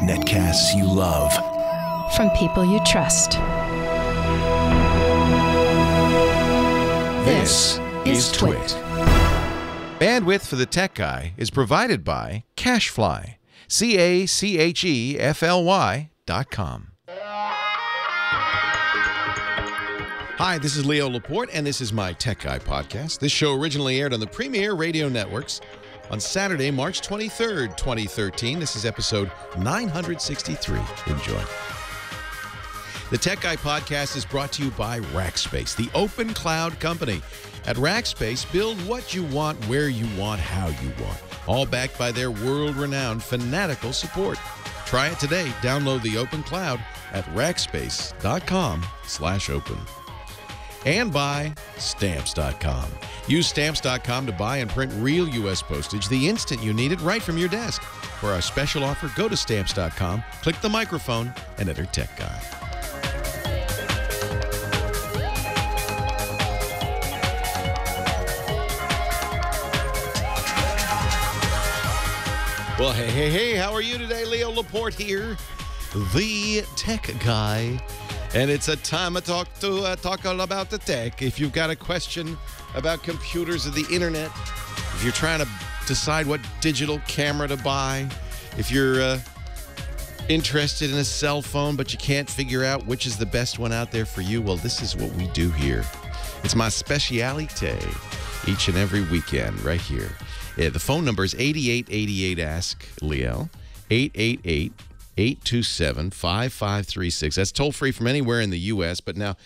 Netcasts you love. From people you trust. This is Twit. Bandwidth for the Tech Guy is provided by CacheFly. CacheFly.com. Hi, this is Leo Laporte, and this is my Tech Guy podcast. This show originally aired on the Premier Radio Networks on Saturday, March 23rd, 2013. This is episode 963. Enjoy. The Tech Guy podcast is brought to you by Rackspace, the open cloud company. At Rackspace, build what you want, where you want, how you want. All backed by their world-renowned fanatical support. Try it today. Download the open cloud at rackspace.com/open. And by Stamps.com. Use Stamps.com to buy and print real U.S. postage the instant you need it right from your desk. For our special offer, go to Stamps.com, click the microphone, and enter Tech Guy. Well, hey, how are you today? Leo Laporte here, the Tech Guy. And it's a time to talk all about the tech. If you've got a question about computers or the internet, if you're trying to decide what digital camera to buy, if you're interested in a cell phone but you can't figure out which is the best one out there for you, well, this is what we do here. It's my specialite each and every weekend right here. Yeah, the phone number is 8888-ASK-LEO, 888-827-5536. That's toll-free from anywhere in the U.S. But now,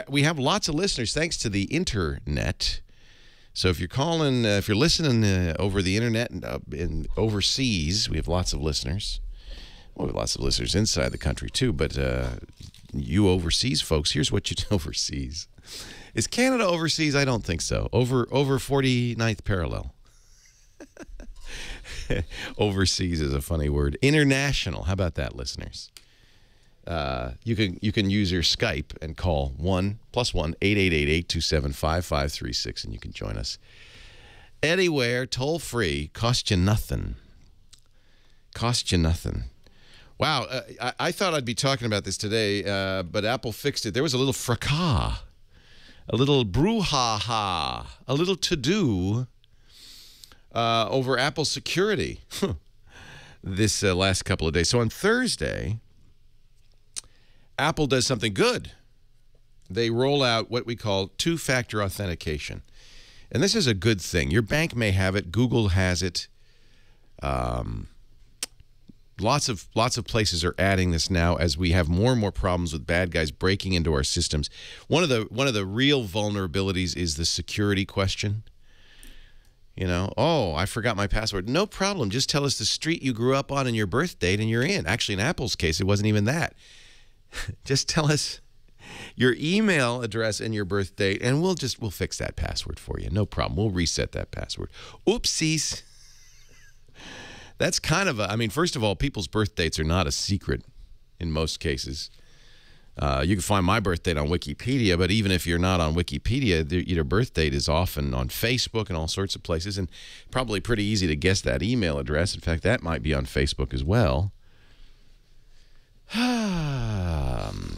we have lots of listeners thanks to the internet. So if you're calling, if you're listening over the internet and overseas, we have lots of listeners. Well, we have lots of listeners inside the country too. But you overseas folks, here's what you do overseas. Is Canada overseas? I don't think so. Over 49th parallel. Overseas is a funny word. International. How about that, listeners? You can use your Skype and call 1+1-888-827-5536, and you can join us anywhere, toll free. Cost you nothing. Cost you nothing. Wow, I thought I'd be talking about this today, but Apple fixed it. There was a little fracas, a little brouhaha, a little to-do over Apple security this last couple of days. So on Thursday, Apple does something good. They roll out what we call two-factor authentication. And this is a good thing. Your bank may have it. Google has it. Lots of places are adding this now as we have more and more problems with bad guys breaking into our systems. One of the real vulnerabilities is the security question. You know, oh, I forgot my password. No problem. Just tell us the street you grew up on and your birth date and you're in. Actually, in Apple's case, it wasn't even that. Just tell us your email address and your birth date, and we'll fix that password for you. No problem. We'll reset that password. Oopsies. That's kind of I mean, first of all, people's birth dates are not a secret in most cases. You can find my birth date on Wikipedia, but even if you're not on Wikipedia, your birth date is often on Facebook and all sorts of places, and probably pretty easy to guess that email address. In fact, that might be on Facebook as well.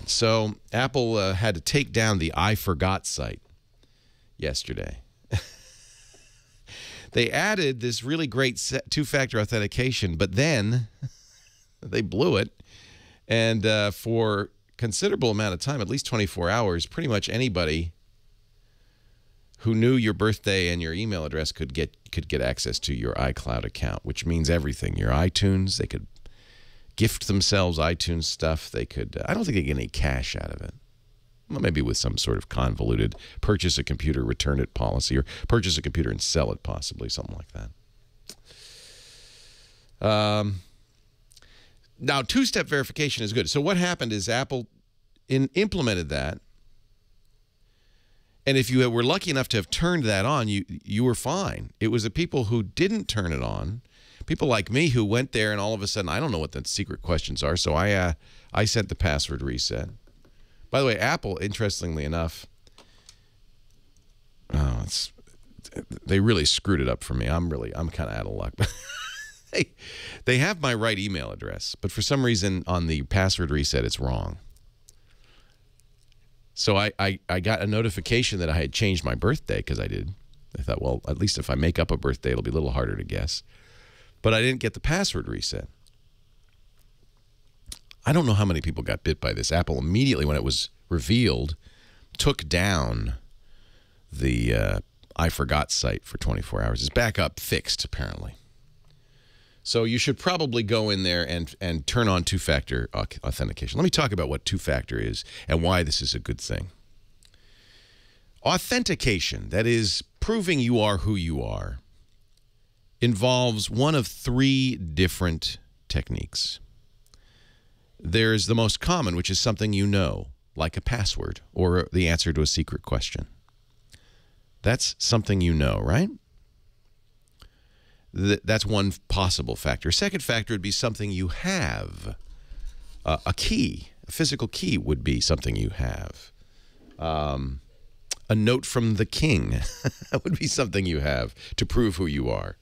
So Apple had to take down the I Forgot site yesterday. They added this really great two-factor authentication, but then they blew it, and for considerable amount of time, at least 24 hours, pretty much anybody who knew your birthday and your email address could get access to your iCloud account, which means everything. Your iTunes, they could gift themselves iTunes stuff. They could, I don't think they get any cash out of it. Well, maybe with some sort of convoluted purchase a computer, return it policy, or purchase a computer and sell it possibly, something like that. Now, two-step verification is good. So what happened is Apple implemented that, and if you were lucky enough to have turned that on, you were fine. It was the people who didn't turn it on, people like me who went there and all of a sudden, I don't know what the secret questions are, so I sent the password reset. By the way, Apple, interestingly enough, they really screwed it up for me. I'm kind of out of luck. They have my right email address, but for some reason on the password reset, it's wrong. So I got a notification that I had changed my birthday, because I did. I thought, well, at least if I make up a birthday, it'll be a little harder to guess. But I didn't get the password reset. I don't know how many people got bit by this. Apple immediately, when it was revealed, took down the I forgot site for 24 hours. It's back up, fixed, apparently. So you should probably go in there and turn on two-factor authentication. Let me talk about what two-factor is and why this is a good thing. Authentication, that is proving you are who you are, involves one of three different techniques. There's the most common, which is something you know, like a password or the answer to a secret question. That's something you know, right? That's one possible factor. Second factor would be something you have. A key, a physical key would be something you have. A note from the king would be something you have to prove who you are.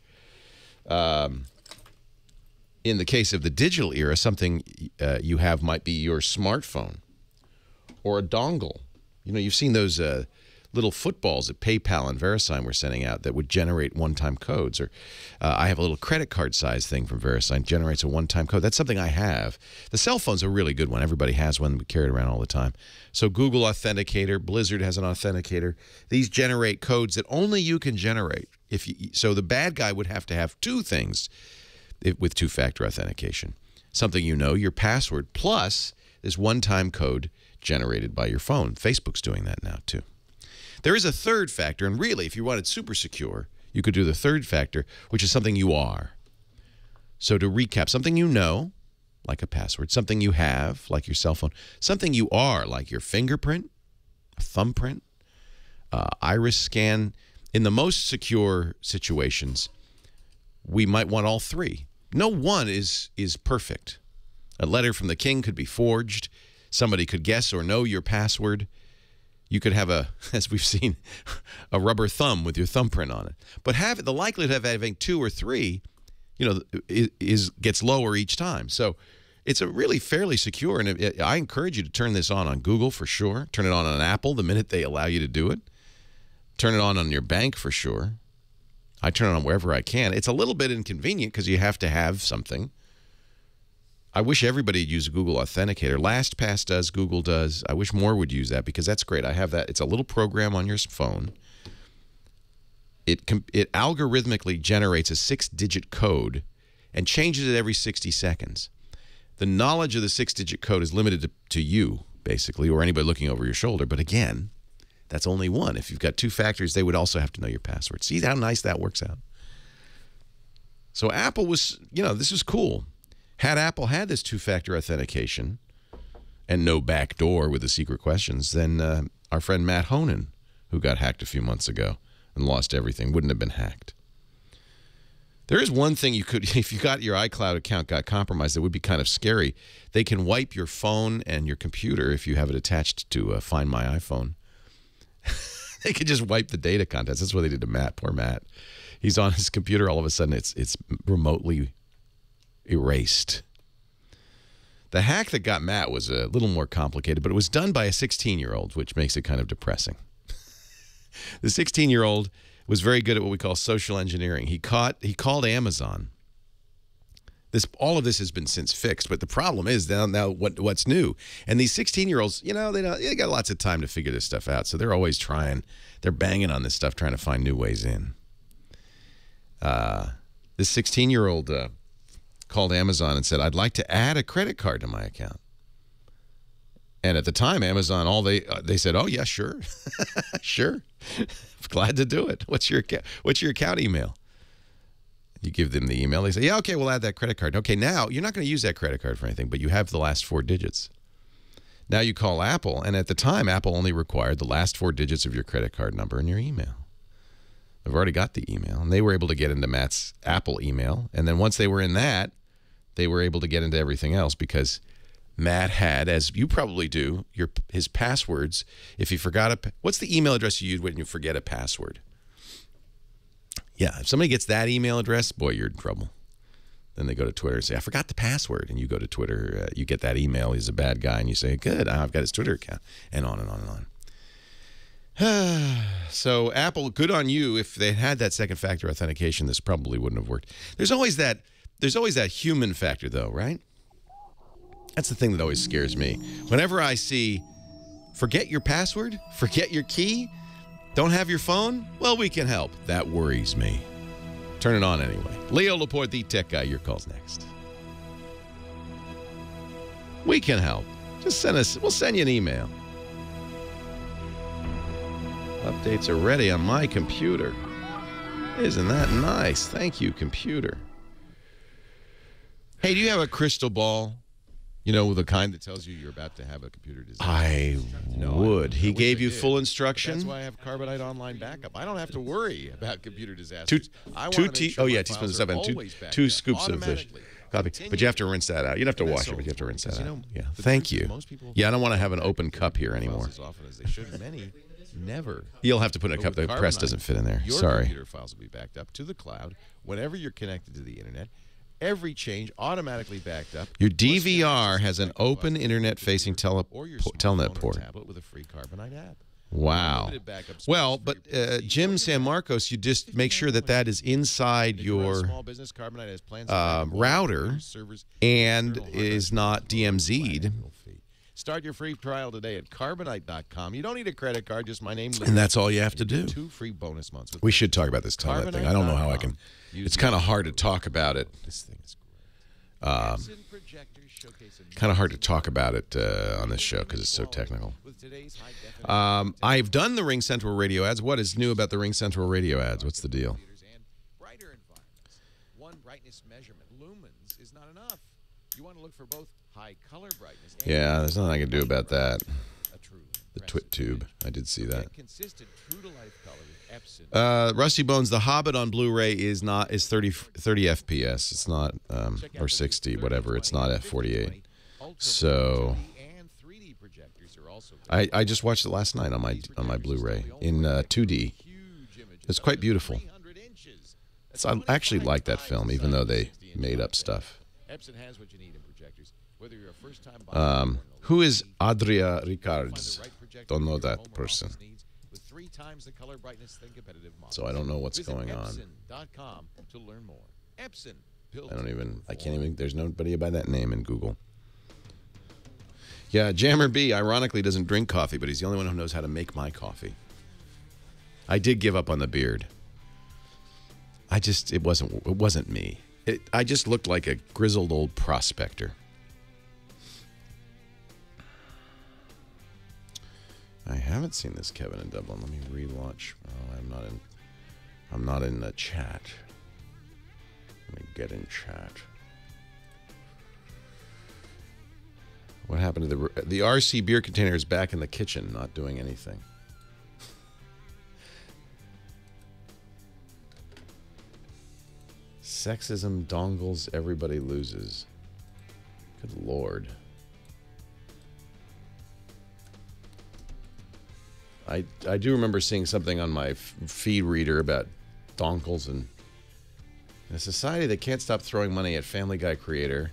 In the case of the digital era, something you have might be your smartphone or a dongle. You know, you've seen those little footballs that PayPal and VeriSign were sending out that would generate one-time codes. Or I have a little credit card size thing from VeriSign, generates a one-time code. That's something I have. The cell phone's a really good one. Everybody has one. We carry it around all the time. So Google Authenticator, Blizzard has an authenticator. These generate codes that only you can generate. So the bad guy would have to have two things with two-factor authentication. Something you know, your password, plus this one-time code generated by your phone. Facebook's doing that now, too. There is a third factor, and really, if you wanted super secure, you could do the third factor, which is something you are. So to recap, something you know, like a password, something you have, like your cell phone, something you are, like your fingerprint, a thumbprint, iris scan. In the most secure situations, we might want all three. No one is perfect. A letter from the king could be forged. Somebody could guess or know your password. You could have as we've seen, a rubber thumb with your thumbprint on it. But the likelihood of having two or three, you know, gets lower each time. So it's a really fairly secure, and I encourage you to turn this on Google for sure. Turn it on Apple the minute they allow you to do it. Turn it on your bank for sure. I turn it on wherever I can. It's a little bit inconvenient because you have to have something. I wish everybody would use Google Authenticator. LastPass does, Google does. I wish more would use that because that's great. I have that. It's a little program on your phone. It algorithmically generates a 6-digit code and changes it every 60 seconds. The knowledge of the 6-digit code is limited to you, basically, or anybody looking over your shoulder. But again, that's only one. If you've got two factors, they would also have to know your password. See how nice that works out? So Apple was, you know, this was cool. Had Apple had this two-factor authentication and no back door with the secret questions, then our friend Matt Honan, who got hacked a few months ago and lost everything, wouldn't have been hacked. There is one thing you could, if you got your iCloud account got compromised, that would be kind of scary. They can wipe your phone and your computer if you have it attached to Find My iPhone. They could just wipe the data contents. That's what they did to Matt. Poor Matt. He's on his computer. All of a sudden, it's remotely erased. The hack that got Matt was a little more complicated, but it was done by a 16-year-old, which makes it kind of depressing. The 16-year-old was very good at what we call social engineering. He called Amazon. All of this has been since fixed, but the problem is now what's new? And these 16-year-olds, you know, they got lots of time to figure this stuff out, so they're always trying. They're banging on this stuff, trying to find new ways in. This 16-year-old called Amazon and said, "I'd like to add a credit card to my account." And at the time, Amazon, they said, "Oh yeah, sure, sure, glad to do it. What's your account email?" You give them the email. They say, "Yeah, okay, we'll add that credit card." Okay, now you're not going to use that credit card for anything, but you have the last 4 digits. Now you call Apple, and at the time, Apple only required the last 4 digits of your credit card number and your email. They've already got the email, and they were able to get into Matt's Apple email. And then once they were in that, they were able to get into everything else because Matt had, as you probably do, his passwords. If you forgot what's the email address you use when you forget a password? Yeah, if somebody gets that email address, boy, you're in trouble. Then they go to Twitter and say, I forgot the password. And you go to Twitter, you get that email, he's a bad guy, and you say, good, I've got his Twitter account, and on and on and on. So Apple, good on you. If they had that second factor authentication, this probably wouldn't have worked. There's always that human factor, though, right? That's the thing that always scares me. Whenever I see, forget your password, forget your key, don't have your phone, well, we can help. That worries me. Turn it on anyway. Leo Laporte, the tech guy. Your call's next. We can help. Just send us. We'll send you an email. Updates are ready on my computer. Isn't that nice? Thank you, computer. Hey, do you have a crystal ball? You know, the kind that tells you you're about to have a computer disaster. I would. He gave you full instruction. That's why I have Carbonite Online Backup. I don't have to worry about computer disasters. Teaspoons of stuff and two scoops of fish. Coffee. But you have to rinse that out. You don't have to wash it, but you have to rinse that out. Yeah. Thank you. Yeah, I don't want to have an open cup here anymore. As often as they should. Many never. You'll have to put in a cup. The press doesn't fit in there. Sorry. Your computer files will be backed up to the cloud whenever you're connected to the internet. Every change automatically backed up. Your DVR has an open internet-facing telnet port. Tablet with a free Carbonite app. Wow. Well, but Jim San Marcos, you just make sure that that is inside your router and is not DMZ'd. Start your free trial today at Carbonite.com. You don't need a credit card, just my name. And that's all you have to do. 2 free bonus months. We should talk about this telnet thing. I don't know how I can. It's kind of hard to talk about it. This thing is kind of hard to talk about it on this show because it's so technical. I've done the Ring Central radio ads. What is new about the Ring Central radio ads? What's the deal? One brightness measurement. Lumens is not enough. You want to look for both high color brightness. Yeah, there's nothing I can do about that. The Twit Tube. I did see that. Rusty Bones, The Hobbit on Blu-ray is 30 FPS. It's not or 60, whatever. It's not f48. So I just watched it last night on my Blu-ray in 2D. It's quite beautiful. I actually like that film, even though they made up stuff. Who is Adria Ricards? Don't know that person. So I don't know what's going on. I can't even, there's nobody by that name in Google. Yeah, Jammer B, ironically, doesn't drink coffee, but he's the only one who knows how to make my coffee. I did give up on the beard. It wasn't me. I just looked like a grizzled old prospector. I haven't seen this Kevin in Dublin. Let me relaunch. Oh, I'm not in the chat. Let me get in chat. What happened to the RC beer container is back in the kitchen, not doing anything. Sexism, dongles, everybody loses. Good Lord. I do remember seeing something on my feed reader about donkles and in a society that can't stop throwing money at Family Guy creator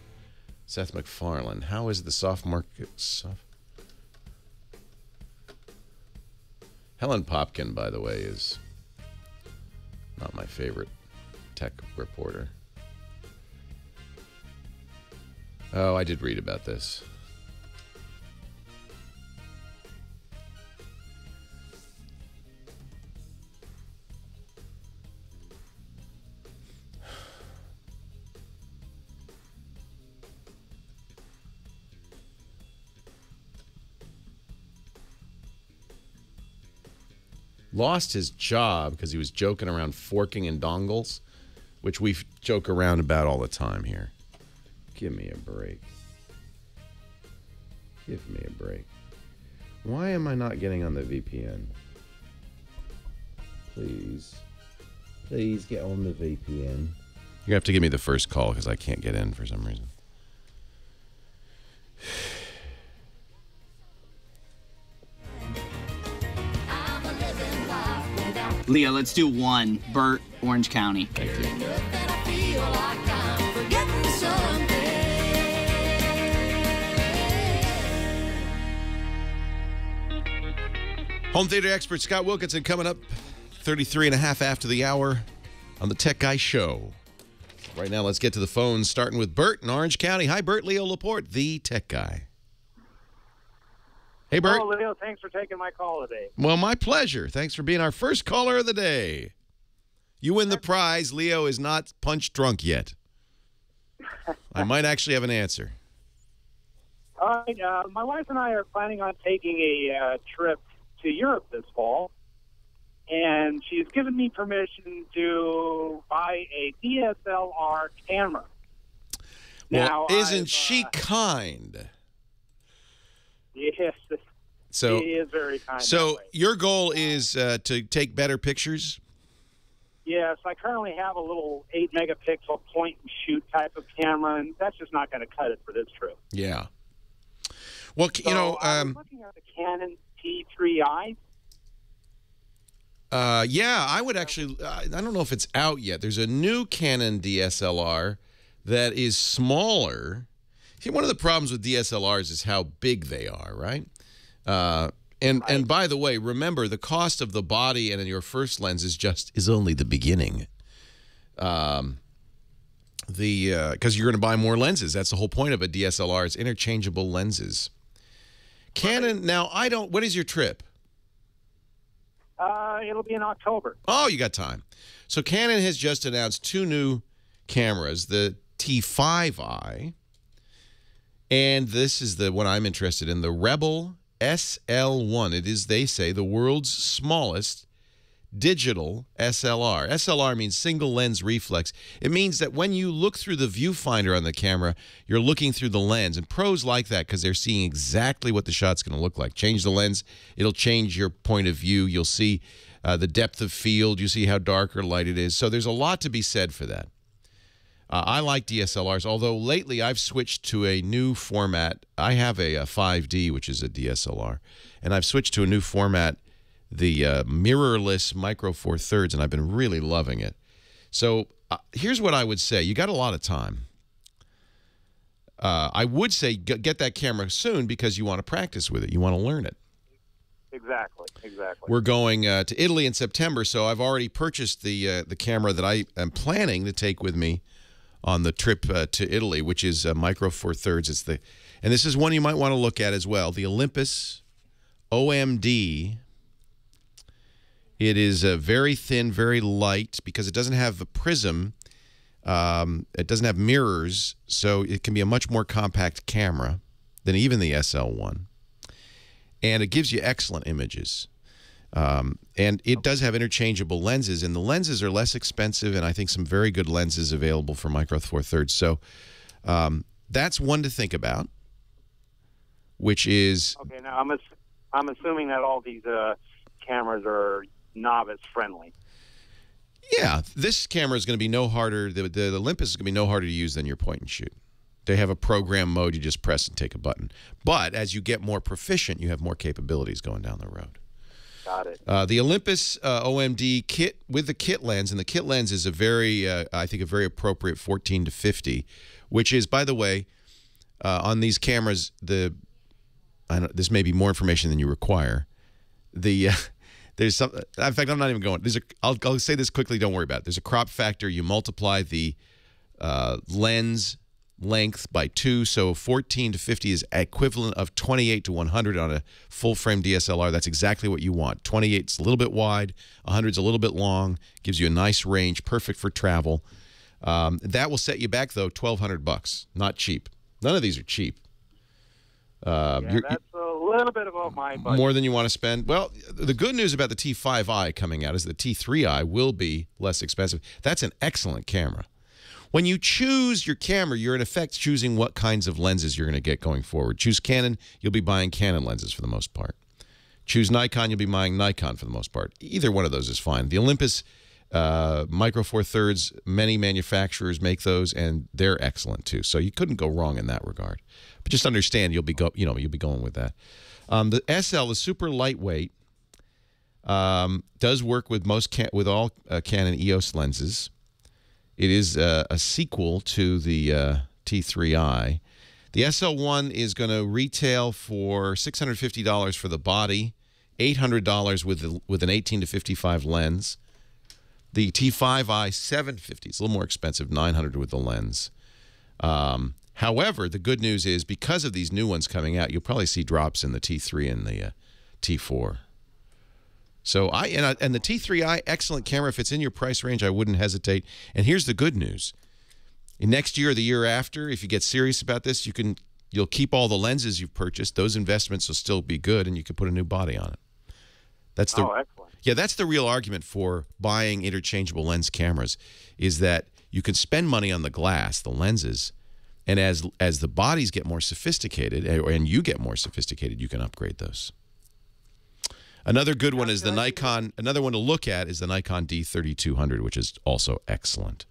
Seth MacFarlane. How is the soft market soft? Helen Popkin, by the way, is not my favorite tech reporter. Oh, I did read about this. Lost his job because he was joking around forking and dongles, which we joke around about all the time here. Give me a break. Give me a break. Why am I not getting on the VPN? Please. Please get on the VPN. You have to give me the first call because I can't get in for some reason. Leo, let's do one. Burt, Orange County. Thank you. Home theater expert Scott Wilkinson coming up 33 and a half after the hour on the Tech Guy Show. Right now, let's get to the phones, starting with Bert in Orange County. Hi, Bert. Leo Laporte, the Tech Guy. Hey, Bert. Oh, Leo, thanks for taking my call today. Well, my pleasure. Thanks for being our first caller of the day. You win the prize. Leo is not punch drunk yet. I might actually have an answer. All right, my wife and I are planning on taking a trip to Europe this fall, and she's given me permission to buy a DSLR camera. Well, now, isn't she kind? Yes, So, she is very kind. So your goal is to take better pictures? Yes, I currently have a little 8-megapixel point-and-shoot type of camera, and that's just not going to cut it for this trip. Yeah. Well, So I was looking at the Canon T3i. Yeah, I would actually, I don't know if it's out yet. There's a new Canon DSLR that is smaller. See, one of the problems with DSLRs is how big they are, right? And by the way, remember the cost of the body and your first lens is only the beginning. Because you're going to buy more lenses. That's the whole point of a DSLR. It's interchangeable lenses. Canon. Now, what is your trip? It'll be in October. Oh, you got time. So Canon has just announced two new cameras, the T5i, and this is the one I'm interested in, the Rebel SL1. It is, they say, the world's smallest digital SLR. SLR means single lens reflex. It means that when you look through the viewfinder on the camera, you're looking through the lens. And pros like that because they're seeing exactly what the shot's going to look like. Change the lens, it'll change your point of view. You'll see the depth of field. You see how dark or light it is. So there's a lot to be said for that. I like DSLRs, although lately I've switched to a new format. I have a 5D, which is a DSLR, and I've switched to a new format, the mirrorless Micro Four Thirds, and I've been really loving it. So here's what I would say. You got a lot of time. I would say get that camera soon because you want to practice with it. You want to learn it. Exactly. We're going to Italy in September, so I've already purchased the camera that I am planning to take with me on the trip to Italy, which is Micro Four Thirds. And this is one you might want to look at as well. The Olympus OMD. It is very thin, very light because it doesn't have a prism. It doesn't have mirrors, so it can be a much more compact camera than even the SL1. And it gives you excellent images. And it does have interchangeable lenses, and the lenses are less expensive, and I think some very good lenses available for Micro Four Thirds. So that's one to think about, which is... Okay, now I'm assuming that all these cameras are novice friendly. Yeah, this camera is going to be no harder. The Olympus is going to be no harder to use than your point and shoot. They have a program mode. You just press and take a button. But as you get more proficient, you have more capabilities going down the road. Got it. The Olympus OMD kit with the kit lens, and the kit lens is a very, I think, a very appropriate 14 to 50, which is, by the way, on these cameras, this may be more information than you require. There's some. In fact, I'm not even going. I'll say this quickly. Don't worry about it. There's a crop factor. You multiply the lens length by 2, so 14 to 50 is equivalent of 28 to 100 on a full-frame DSLR. That's exactly what you want. 28's a little bit wide, 100's a little bit long, gives you a nice range, perfect for travel. That will set you back, though, $1,200. Not cheap. None of these are cheap. Yeah, that's a little bit above my budget. More than you want to spend. Well, the good news about the T5i coming out is the T3i will be less expensive. That's an excellent camera. When you choose your camera, you're in effect choosing what kinds of lenses you're going to get going forward. Choose Canon, you'll be buying Canon lenses for the most part. Choose Nikon, you'll be buying Nikon for the most part. Either one of those is fine. The Olympus Micro Four Thirds, many manufacturers make those, and they're excellent too. So you couldn't go wrong in that regard. But just understand, you'll be going with that. The SL is super lightweight. Does work with with all Canon EOS lenses. It is a sequel to the T3i. The SL1 is going to retail for $650 for the body $800 with an 18 to 55 lens. The T5i 750 is a little more expensive, $900 with the lens. However, the good news is because of these new ones coming out, you'll probably see drops in the T3 and the T4. So and the T3i, excellent camera. If it's in your price range, I wouldn't hesitate. And here's the good news: next year or the year after, if you get serious about this, you'll keep all the lenses you've purchased. Those investments will still be good, and you can put a new body on it. That's the excellent. Yeah, that's the real argument for buying interchangeable lens cameras, is that you can spend money on the glass, the lenses, and as the bodies get more sophisticated, and you get more sophisticated, you can upgrade those. Another good one is the Nikon. Another one to look at is the Nikon D3200, which is also excellent.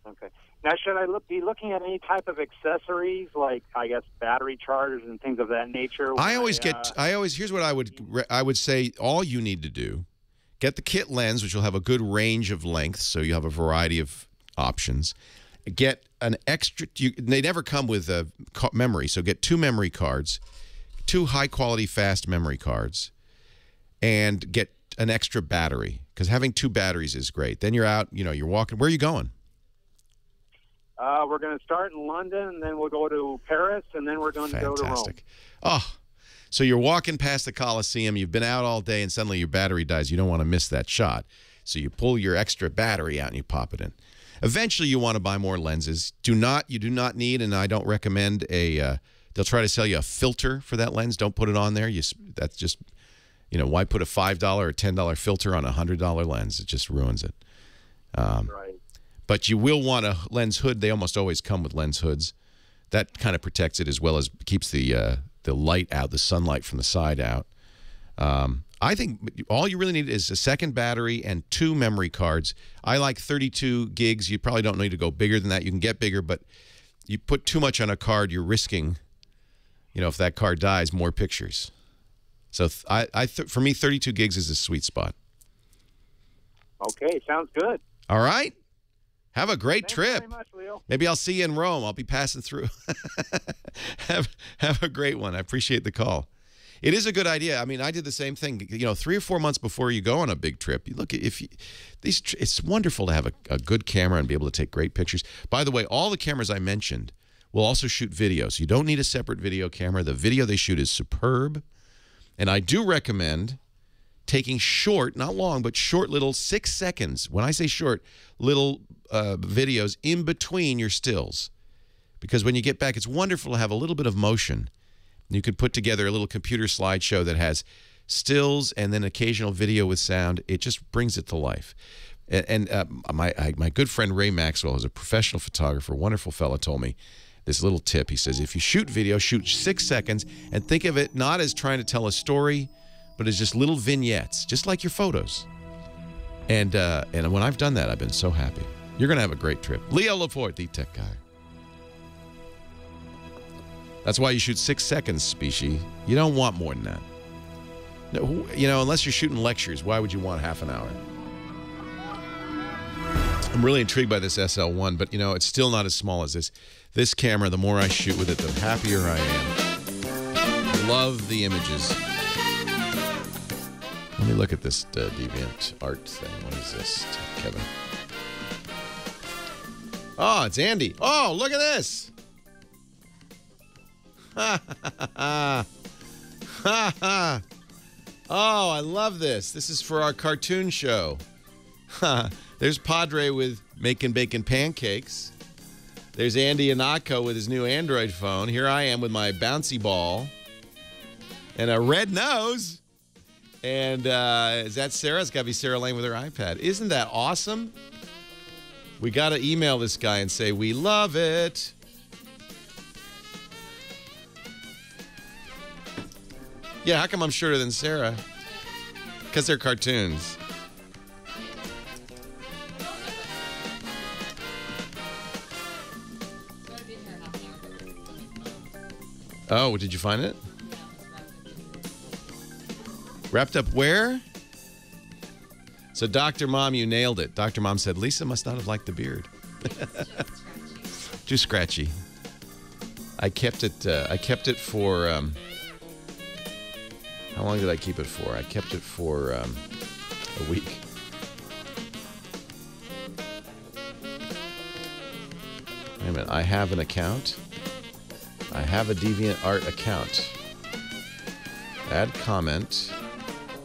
Okay. Now, should I be looking at any type of accessories, like, I guess, battery chargers and things of that nature? Here's what I would say all you need to do: get the kit lens, which will have a good range of lengths, so you have a variety of options. Get an extra, they never come with a memory, so get 2 memory cards, 2 high-quality fast memory cards, and get an extra battery, because having 2 batteries is great. Then you're out, you're walking. Where are you going? We're going to start in London, and then we'll go to Paris, and then we're going to go to Rome. Oh, so you're walking past the Colosseum. You've been out all day, and suddenly your battery dies. You don't want to miss that shot. So you pull your extra battery out, and you pop it in. Eventually, you want to buy more lenses. You do not need, and I don't recommend they'll try to sell you a filter for that lens. Don't put it on there. That's just, why put a $5 or $10 filter on a $100 lens? It just ruins it. Right. But you will want a lens hood. They almost always come with lens hoods. That kind of protects it as well as keeps the light out, the sunlight from the side out. I think all you really need is a second battery and 2 memory cards. I like 32 gigs. You probably don't need to go bigger than that. You can get bigger, but you put too much on a card, you're risking, if that card dies, more pictures. So for me, 32 gigs is a sweet spot. Okay, sounds good. All right. Have a great trip. Thanks very much, Leo. Maybe I'll see you in Rome. I'll be passing through. have a great one. I appreciate the call. It is a good idea. I mean, I did the same thing. 3 or 4 months before you go on a big trip, you look at it's wonderful to have a good camera and be able to take great pictures. By the way, all the cameras I mentioned will also shoot video, so you don't need a separate video camera. The video they shoot is superb, and I do recommend taking short, not long, but short little 6 seconds. When I say short, little videos in between your stills, because when you get back, it's wonderful to have a little bit of motion. You could put together a little computer slideshow that has stills and then occasional video with sound. It just brings it to life. And my good friend Ray Maxwell, who's a professional photographer, wonderful fellow, told me this little tip. He says, if you shoot video, shoot 6 seconds and think of it not as trying to tell a story, but as just little vignettes, just like your photos. And when I've done that, I've been so happy. You're going to have a great trip. Leo Laporte, the tech guy. That's why you shoot 6 seconds, species. You don't want more than that. No, unless you're shooting lectures, why would you want half an hour? I'm really intrigued by this SL1, but, it's still not as small as this. This camera, the more I shoot with it, the happier I am. Love the images. Let me look at this Deviant art thing. What is this, Kevin? Oh, it's Andy. Oh, look at this. Ha ha ha ha ha. Oh, I love this. This is for our cartoon show. There's Padre with making bacon pancakes. There's Andy Anako with his new Android phone. Here I am with my bouncy ball and a red nose. And is that Sarah? It's got to be Sarah Lane with her iPad. Isn't that awesome? We got to email this guy and say, we love it. Yeah, how come I'm shorter than Sarah? Because they're cartoons. Oh, did you find it? Wrapped up where? So, Dr. Mom, you nailed it. Dr. Mom said, Lisa must not have liked the beard. Too scratchy. I kept it for... How long did I keep it for? I kept it for a week. Wait a minute. I have an account. I have a DeviantArt account. Add comment.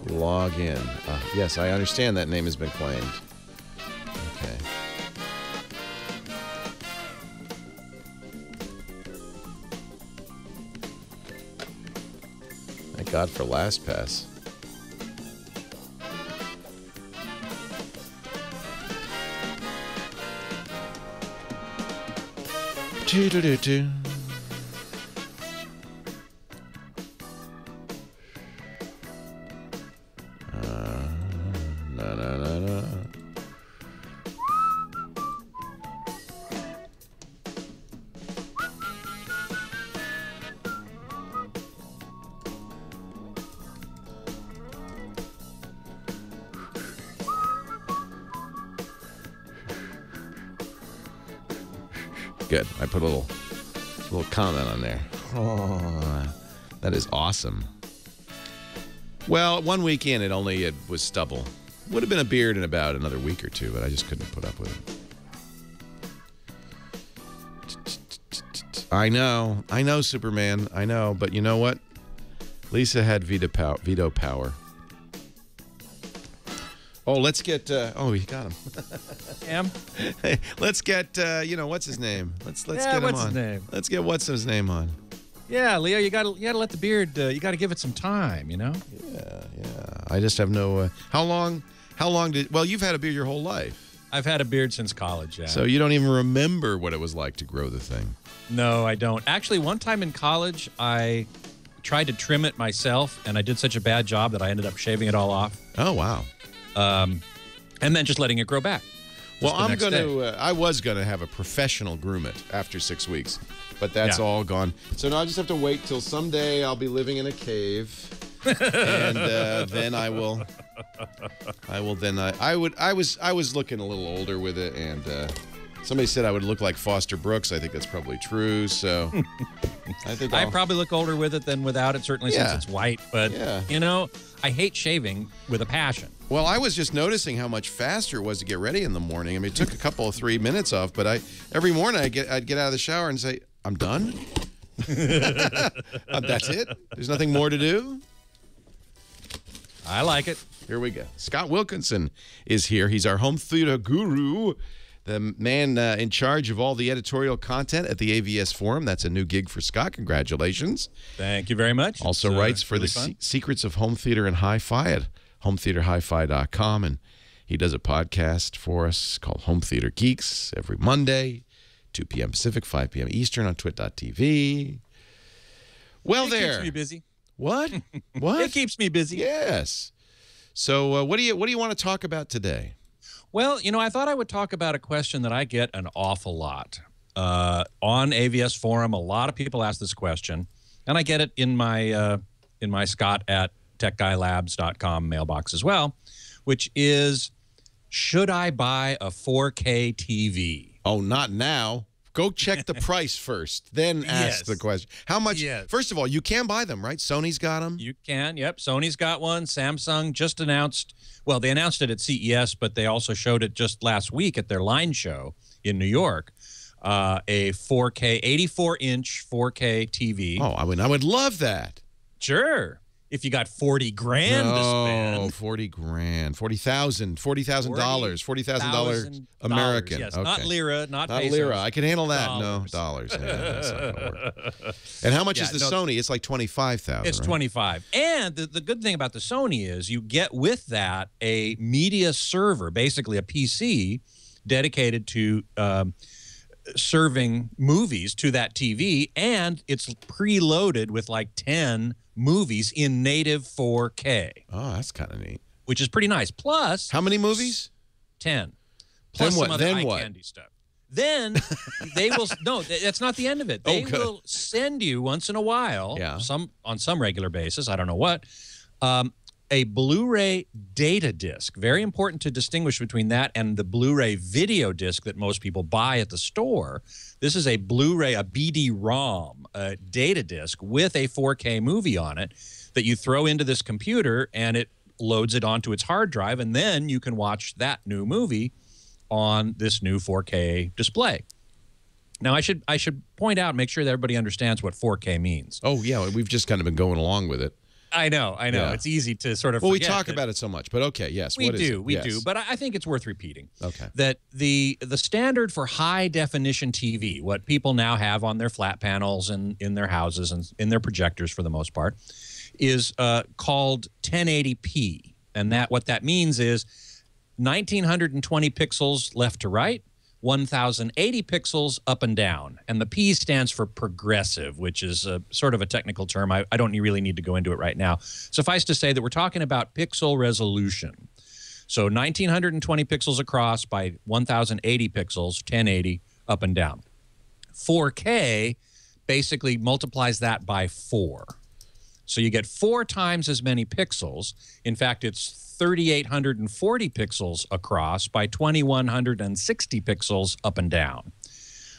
Log in. Yes, I understand that name has been claimed. Okay. Thank God for LastPass. Do-do-do-do. No. Good. I put a little comment on there. Oh, that is awesome. Well, 1 week in, it was stubble. Would have been a beard in about another week or two, but I just couldn't put up with it. I know, Superman. I know, but you know what? Lisa had veto power. Oh, let's get. We got him. Am? Hey, let's get. What's his name? Let's get him what's on. His name? Let's get what's his name on. Yeah, Leo, you gotta let the beard. You gotta give it some time. You know. Yeah. I just have no. How long did? Well, you've had a beard your whole life. I've had a beard since college. Yeah. So you don't even remember what it was like to grow the thing. No, I don't. Actually, one time in college, I tried to trim it myself, and I did such a bad job that I ended up shaving it all off. Oh wow. And then just letting it grow back. Well, I was going to have a professional groom it after 6 weeks, but that's all gone. So now I just have to wait till someday I'll be living in a cave, and then I will. I was looking a little older with it, and somebody said I would look like Foster Brooks. I think that's probably true. So I think I probably look older with it than without it. Certainly since it's white, but I hate shaving with a passion. Well, I was just noticing how much faster it was to get ready in the morning. I mean, it took a couple of 3 minutes off, but every morning I'd get out of the shower and say, "I'm done." That's it. There's nothing more to do. I like it. Here we go. Scott Wilkinson is here. He's our home theater guru, the man in charge of all the editorial content at the AVS Forum. That's a new gig for Scott. Congratulations. Thank you very much. Also writes for the Secrets of Home Theater and Hi-Fi at hometheaterhifi.com, and he does a podcast for us called Home Theater Geeks every Monday, 2 p.m. Pacific, 5 p.m. Eastern on twit.tv. Well, it keeps me busy. What? What? It keeps me busy. Yes. So what do you want to talk about today? Well, I thought I would talk about a question that I get an awful lot. On AVS Forum, a lot of people ask this question, and I get it in my Scott at techguylabs.com mailbox as well, which is, should I buy a 4K TV? Oh, not now. Go check the price first, then ask the question. How much? Yes. First of all, you can buy them, right? Sony's got them. You can, yep. Sony's got one. Samsung just announced, well, they announced it at CES, but they also showed it just last week at their Line show in New York. A 4K, 84-inch 4K TV. Oh, I would love that. Sure. If you got 40 grand to spend. Oh, 40 grand. $40,000 $40,000 American. Yes, okay. not lira, not pesos. Lira. I can handle that. Dollars. No, dollars. Yeah, that's not gonna work. And how much is the Sony? It's like $25,000. It's $25,000. And the good thing about the Sony is you get with that a media server, basically a PC dedicated to serving movies to that TV, and it's preloaded with like 10 movies in native 4K. Oh, that's kind of neat. Which is pretty nice. Plus, how many movies? 10. Plus then what? Some other then eye what? candy stuff. Then they will no. That's not the end of it. They will send you once in a while, on some regular basis. I don't know what. a Blu-ray data disc. Very important to distinguish between that and the Blu-ray video disc that most people buy at the store. This is a Blu-ray, a BD-ROM, a data disc with a 4K movie on it that you throw into this computer, and it loads it onto its hard drive, and then you can watch that new movie on this new 4K display. Now, I should point out, make sure that everybody understands what 4K means. Oh, yeah, we've just kind of been going along with it. I know. Yeah. It's easy to sort of Well, we forget talk that- about it so much, but okay, yes. We what is do, it? we Yes. do, but I think it's worth repeating. Okay. That the standard for high-definition TV, what people now have on their flat panels and in their houses and in their projectors for the most part, is called 1080p. And what that means is 1920 pixels left to right, 1080 pixels up and down. And the P stands for progressive, which is sort of a technical term. I don't really need to go into it right now. Suffice to say that we're talking about pixel resolution. So 1920 pixels across by 1080 pixels, 1080 up and down. 4K basically multiplies that by 4. So you get 4 times as many pixels. In fact, it's 3,840 pixels across by 2,160 pixels up and down,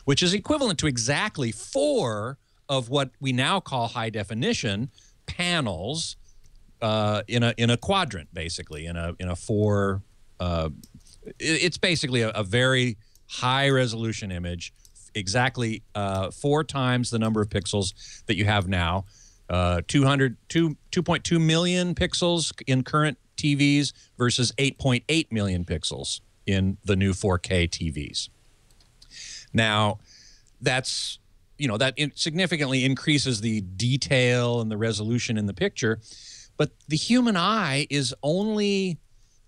which is equivalent to exactly 4 of what we now call high definition panels in a quadrant, basically in a 4. It's basically a very high resolution image, exactly 4 times the number of pixels that you have now. 2.2 million pixels in current TVs versus 8.8 million pixels in the new 4K TVs. Now, that's, that significantly increases the detail and the resolution in the picture, but the human eye is only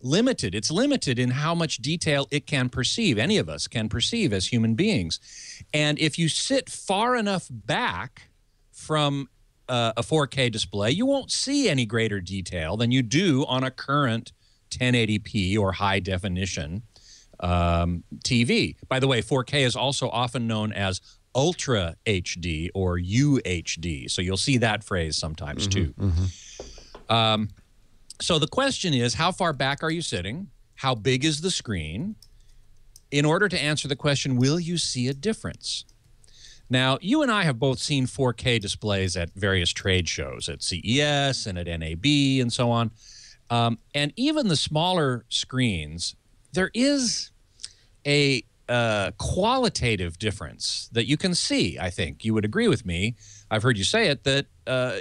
limited. It's limited in how much detail it can perceive. Any of us can perceive as human beings. And if you sit far enough back from a 4K display, you won't see any greater detail than you do on a current 1080p or high definition TV. By the way, 4K is also often known as Ultra HD or UHD. So you'll see that phrase sometimes too. So the question is, how far back are you sitting? How big is the screen? In order to answer the question, will you see a difference? Now, you and I have both seen 4K displays at various trade shows, at CES and at NAB and so on. And even the smaller screens, there is a qualitative difference that you can see, I think. You would agree with me. I've heard you say it, that,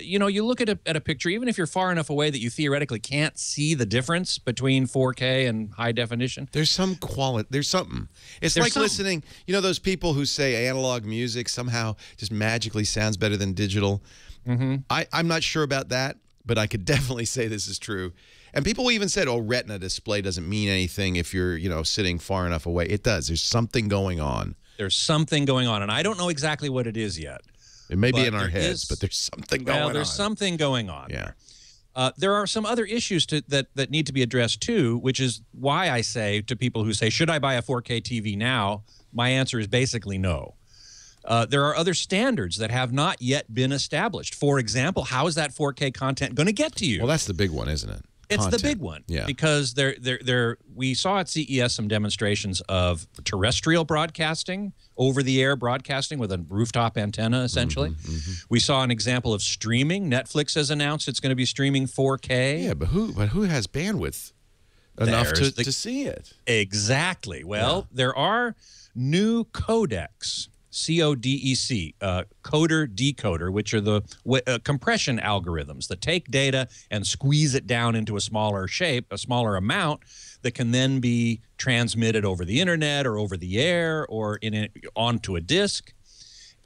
you look at a picture, even if you're far enough away that you theoretically can't see the difference between 4K and high definition. There's some quality. There's something. It's like listening, those people who say analog music somehow just magically sounds better than digital. I'm not sure about that, but I could definitely say this is true. And people even said, oh, retina display doesn't mean anything if you're, sitting far enough away. It does. There's something going on. There's something going on, and I don't know exactly what it is yet. It may be in our heads, but there's something going on. Well, there's something going on. Yeah. There are some other issues that need to be addressed too, which is why I say to people who say, should I buy a 4K TV now? My answer is basically no. There are other standards that have not yet been established. For example, how is that 4K content going to get to you? Well, that's the big one, isn't it? It's the big one, yeah. Because we saw at CES some demonstrations of terrestrial broadcasting, over-the-air broadcasting with a rooftop antenna, essentially. We saw an example of streaming. Netflix has announced it's going to be streaming 4K. Yeah, but who has bandwidth enough to see it? Exactly. Well, there are new codecs. CODEC, coder decoder, which are the compression algorithms that take data and squeeze it down into a smaller shape, a smaller amount that can then be transmitted over the internet or over the air or onto a disk.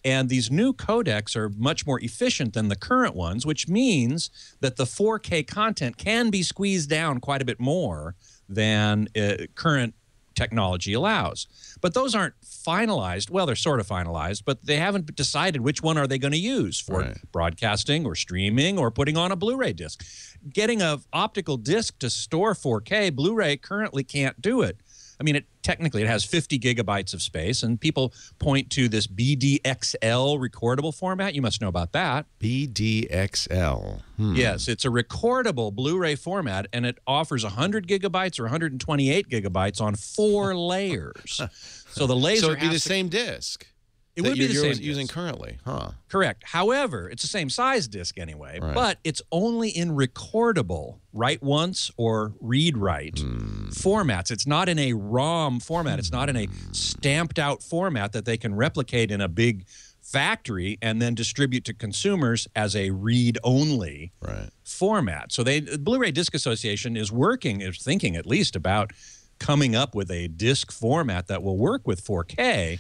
And these new codecs are much more efficient than the current ones, which means that the 4K content can be squeezed down quite a bit more than current technology allows. But those aren't finalized. Well, they're sort of finalized, but they haven't decided which one are they going to use for broadcasting or streaming or putting on a Blu-ray disc. Getting an optical disc to store 4K, Blu-ray currently can't do it. I mean, technically it has 50 gigabytes of space, and people point to this BDXL recordable format. You must know about that. BDXL. Yes, it's a recordable Blu-ray format, and it offers 100 gigabytes or 128 gigabytes on 4 layers. So the laser So it'd be the same disc. It would be the same using disc. currently, huh? Correct. However, it's the same size disc anyway, Right. but it's only in recordable, write once or read write formats. It's not in a ROM format. It's not in a stamped out format that they can replicate in a big factory and then distribute to consumers as a read only format. So the Blu-ray Disc Association is thinking at least about coming up with a disc format that will work with 4K.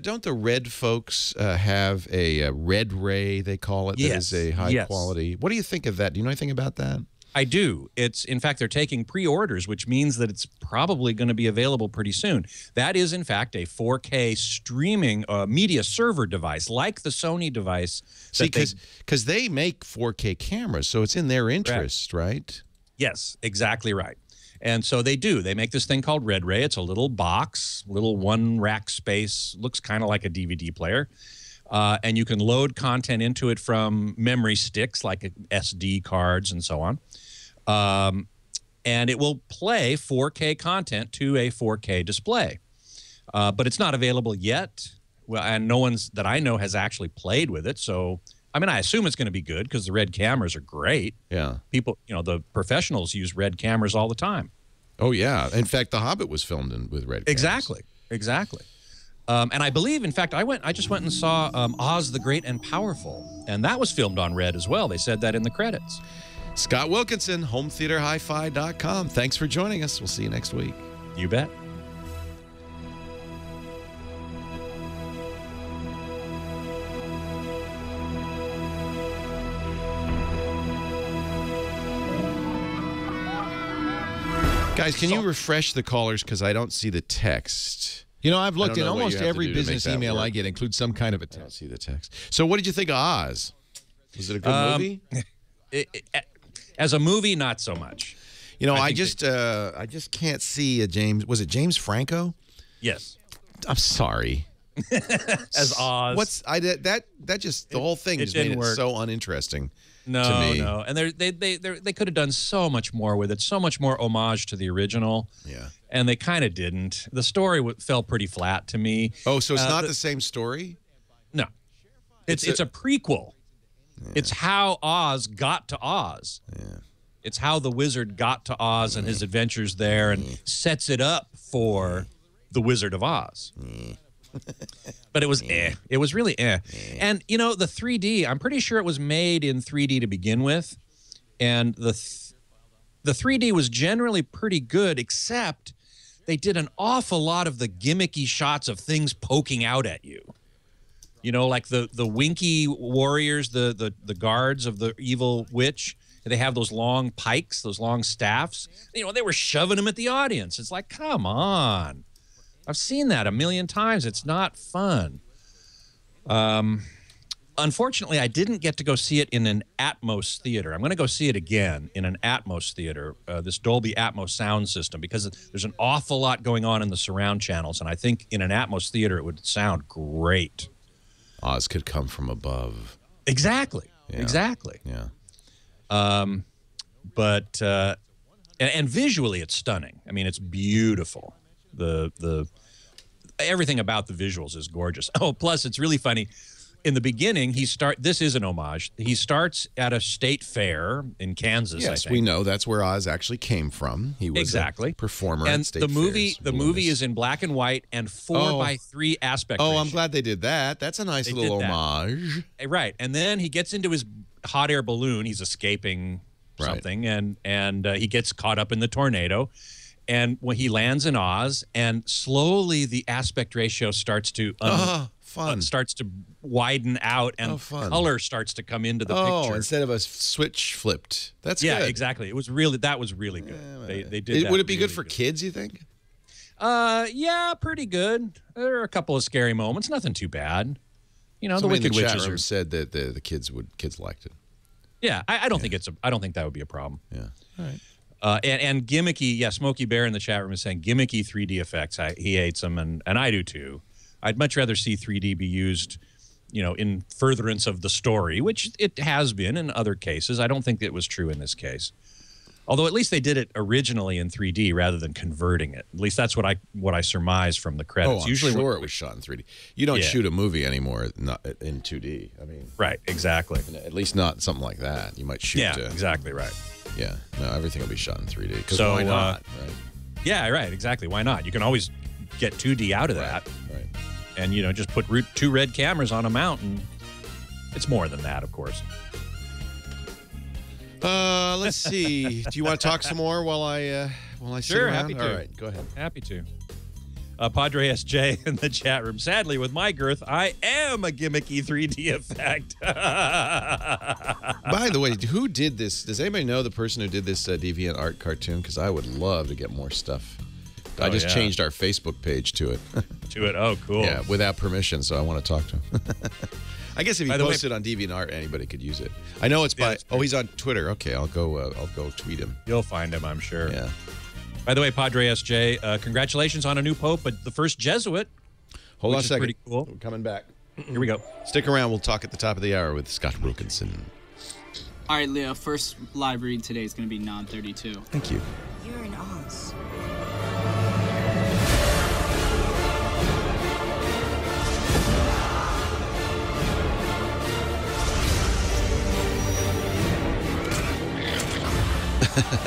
Don't the Red folks have a Red Ray, they call it, that is a high quality? What do you think of that? Do you know anything about that? I do. In fact, they're taking pre-orders, which means that it's probably going to be available pretty soon. That is, in fact, a 4K streaming media server device, like the Sony device. See, because they make 4K cameras, so it's in their interest, right? Yes, exactly right. And so they do. They make this thing called Red Ray. It's a little box, little 1 rack space, looks kind of like a DVD player. And you can load content into it from memory sticks like SD cards and so on. And it will play 4K content to a 4K display. But it's not available yet. Well, and no one that I know has actually played with it. So, I mean, I assume it's going to be good because the Red cameras are great. Yeah. People, the professionals use Red cameras all the time. Oh, yeah. In fact, The Hobbit was filmed with Red cameras. Exactly. And I believe, in fact, I just went and saw Oz the Great and Powerful, and that was filmed on Red as well. They said that in the credits. Scott Wilkinson, HomeTheaterHiFi.com. Thanks for joining us. We'll see you next week. You bet. Guys, can you refresh the callers because I don't see the text? I've looked in almost every business email I get includes some kind of a text. I don't see the text. So what did you think of Oz? Was it a good movie? As a movie, not so much. I just can't see a James. Was it James Franco? Yes. I'm sorry. As Oz. The whole thing just made it so uninteresting. To me. No, and they could have done so much more with it, so much more homage to the original. Yeah, and they kind of didn't. The story fell pretty flat to me. Oh, so it's not the same story? No, it's a prequel. Yeah. It's how Oz got to Oz. Yeah, it's how the wizard got to Oz and his adventures there, and sets it up for the Wizard of Oz. But it was It was really And, the 3D, I'm pretty sure it was made in 3D to begin with. And the 3D was generally pretty good, except they did an awful lot of the gimmicky shots of things poking out at you. Like the Winky warriors, the guards of the evil witch. They have those long pikes, those long staffs. They were shoving them at the audience. It's like, come on. I've seen that a million times. It's not fun. Unfortunately, I didn't get to go see it in an Atmos theater. I'm going to go see it again in an Atmos theater, this Dolby Atmos sound system, because there's an awful lot going on in the surround channels, and I think in an Atmos theater it would sound great. Oz could come from above. Exactly. Yeah. Exactly. Yeah. But visually it's stunning. I mean, it's beautiful. The everything about the visuals is gorgeous. Oh, plus it's really funny. In the beginning, this is an homage. He starts at a state fair in Kansas. Yes, we know that's where Oz actually came from. He was a performer at state fairs. The movie is in black and white and 4:3 aspect ratio. Oh, I'm glad they did that. That's a nice little homage. Right, and then he gets into his hot air balloon. He's escaping something, and he gets caught up in the tornado. And when he lands in Oz, and slowly the aspect ratio starts to starts to widen out, and color starts to come into the picture. Instead of a switch flipped. That's good. Yeah, exactly. That was really good. They did that. Would it be good for kids, you think? Yeah, pretty good. There are a couple of scary moments. Nothing too bad. The Wicked Witches said that the kids liked it. Yeah, I don't think I don't think that would be a problem. Yeah. All right. And gimmicky, yeah, Smokey Bear in the chat room is saying gimmicky 3D effects. He hates them, and I do too. I'd much rather see 3D be used, in furtherance of the story, which it has been in other cases. I don't think it was true in this case. Although at least they did it originally in 3D rather than converting it. At least that's what I surmise from the credits. Oh, I'm sure it was shot in 3D. You don't shoot a movie anymore not in 2D. I mean, right, exactly. At least not something like that. You might shoot. Yeah, exactly right. Yeah, no, everything will be shot in 3D. Because so, why not? Right? Yeah, right, exactly. Why not? You can always get 2D out of that. Right. And, just put 2 red cameras on a mount, and it's more than that, of course. Let's see. Do you want to talk some more while I sit Sure, around? happy to. All right, go ahead. Happy to. Padre SJ in the chat room. Sadly, with my girth, I am a gimmicky 3D effect. By the way, who did this? Does anybody know the person who did this Deviant Art cartoon? Because I would love to get more stuff. I just changed our Facebook page to it. Oh, cool. Yeah, without permission, so I want to talk to him. I guess if you post it on DeviantArt, anybody could use it. I know it's by. Oh, he's on Twitter. Okay, I'll go tweet him. You'll find him, I'm sure. Yeah. By the way, Padre SJ, congratulations on a new pope, but the first Jesuit. Hold on a second. Pretty cool. We're coming back. Here we go. Stick around. We'll talk at the top of the hour with Scott Wilkinson. All right, Leo. First live read today is going to be Non 32. Thank you. You're in Oz.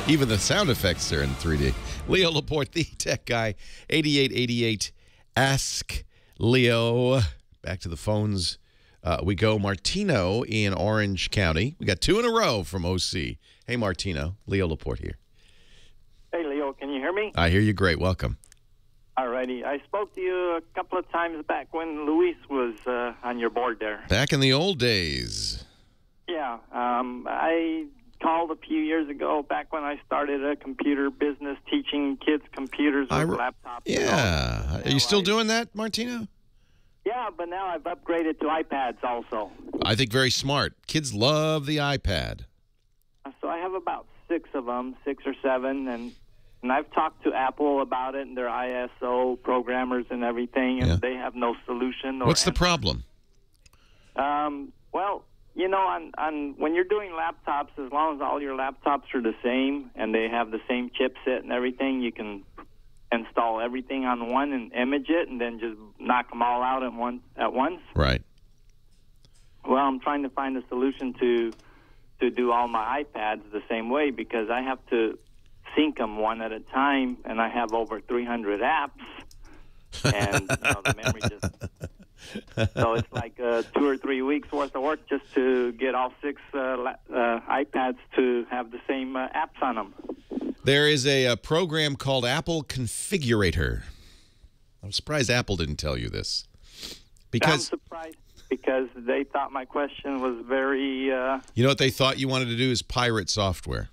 Even the sound effects are in 3D. Leo Laporte, the tech guy, 8888. Ask Leo. Back to the phones we go. Martino in Orange County. We got 2 in a row from OC. Hey, Martino. Leo Laporte here. Hey, Leo. Can you hear me? I hear you great. Welcome. All righty. I spoke to you a couple of times back when Luis was on your board there. Back in the old days. Yeah. I called a few years ago, back when I started a computer business, teaching kids computers with laptops. Yeah. Are you still doing that, Martino? Yeah, but now I've upgraded to iPads also. I think very smart. Kids love the iPad. So I have about 6 of them, 6 or 7, and I've talked to Apple about it and their ISO programmers and everything, and they have no solution. What's the problem? Well, on when you're doing laptops, as long as all your laptops are the same and they have the same chipset and everything, you can install everything on one and image it and then just knock them all out at once. Right. Well, I'm trying to find a solution to do all my iPads the same way, because I have to sync them one at a time, and I have over 300 apps, and the memory just... So it's like 2 or 3 weeks worth of work just to get all 6 iPads to have the same apps on them. There is a program called Apple Configurator. I'm surprised Apple didn't tell you this. I'm surprised because they thought my question was very... You know what they thought you wanted to do is pirate software.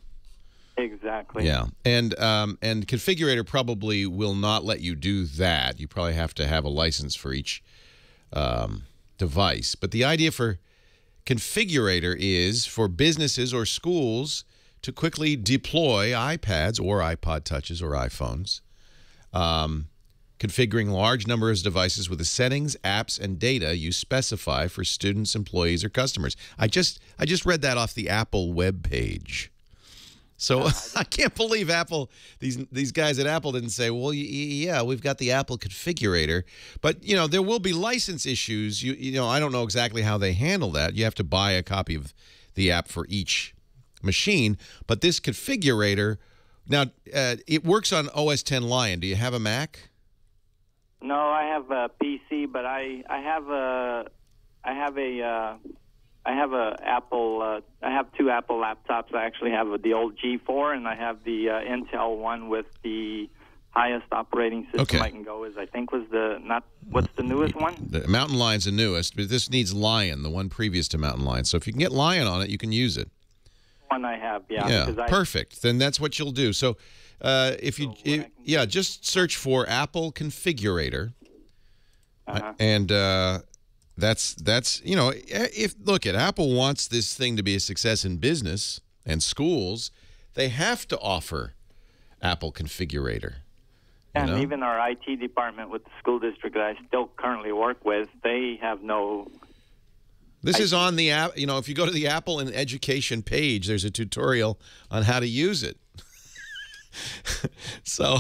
Exactly. Yeah, and Configurator probably will not let you do that. You probably have to have a license for each device. But the idea for Configurator is for businesses or schools to quickly deploy iPads or iPod Touches or iPhones, configuring large numbers of devices with the settings, apps, and data you specify for students, employees, or customers. I just read that off the Apple web page. So I can't believe Apple, these guys at Apple didn't say, well, yeah, we've got the Apple Configurator. But, there will be license issues. I don't know exactly how they handle that. You have to buy a copy of the app for each machine. But this Configurator, now, it works on OS X Lion. Do you have a Mac? No, I have a PC, but I have Apple. I have 2 Apple laptops. I actually have the old G4, and I have the Intel one with the highest operating system I can go. I think was what's the newest one? The Mountain Lion's the newest, but this needs Lion, the one previous to Mountain Lion. So if you can get Lion on it, you can use it. One I have, yeah. Yeah, perfect. Then that's what you'll do. So just search for Apple Configurator, and that's if Apple wants this thing to be a success in business and schools, they have to offer Apple Configurator. And know? Even our IT department with the school district that I still currently work with, they have no... This is on the app. You know, if you go to the Apple and Education page, there's a tutorial on how to use it. So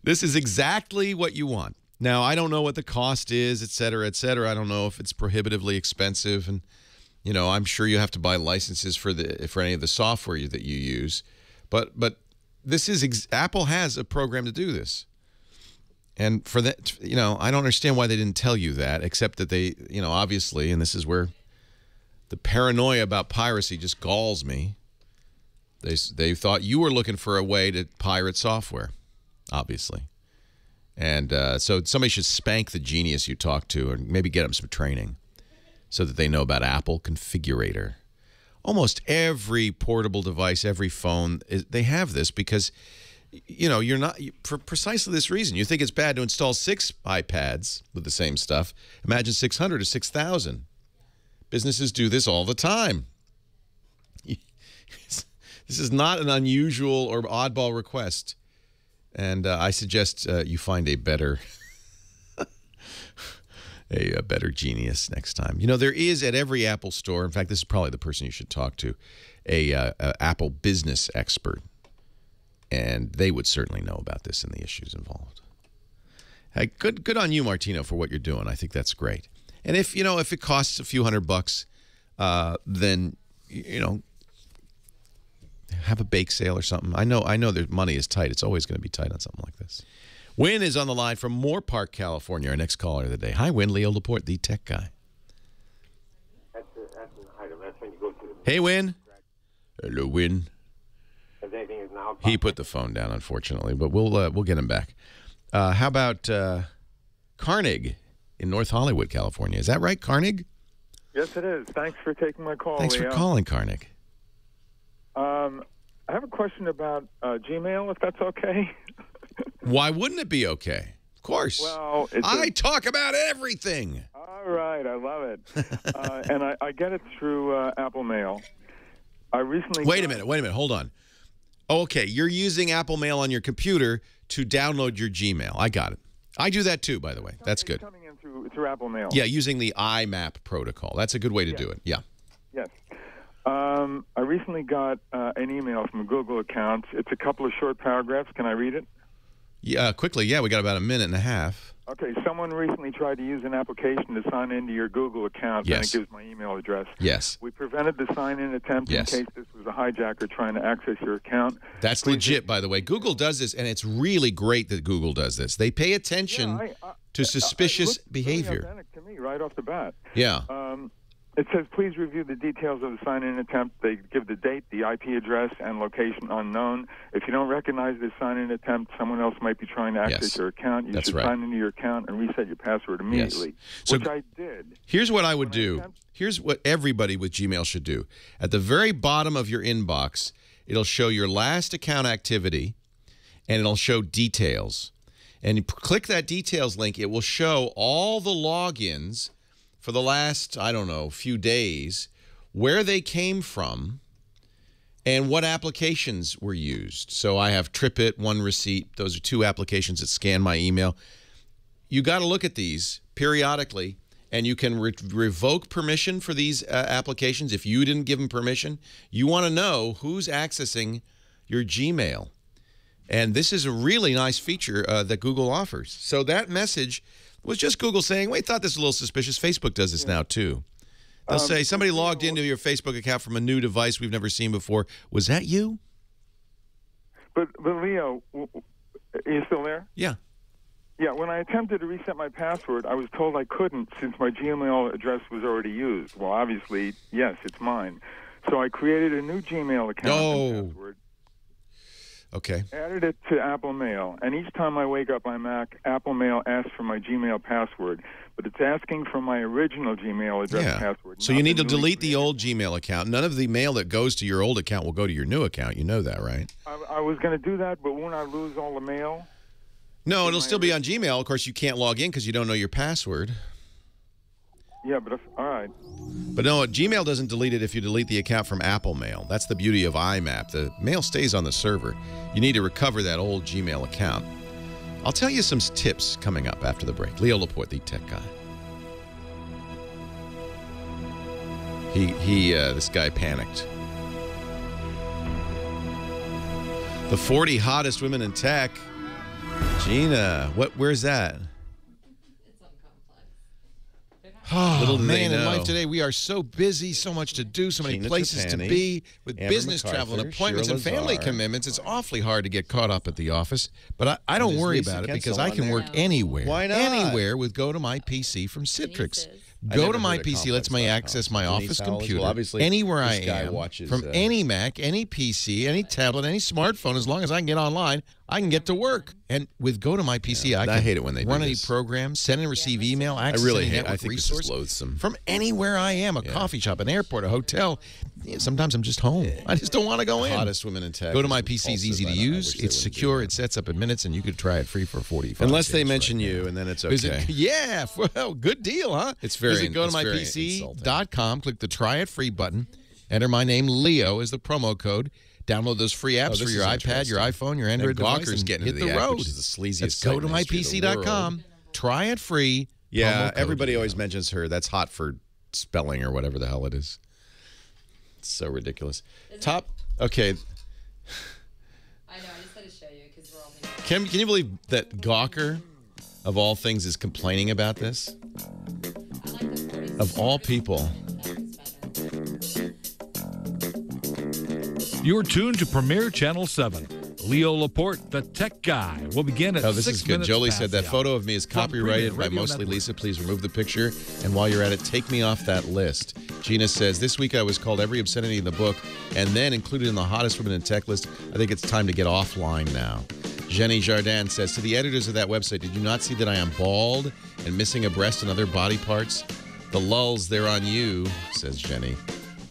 this is exactly what you want. Now, I don't know what the cost is, et cetera, et cetera. I don't know if it's prohibitively expensive. And, you know, I'm sure you have to buy licenses for any of the software that you use. But this is Apple has a program to do this. And for that, you know, I don't understand why they didn't tell you that, except that they, you know, obviously, and this is where the paranoia about piracy just galls me. They thought you were looking for a way to pirate software, obviously. And so somebody should spank the genius you talk to and maybe get them some training so that they know about Apple Configurator. Almost every portable device, every phone, they have this because, you know, you're not for precisely this reason. You think it's bad to install 6 iPads with the same stuff. Imagine 600 or 6,000. Businesses do this all the time. This is not an unusual or oddball request. And I suggest you find a better a better genius next time. You know, there is at every Apple store, in fact, this is probably the person you should talk to, a Apple business expert. And they would certainly know about this and the issues involved. Hey, good on you, Martino, for what you're doing. I think that's great. And if, you know, if it costs a few $100, then, you know, have a bake sale or something. I know their money is tight. It's always going to be tight on something like this. Wynn is on the line from Moore Park, California, our next caller of the day. Hi, Wynn. Leo Laporte, the tech guy. That's when you go to hey, Wynn. Hello, Wynn. Anything is now he put the phone down, unfortunately, but we'll get him back. How about Carnegie in North Hollywood, California? Is that right, Carnegie? Yes, it is. Thanks for taking my call, Thanks Leo. for calling, Carnegie. I have a question about Gmail, if that's okay. Why wouldn't it be okay? Of course. Well, I talk about everything. All right, I love it. And I get it through Apple Mail. I recently... Wait a minute. Hold on. Okay, you're using Apple Mail on your computer to download your Gmail. I got it. I do that too, by the way. That's good. Coming in through Apple Mail. Yeah, using the IMAP protocol. That's a good way to do it. Yeah. Yes. I recently got an email from a Google account. It's a couple of short paragraphs. Can I read it? Yeah, quickly. Yeah, we got about a minute and a half. Okay, someone recently tried to use an application to sign into your Google account, Yes. and it gives my email address. Yes. We prevented the sign-in attempt Yes. in case this was a hijacker trying to access your account. That's legit, by the way. Google does this, and it's really great that Google does this. They pay attention to suspicious behavior. Really authentic to me right off the bat. Yeah. It says, please review the details of the sign-in attempt. They give the date, the IP address, and location unknown. If you don't recognize this sign-in attempt, someone else might be trying to access your account. You should sign into your account and reset your password immediately, which I did. Here's what I would do. Here's what everybody with Gmail should do. At the very bottom of your inbox, it'll show your last account activity, and it'll show details. And you click that details link, it will show all the logins for the last, I don't know, few days, where they came from, and what applications were used. So I have TripIt, OneReceipt. Those are 2 applications that scan my email. You got to look at these periodically, and you can revoke permission for these applications if you didn't give them permission. You want to know who's accessing your Gmail. And this is a really nice feature that Google offers. So that message was just Google saying, wait, thought this was a little suspicious. Facebook does this now, too. They'll say, somebody logged into your Facebook account from a new device we've never seen before. Was that you? But Leo, are you still there? Yeah. Yeah, when I attempted to reset my password, I was told I couldn't since my Gmail address was already used. Well, obviously, yes, it's mine. So I created a new Gmail account and password. Okay. Added it to Apple Mail, and each time I wake up on Mac, Apple Mail asks for my Gmail password, but it's asking for my original Gmail address password. So you need to delete the old Gmail account. None of the mail that goes to your old account will go to your new account. You know that, right? I was going to do that, but won't I lose all the mail? No, it'll still be on Gmail. Of course, you can't log in because you don't know your password. Yeah, but all right. But no, Gmail doesn't delete it if you delete the account from Apple Mail. That's the beauty of IMAP. The mail stays on the server. You need to recover that old Gmail account. I'll tell you some tips coming up after the break. Leo Laporte, the tech guy. This guy panicked. The 40 hottest women in tech. Gina, where's that? Oh, little do man, they know. In life today, we are so busy, so much to do, so many places to be, with Amber business MacArthur, travel and appointments Sheila and family Lazar. commitments. It's awfully hard to get caught up at the office. But I don't worry Lisa about it Kensel because I on can there? work anywhere. Why not? Anywhere with Go to My PC from Citrix. I Go never to My heard of PC lets me Complex.com. access my Denise office Howells? computer Well, obviously, anywhere I this guy am, watches, from any Mac, any PC, any tablet, any smartphone. As long as I can get online, I can get to work. And with Go to My PC, I can hate it when they run do any this. programs, send and receive email, I access really any hate. network I think resource this is loathsome. from anywhere I am, a coffee shop, an airport, a hotel. Yeah, sometimes I'm just home. I just don't want to go in. Hottest women in tech. Go to My is PC is repulsive. easy to I wish use. they It's wouldn't do secure. that. It sets up in minutes, and you could try it free for 45 Unless they days mention right you, now. and then it's Visit, okay. yeah, well, good deal, huh? It's very- Visit go to it's very mypc.com, click the try it free button, enter my name, Leo, as the promo code. Download those free apps for this your is iPad, your interesting. iPhone, your Android Now, device, Gawker's and getting hit into the the app, road. which is the sleaziest Let's go site to in the history of the mypc.com, try it free. Yeah, promo code everybody Leo. always mentions her. That's hot for spelling or whatever the hell it is. It's so ridiculous. Okay. I know, I just had to show you because we're all thinking. Can you believe that Gawker, of all things, is complaining about this? Of all people. You're tuned to Premier Channel 7. Leo Laporte, the tech guy, will begin at 6 this is good. minutes Jolie past said the that hour. photo of me is From copyrighted Premier by Radio Mostly Network. Lisa. Please remove the picture. And while you're at it, take me off that list. Gina says, this week I was called every obscenity in the book and then included in the hottest women in tech list. I think it's time to get offline now. Jenny Jardin says, to the editors of that website, did you not see that I am bald and missing a breast and other body parts? The lulls, they're on you, says Jenny.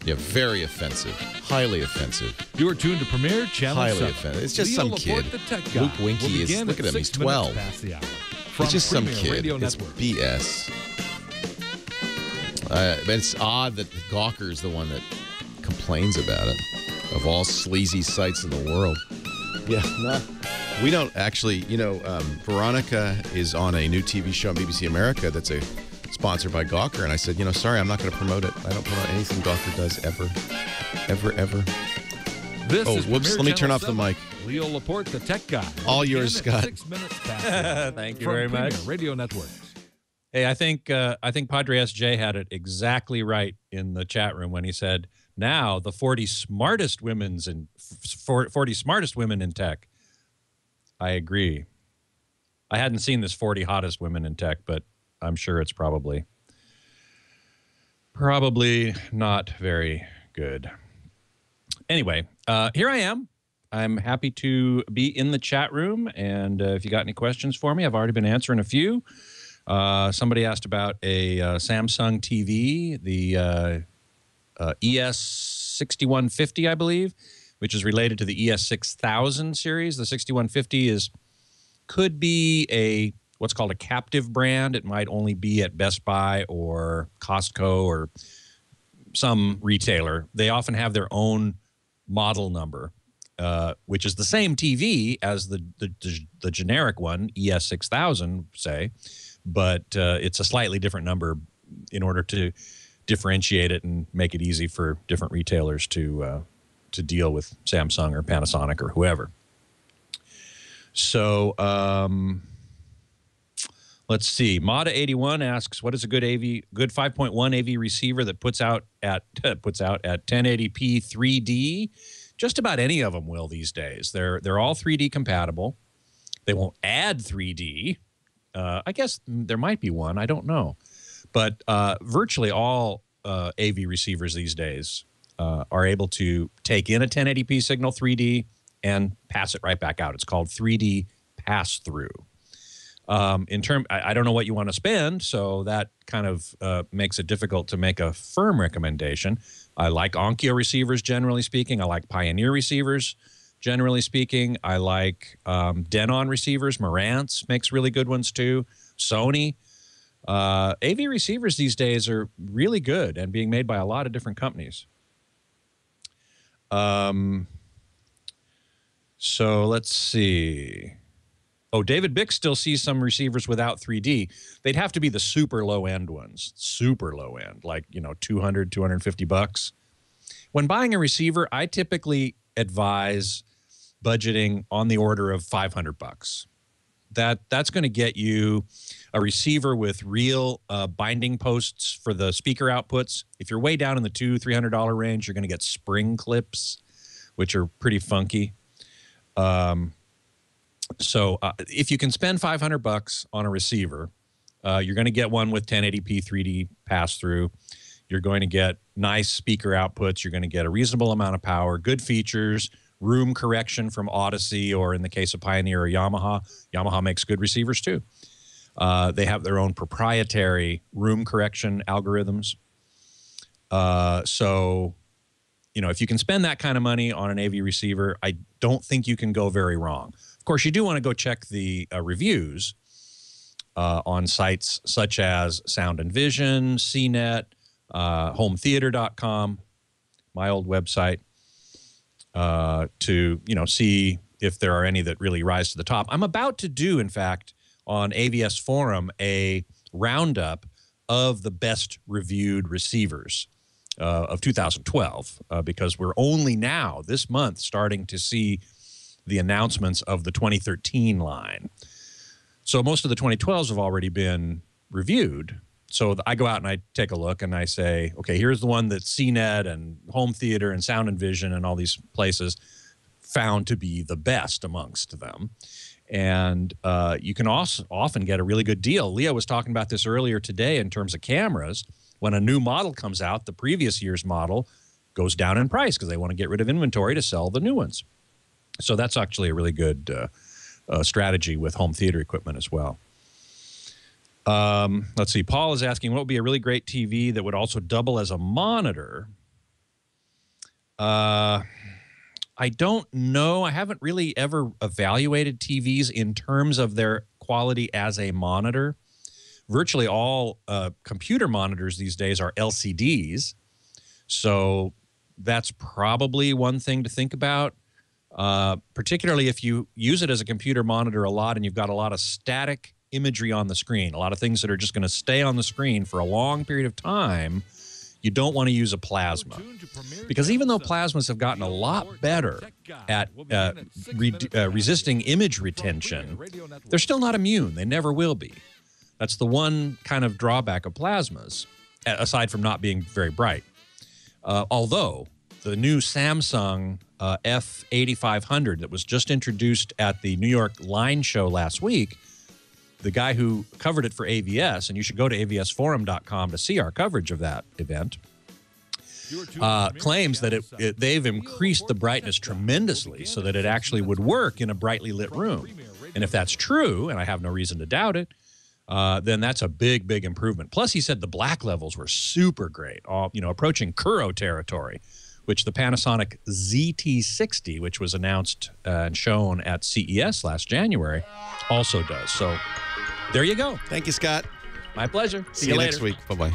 Yeah, very offensive. Highly offensive. You are tuned to Premier Channel Highly 7. offensive. It's just Leo some Laporte, kid. the tech guy, Luke Winky will is, begin look at at him, he's 6 minutes 12. past the hour. It's From just some Premier kid. Radio It's Network. BS. But it's odd that Gawker's the one that complains about it, of all sleazy sites in the world. Yeah, we don't actually, Veronica is on a new TV show on BBC America that's sponsored by Gawker, and I said, sorry, I'm not going to promote it. I don't promote anything Gawker does ever. This is Whoops, Premier let me turn Channel off the 7. mic. Leo Laporte, the tech guy. All will yours, begin at Scott. 6 minutes past the hour. Thank you From very much. Premier Radio Network. Hey, I think Padre SJ had it exactly right in the chat room when he said, "Now the 40 smartest women in tech." I agree. I hadn't seen this 40 hottest women in tech, but I'm sure it's probably not very good. Anyway, here I am. I'm happy to be in the chat room, and if you got any questions for me, I've already been answering a few. Somebody asked about a Samsung TV, the ES6150, I believe, which is related to the ES6000 series. The 6150 could be what's called a captive brand. It might only be at Best Buy or Costco or some retailer. They often have their own model number, which is the same TV as the generic one, ES6000, say, but it's a slightly different number in order to differentiate it and make it easy for different retailers to deal with Samsung or Panasonic or whoever. So let's see. Mada81 asks, what is a good 5.1 AV receiver that puts out at 1080p 3D? Just about any of them will these days. They're all 3D compatible. They won't add 3D. I guess there might be one. I don't know. But virtually all AV receivers these days are able to take in a 1080p signal 3D and pass it right back out. It's called 3D pass-through. I don't know what you want to spend, so that kind of makes it difficult to make a firm recommendation. I like Onkyo receivers, generally speaking. I like Pioneer receivers, generally speaking. I like Denon receivers. Marantz makes really good ones, too. Sony. AV receivers these days are really good and being made by a lot of different companies. So let's see. Oh, David Bick still sees some receivers without 3D. They'd have to be the super low-end ones, super low-end, like, you know, $200, $250. When buying a receiver, I typically advise budgeting on the order of $500. That's going to get you a receiver with real binding posts for the speaker outputs. If you're way down in the $200-300 range, you're going to get spring clips, which are pretty funky. So if you can spend $500 on a receiver, you're going to get one with 1080p 3D pass-through. You're going to get nice speaker outputs. You're going to get a reasonable amount of power, good features, room correction from Odyssey, or in the case of Pioneer or Yamaha. Yamaha makes good receivers too. They have their own proprietary room correction algorithms. So, you know, if you can spend that kind of money on an AV receiver, I don't think you can go very wrong. Of course, you do want to go check the reviews on sites such as Sound and Vision, CNET, hometheater.com, my old website, to, you know, see if there are any that really rise to the top. I'm about to do, in fact, on AVS Forum, a roundup of the best reviewed receivers of 2012, because we're only now, this month, starting to see the announcements of the 2013 line. So most of the 2012s have already been reviewed. So I go out and I take a look and I say, okay, here's the one that CNET and Home Theater and Sound and Vision and all these places found to be the best amongst them. And you can also often get a really good deal. Leo was talking about this earlier today in terms of cameras. When a new model comes out, the previous year's model goes down in price because they want to get rid of inventory to sell the new ones. So that's actually a really good strategy with home theater equipment as well. Let's see. Paul is asking, what would be a really great TV that would also double as a monitor? I don't know. I haven't really ever evaluated TVs in terms of their quality as a monitor. Virtually all computer monitors these days are LCDs. So that's probably one thing to think about. Particularly if you use it as a computer monitor a lot and you've got a lot of static imagery on the screen, a lot of things that are just going to stay on the screen for a long period of time, you don't want to use a plasma. Because even though plasmas have gotten a lot better at resisting image retention, they're still not immune. They never will be. That's the one kind of drawback of plasmas, aside from not being very bright. Although the new Samsung F8500 that was just introduced at the New York Line Show last week, the guy who covered it for AVS, and you should go to avsforum.com to see our coverage of that event, claims that they've increased the brightness tremendously so that it actually would work in a brightly lit room. And if that's true, and I have no reason to doubt it, then that's a big, big improvement. Plus, he said the black levels were super great, approaching Kuro territory, which the Panasonic ZT60, which was announced and shown at CES last January, also does. So there you go. Thank you, Scott. My pleasure. See you next week. Bye-bye.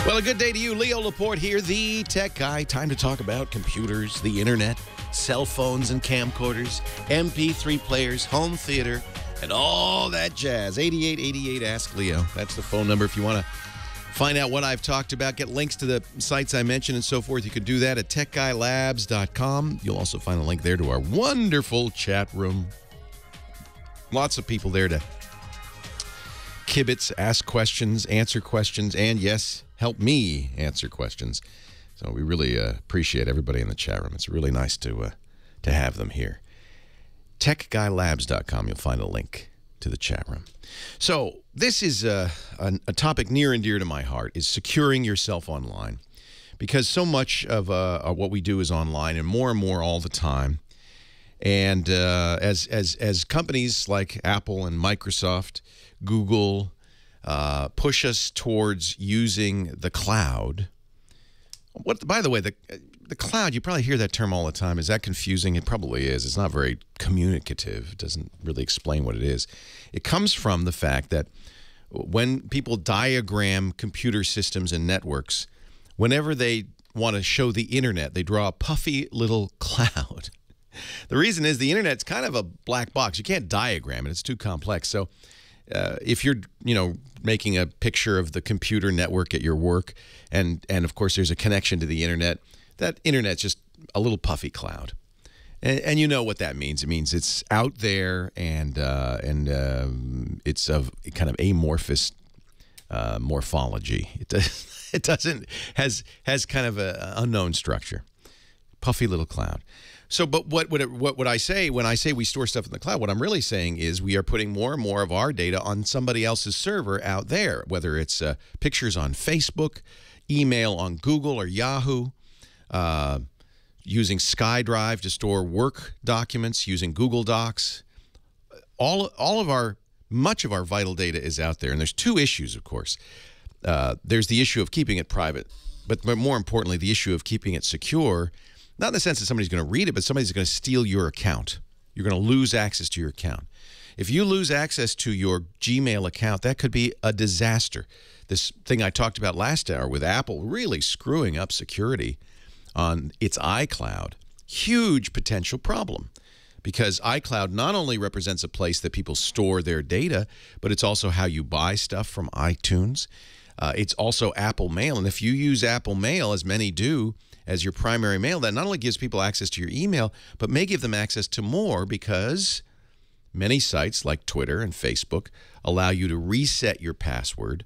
Well, a good day to you. Leo Laporte here, the tech guy. Time to talk about computers, the internet, cell phones and camcorders, MP3 players, home theater, and all that jazz. 8888 Ask Leo. That's the phone number if you want to find out what I've talked about, get links to the sites I mentioned and so forth. You can do that at techguylabs.com. You'll also find a link there to our wonderful chat room. Lots of people there to kibitz, ask questions, answer questions, and yes, help me answer questions. So we really appreciate everybody in the chat room. It's really nice to have them here. TechGuyLabs.com. You'll find a link to the chat room. So this is a topic near and dear to my heart, is securing yourself online. Because so much of what we do is online, and more all the time. And as companies like Apple and Microsoft, Google push us towards using the cloud. By the way, the cloud, you probably hear that term all the time. Is that confusing? It probably is. It's not very communicative. It doesn't really explain what it is. It comes from the fact that when people diagram computer systems and networks, whenever they want to show the internet, they draw a puffy little cloud. The reason is the internet's kind of a black box. You can't diagram it. It's too complex. So if you're, making a picture of the computer network at your work, and of course there's a connection to the internet, that internet's just a little puffy cloud. And you know what that means. It means it's out there, and it's of kind of amorphous morphology. It doesn't has kind of an unknown structure. Puffy little cloud. So, but what would I say when I say we store stuff in the cloud? What I'm really saying is we are putting more and more of our data on somebody else's server out there, whether it's pictures on Facebook, email on Google or Yahoo, using SkyDrive to store work documents, using Google Docs. Much of our vital data is out there, and there's two issues, of course. There's the issue of keeping it private, but more importantly, the issue of keeping it secure. Not in the sense that somebody's going to read it, but somebody's going to steal your account. You're going to lose access to your account. If you lose access to your Gmail account, that could be a disaster. This thing I talked about last hour with Apple really screwing up security on its iCloud, huge potential problem. Because iCloud not only represents a place that people store their data, but it's also how you buy stuff from iTunes. It's also Apple Mail. And if you use Apple Mail, as many do, as your primary mail, that not only gives people access to your email, but may give them access to more, because many sites like Twitter and Facebook allow you to reset your password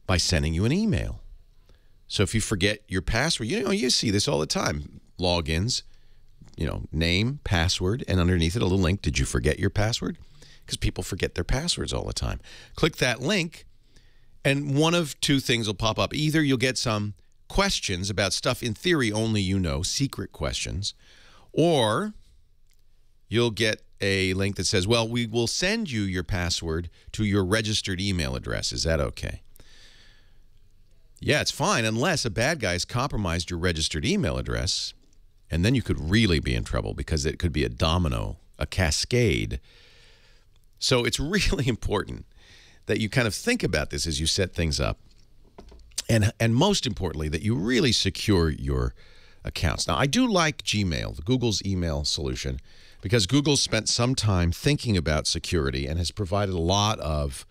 by sending you an email. So if you forget your password, you see this all the time. Logins, name, password, and underneath it a little link. Did you forget your password? Because people forget their passwords all the time. Click that link, and one of two things will pop up. Either you'll get some questions about stuff in theory only secret questions, or you'll get a link that says, well, we will send you your password to your registered email address. Is that okay? Yeah, it's fine, unless a bad guy has compromised your registered email address, and then you could really be in trouble, because it could be a domino, a cascade. So it's really important that you kind of think about this as you set things up. And most importantly, that you really secure your accounts. Now, I do like Gmail, Google's email solution, because Google spent some time thinking about security and has provided a lot of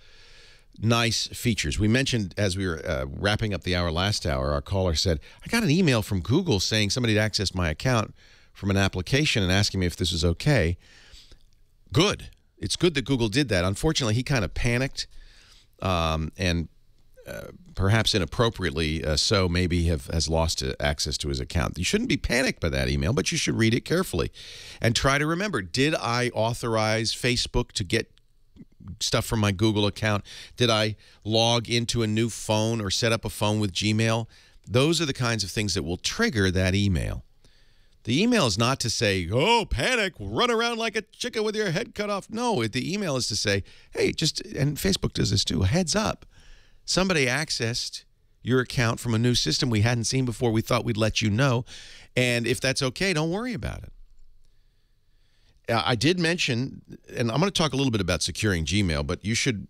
nice features. We mentioned as we were wrapping up the hour last hour, our caller said, I got an email from Google saying somebody had accessed my account from an application and asking me if this was okay. Good. It's good that Google did that. Unfortunately, he kind of panicked and perhaps inappropriately so, maybe has lost access to his account. You shouldn't be panicked by that email, but you should read it carefully and try to remember, did I authorize Facebook to get stuff from my Google account? Did I log into a new phone or set up a phone with Gmail? Those are the kinds of things that will trigger that email. The email is not to say, oh, panic, run around like a chicken with your head cut off. No, the email is to say, hey, and Facebook does this too, heads up. Somebody accessed your account from a new system we hadn't seen before. We thought we'd let you know. And if that's okay, don't worry about it. I did mention, and I'm going to talk a little bit about securing Gmail, but you should,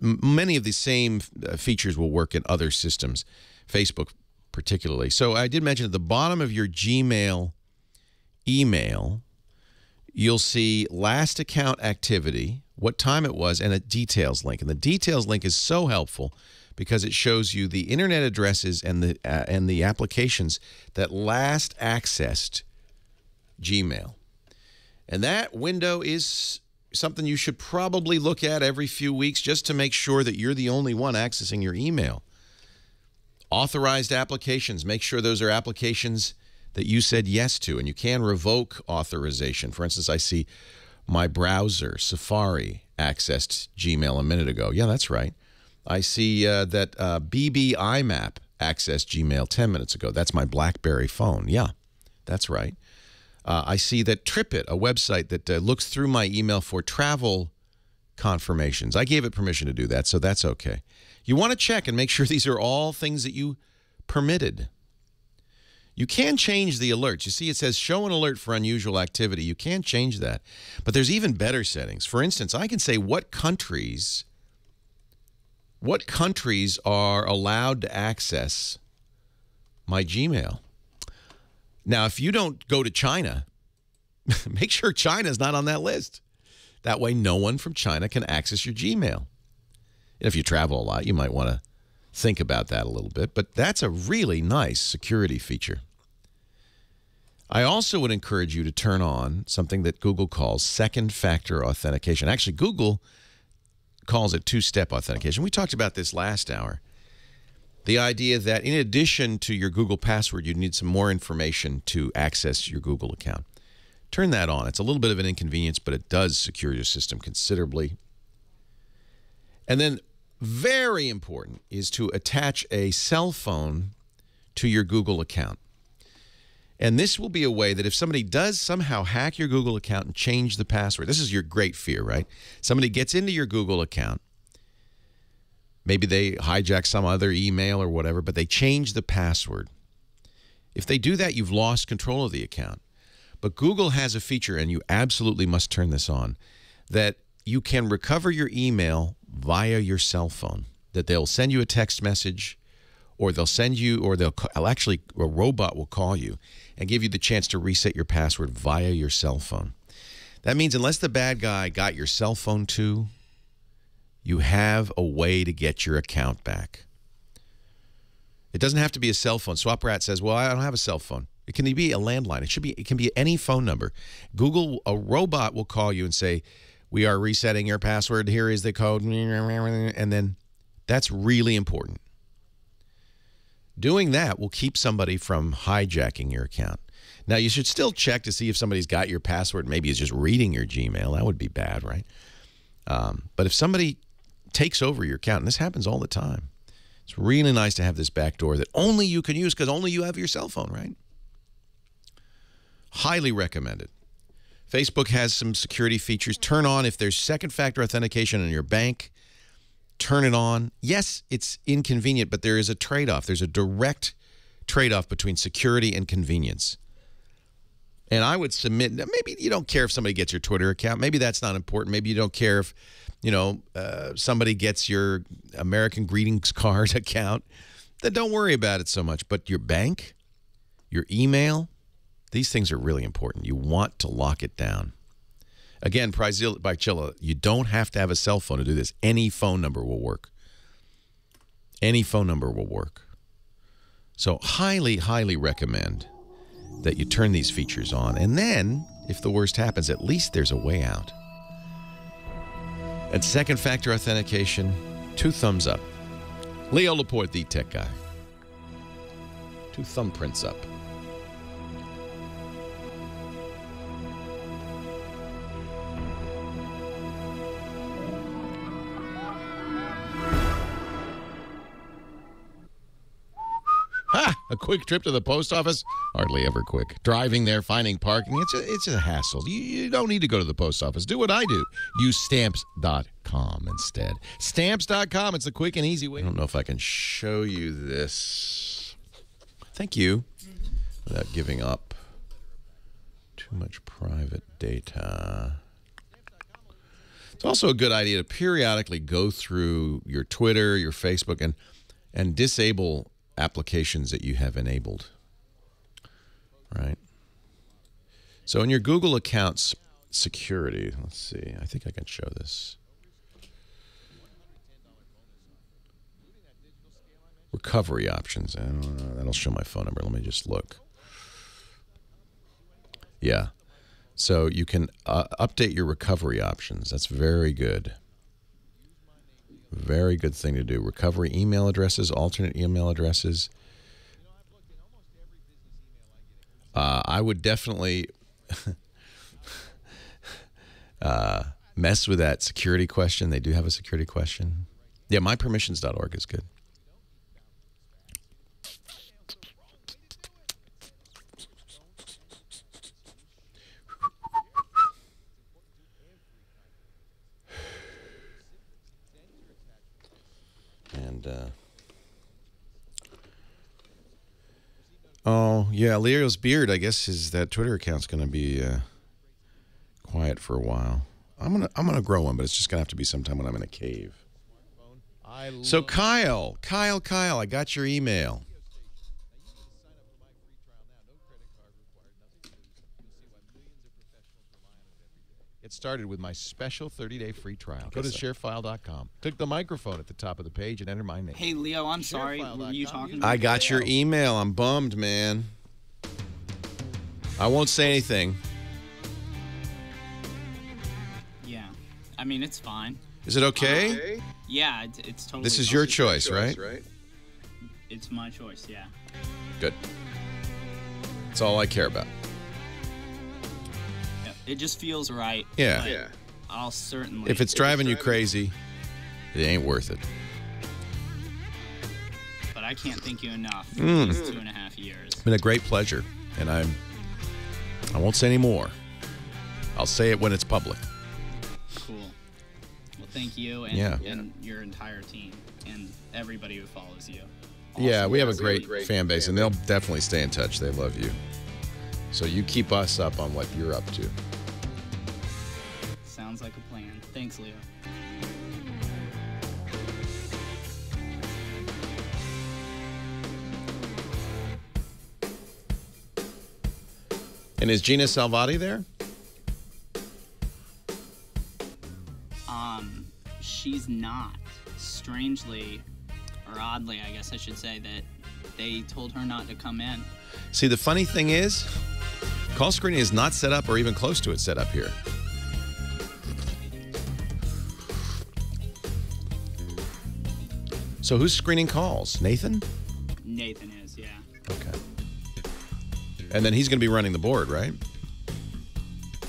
many of the same features will work in other systems, Facebook particularly. So I did mention at the bottom of your Gmail email, you'll see last account activity, what time it was, and a details link. And the details link is so helpful because it shows you the internet addresses and the applications that last accessed Gmail. And that window is something you should probably look at every few weeks just to make sure that you're the only one accessing your email. Authorized applications, make sure those are applications that you said yes to, and you can revoke authorization. For instance, I see my browser, Safari, accessed Gmail a minute ago. Yeah, that's right. I see that BB IMAP accessed Gmail 10 minutes ago. That's my BlackBerry phone. Yeah, that's right. I see that TripIt, a website that looks through my email for travel confirmations. I gave it permission to do that, so that's okay. You want to check and make sure these are all things that you permitted. You can change the alerts. You see, it says show an alert for unusual activity. You can change that. But there's even better settings. For instance, I can say what countries are allowed to access my Gmail. Now, if you don't go to China, make sure China's not on that list. That way, no one from China can access your Gmail. If you travel a lot, you might want to think about that a little bit. But that's a really nice security feature. I also would encourage you to turn on something that Google calls second-factor authentication. Actually, Google calls it two-step authentication. We talked about this last hour. The idea that in addition to your Google password, you need some more information to access your Google account. Turn that on. It's a little bit of an inconvenience, but it does secure your system considerably. And then, very important, is to attach a cell phone to your Google account. And this will be a way that if somebody does somehow hack your Google account and change the password, this is your great fear, right? Somebody gets into your Google account. Maybe they hijack some other email or whatever, but they change the password. If they do that, you've lost control of the account. But Google has a feature, and you absolutely must turn this on, that you can recover your email via your cell phone. That they'll send you a text message, or they'll send you, or actually, a robot will call you and give you the chance to reset your password via your cell phone. That means unless the bad guy got your cell phone too, you have a way to get your account back. It doesn't have to be a cell phone. SwapRat says, well, I don't have a cell phone. It can be a landline. It can be any phone number. Google, a robot will call you and say, we are resetting your password. Here is the code. And then that's really important. Doing that will keep somebody from hijacking your account. Now, you should still check to see if somebody's got your password. Maybe it's just reading your Gmail. That would be bad, right? But if somebody takes over your account, and this happens all the time, it's really nice to have this backdoor that only you can use because only you have your cell phone, right? Highly recommended. Facebook has some security features. Turn on if there's second-factor authentication in your bank. Turn it on. Yes, it's inconvenient, but there is a trade-off. There's a direct trade-off between security and convenience. And I would submit, maybe you don't care if somebody gets your Twitter account. Maybe that's not important. Maybe you don't care if, somebody gets your American Greetings card account. Then don't worry about it so much. But your bank, your email, these things are really important. You want to lock it down. Again, by Chilla, you don't have to have a cell phone to do this. Any phone number will work. Any phone number will work. So highly, highly recommend that you turn these features on. And then, if the worst happens, at least there's a way out. And second-factor authentication, 2 thumbs up. Leo Laporte, the tech guy. 2 thumbprints up. A quick trip to the post office? Hardly ever quick. Driving there, finding parking, it's a hassle. You don't need to go to the post office. Do what I do. Use Stamps.com instead. Stamps.com, it's a quick and easy way. I don't know if I can show you this. Thank you. Without giving up too much private data. It's also a good idea to periodically go through your Twitter, your Facebook, and disable applications that you have enabled, right? So in your Google accounts security, let's see, I think I can show this. Recovery options, that'll show my phone number. Let me just look. Yeah, so you can update your recovery options. That's very good. Very good thing to do. Recovery email addresses, alternate email addresses. I would definitely mess with that security question. They do have a security question. Yeah, mypermissions.org is good. Oh, yeah, Leo's beard, I guess that Twitter account's going to be quiet for a while. I'm gonna grow one, but it's just going to have to be sometime when I'm in a cave. So Kyle, I got your email. Get started with my special 30-day free trial. Go to sharefile.com. Click the microphone at the top of the page and enter my name. Hey, Leo, I'm sorry. Were you talking? I got your email. I'm bummed, man. I won't say anything. Yeah. I mean, it's fine. Is it okay? Yeah, it's totally This is fine. your choice, right? It's my choice, yeah. Good. That's all I care about. Yeah, it just feels right. Yeah. Yeah. I'll certainly... If it's driving you crazy, it ain't worth it. But I can't thank you enough for these 2.5 years. It's been a great pleasure, and I won't say any more. I'll say it when it's public. Cool. Well, thank you and your entire team and everybody who follows you. Awesome. Yeah, we have a great fan base, and they'll definitely stay in touch. They love you. So you keep us up on what you're up to. Sounds like a plan. Thanks, Leo. And is Gina Salvati there? She's not. Strangely, or oddly, I guess I should say, that they told her not to come in. See, the funny thing is, call screening is not set up or even close to it set up here. So who's screening calls? Nathan? Nathan is, yeah. Okay. And then he's going to be running the board, right?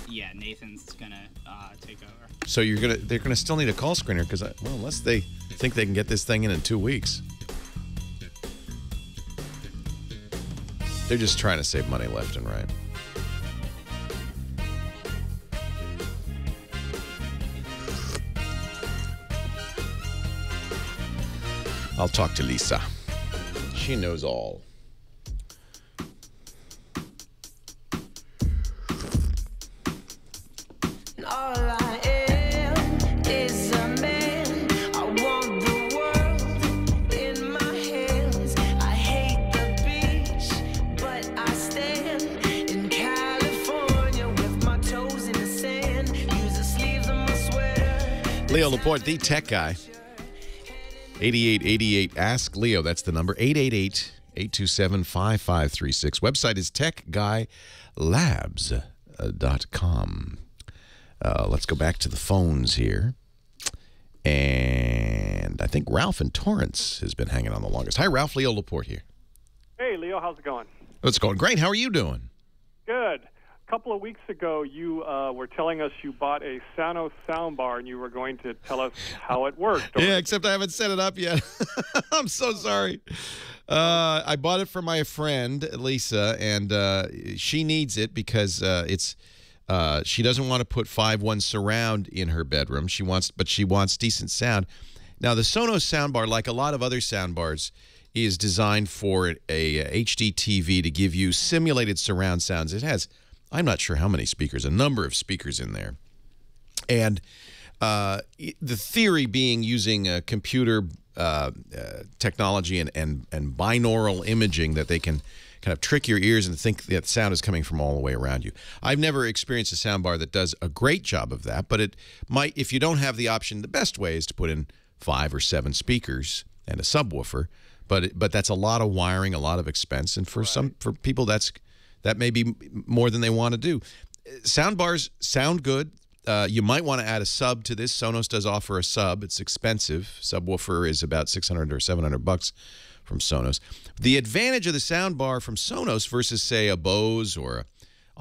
Yeah, Nathan's gonna take over. So they're gonna still need a call screener because, well, unless they think they can get this thing in 2 weeks. They're just trying to save money left and right. I'll talk to Lisa. She knows all. Leo Laporte, the tech guy. 8888. Ask Leo. That's the number. 888-827-5536. Website is techguylabs.com. Let's go back to the phones here. And I think Ralph in Torrance has been hanging on the longest. Hi, Ralph. Leo Laporte here. Hey, Leo. How's it going? It's going great. How are you doing? Good. A couple of weeks ago, you were telling us you bought a Sonos soundbar, and you were going to tell us how it worked. Yeah, except I haven't set it up yet. I'm so sorry. I bought it for my friend, Lisa, and she needs it because she doesn't want to put 5.1 surround in her bedroom. She wants decent sound. Now, the Sonos soundbar, like a lot of other soundbars, is designed for a HD TV to give you simulated surround sounds. It has, I'm not sure how many speakers, a number of speakers in there. And the theory being using computer technology and binaural imaging that they can kind of trick your ears and think that sound is coming from all the way around you. I've never experienced a soundbar that does a great job of that, but it might, if you don't have the option, the best way is to put in 5 or 7 speakers and a subwoofer. But that's a lot of wiring, a lot of expense, and for people that may be more than they want to do. Soundbars sound good. You might want to add a sub to this. Sonos does offer a sub. It's expensive. Subwoofer is about $600 or $700 from Sonos. The advantage of the soundbar from Sonos versus, say, a Bose or a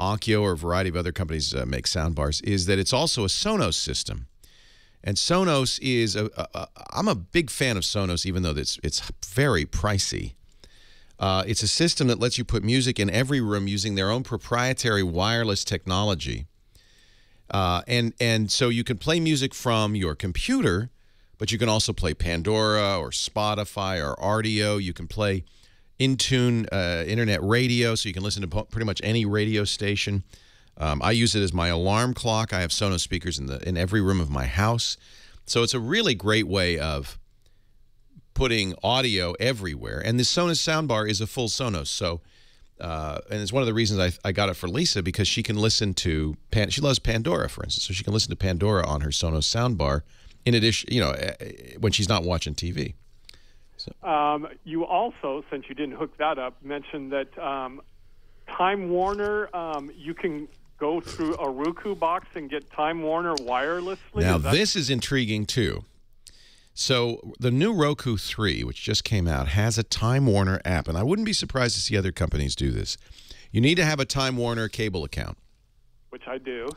Onkyo or a variety of other companies make soundbars is that it's also a Sonos system. And Sonos is I'm a big fan of Sonos, even though it's very pricey. It's a system that lets you put music in every room using their own proprietary wireless technology. And so you can play music from your computer, but you can also play Pandora or Spotify or RDO. You can play in-tune internet radio, so you can listen to pretty much any radio station. I use it as my alarm clock. I have Sonos speakers in every room of my house. So it's a really great way of putting audio everywhere. And this Sonos soundbar is a full Sonos. So, and it's one of the reasons I got it for Lisa, because she can listen to, she loves Pandora, for instance. So she can listen to Pandora on her Sonos soundbar in addition, you know, when she's not watching TV. So. You also, since you didn't hook that up, mentioned that Time Warner, you can go through a Roku box and get Time Warner wirelessly? Now, this is intriguing, too. So the new Roku 3, which just came out, has a Time Warner app, and I wouldn't be surprised to see other companies do this. You need to have a Time Warner cable account. Which I do.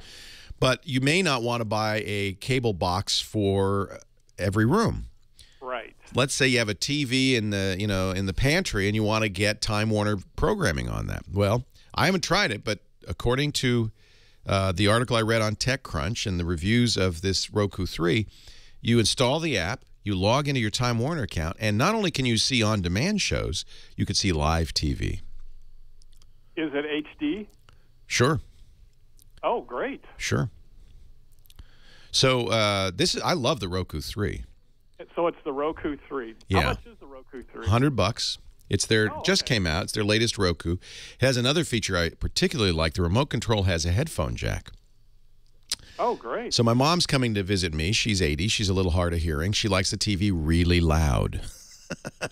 But you may not want to buy a cable box for every room. Right. Let's say you have a TV in the pantry and you want to get Time Warner programming on that. Well, I haven't tried it, but according to the article I read on TechCrunch and the reviews of this Roku 3, you install the app, you log into your Time Warner account, and not only can you see on-demand shows, you can see live TV. Is it HD? Sure. Oh, great. Sure. So I love the Roku 3. So it's the Roku 3. Yeah. How much is the Roku 3? $100. It's their just came out. It's their latest Roku. It has another feature I particularly like. The remote control has a headphone jack. Oh, great. So my mom's coming to visit me. She's 80. She's a little hard of hearing. She likes the TV really loud.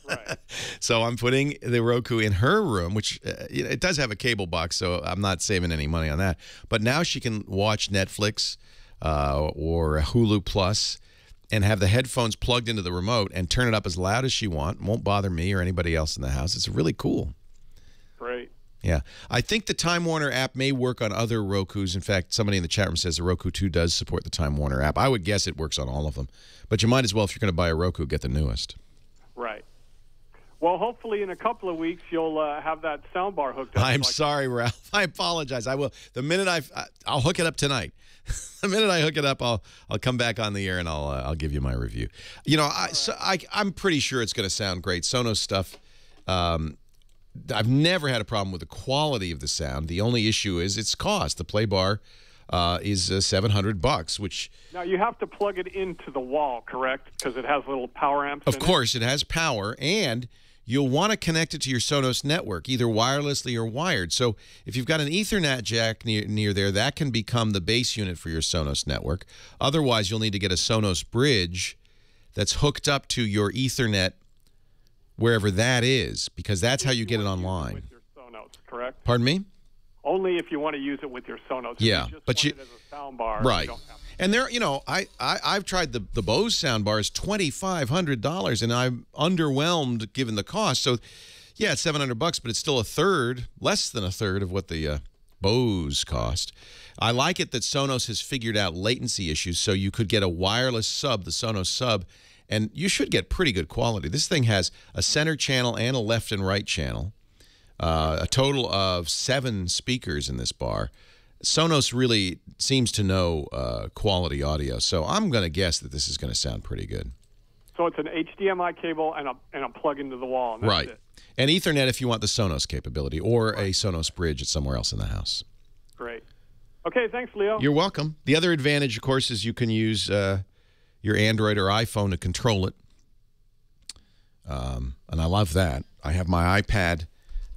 Right. So I'm putting the Roku in her room, which it does have a cable box, so I'm not saving any money on that. But now she can watch Netflix or Hulu Plus and have the headphones plugged into the remote and turn it up as loud as she won't bother me or anybody else in the house. It's really cool. Great. Yeah. I think the Time Warner app may work on other Rokus. In fact, somebody in the chat room says the Roku 2 does support the Time Warner app. I would guess it works on all of them. But you might as well, if you're going to buy a Roku, get the newest. Right. Well, hopefully in a couple of weeks you'll have that soundbar hooked up. I'm sorry, Ralph. I apologize. I will. The minute I'll hook it up tonight. The minute I hook it up, I'll come back on the air and I'll give you my review. You know, I'm pretty sure it's going to sound great. Sonos stuff. I've never had a problem with the quality of the sound. The only issue is its cost. The play bar is $700, which now you have to plug it into the wall, correct? Because it has little power amps. Of course, it has power, and you'll want to connect it to your Sonos network, either wirelessly or wired. So if you've got an Ethernet jack near there, that can become the base unit for your Sonos network. Otherwise, you'll need to get a Sonos bridge that's hooked up to your Ethernet wherever that is, because that's how you get it online. With your Sonos, correct? Pardon me? Only if you want to use it with your Sonos. Yeah, if you just but want it as a soundbar, right. You don't have to. And there, you know, I've tried the Bose soundbar is $2,500, and I'm underwhelmed given the cost. So, yeah, it's $700, but it's still less than a third of what the Bose cost. I like it that Sonos has figured out latency issues, so you could get a wireless sub, the Sonos sub, and you should get pretty good quality. This thing has a center channel and a left and right channel, a total of 7 speakers in this bar. Sonos really seems to know quality audio, so I'm going to guess that this is going to sound pretty good. So it's an HDMI cable and a plug into the wall. And that's right. It. And Ethernet if you want the Sonos capability, or a Sonos bridge at somewhere else in the house. Great. Okay, thanks, Leo. You're welcome. The other advantage, of course, is you can use your Android or iPhone to control it. And I love that. I have my iPad.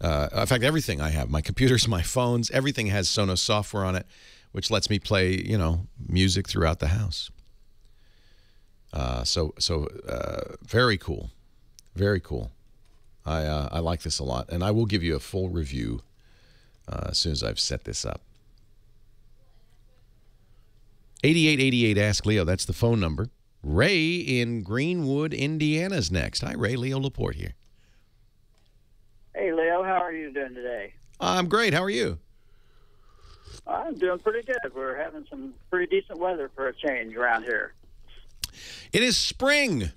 In fact, everything I have, my computers, my phones, everything has Sonos software on it, which lets me play, you know, music throughout the house. So very cool. Very cool. I like this a lot, and I will give you a full review as soon as I've set this up. 8888 Ask Leo, that's the phone number. Ray in Greenwood, Indiana's next. Hi, Ray. Leo Laporte here. Hey, Leo. How are you doing today? I'm great. How are you? I'm doing pretty good. We're having some pretty decent weather for a change around here. It is spring.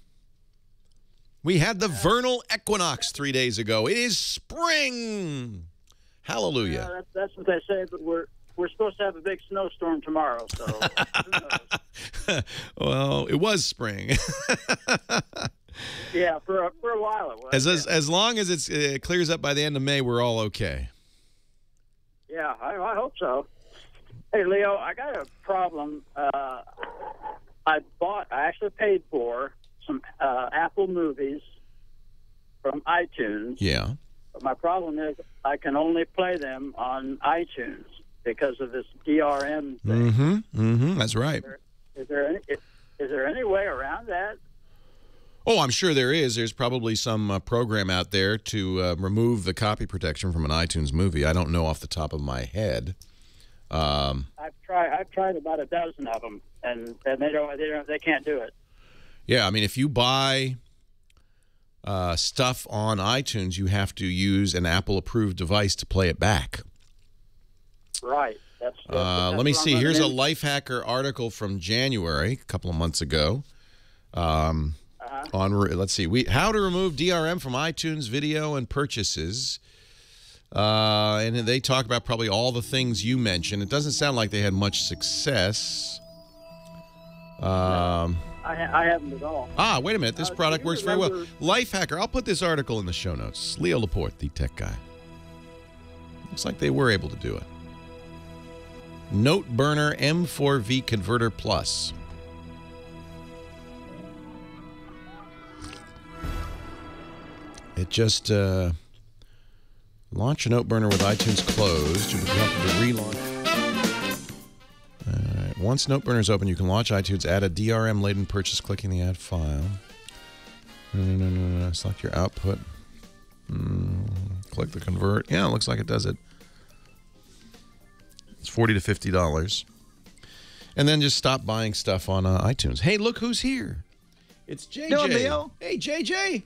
We had the vernal equinox 3 days ago. It is spring. Hallelujah. That's what they say, but we're supposed to have a big snowstorm tomorrow, so who knows? Well, it was spring. Yeah, for a while it was. As long as it clears up by the end of May, we're all okay. Yeah, I hope so. Hey, Leo, I got a problem. I actually paid for some Apple movies from iTunes. Yeah. But my problem is I can only play them on iTunes because of this DRM thing. That's right. Is there any way around that? Oh, I'm sure there is. There's probably some program out there to remove the copy protection from an iTunes movie. I don't know off the top of my head. I've tried about a dozen of them, and they can't do it. Yeah, I mean, if you buy stuff on iTunes, you have to use an Apple-approved device to play it back. Right. Let me see. Here's a Lifehacker article from January, a couple of months ago. Let's see, how to remove DRM from iTunes video and purchases. And they talk about probably all the things you mentioned. It doesn't sound like they had much success. I haven't at all. Wait a minute. This product works very well. Lifehacker. I'll put this article in the show notes. Leo Laporte, the tech guy. Looks like they were able to do it. Note Burner M4V Converter Plus. It just launch a Note Burner with iTunes closed. You'll be prompted to relaunch. All right. Once Note Burner is open, you can launch iTunes, add a DRM-laden purchase, clicking the Add File. No. Select your output. Click the Convert. Yeah, it looks like it does it. It's $40 to $50. And then just stop buying stuff on iTunes. Hey, look who's here. It's JJ. No, Leo. Hey, JJ.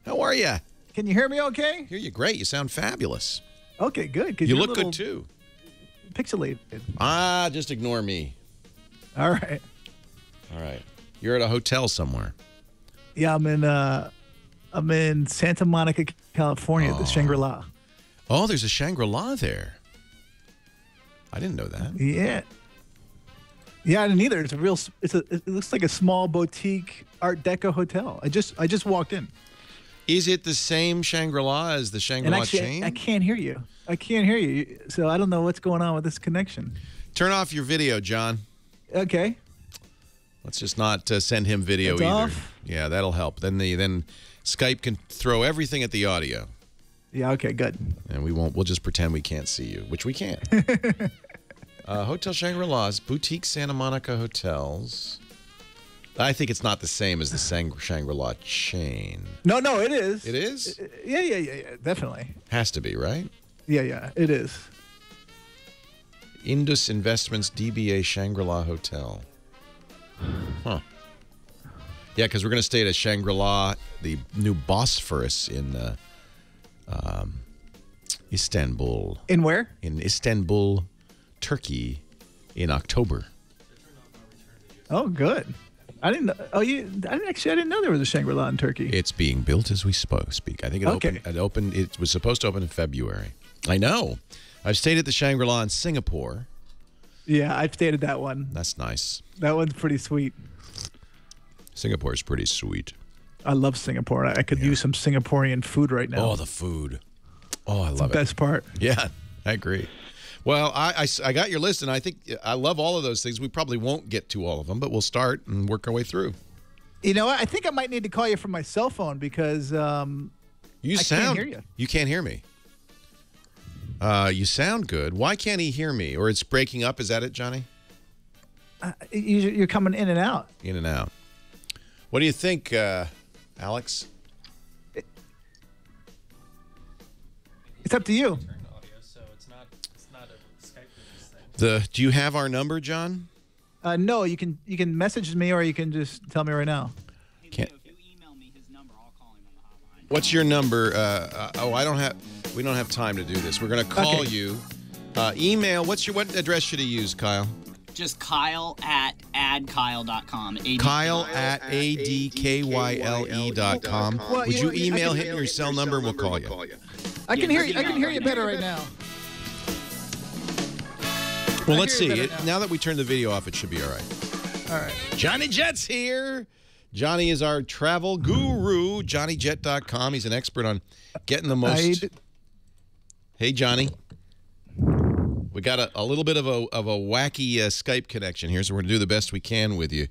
How are you? Can you hear me okay? Hear you great. You sound fabulous. Okay, good. You look good, too. Pixelated. Just ignore me. All right. All right. You're at a hotel somewhere. Yeah, I'm in Santa Monica, California, at the Shangri-La. Oh, there's a Shangri-La there. I didn't know that. Yeah. Yeah, I didn't either. It looks like a small boutique Art Deco hotel. I just walked in. Is it the same Shangri-La as the Shangri-La chain? I can't hear you. So I don't know what's going on with this connection. Turn off your video, John. Okay. Let's just not send him video it's either. Off? Yeah, that'll help. Then Skype can throw everything at the audio. Yeah, okay, good. And we'll just pretend we can't see you, which we can't. Hotel Shangri-La's Boutique Santa Monica Hotels. I think it's not the same as the Shangri-La chain. No, it is. It is? Yeah, definitely. Has to be, right? Yeah, it is. Indus Investments DBA Shangri-La Hotel. Huh. Yeah, because we're going to stay at a Shangri-La, the new Bosphorus in Istanbul. In where? In Istanbul, Turkey, in October. Oh, good. I didn't know. Oh, I didn't know there was a Shangri-La in Turkey. It's being built as we speak. I think it opened. It was supposed to open in February. I know. I've stayed at the Shangri-La in Singapore. Yeah, I've stayed at that one. That's nice. That one's pretty sweet. Singapore's pretty sweet. I love Singapore. I could use some Singaporean food right now. Oh, the food. Oh, I love it. It's the best part. Yeah, I agree. Well, I got your list, and I think I love all of those things. We probably won't get to all of them, but we'll start and work our way through. You know what? I think I might need to call you from my cell phone because I can't hear you. You can't hear me. You sound good. Why can't he hear me? Or it's breaking up? Is that it, Johnny? You're coming in and out. In and out. What do you think, Alex? It's up to you. Do you have our number, John? No, you can message me or you can just tell me right now. Can't. What's your number? We don't have time to do this. We're going to call you. Email. What address should he use, Kyle? Just Kyle at addkyle.com. Kyle at adkyle.com. Would you email him your cell number and we'll call you? I can hear you better right now. Well, let's see. Now that we turned the video off, it should be all right. All right. Johnny Jet's here. Johnny is our travel guru, JohnnyJet.com. He's an expert on getting the most. Hey, Johnny. We got a little bit of a wacky Skype connection here, so we're going to do the best we can with you,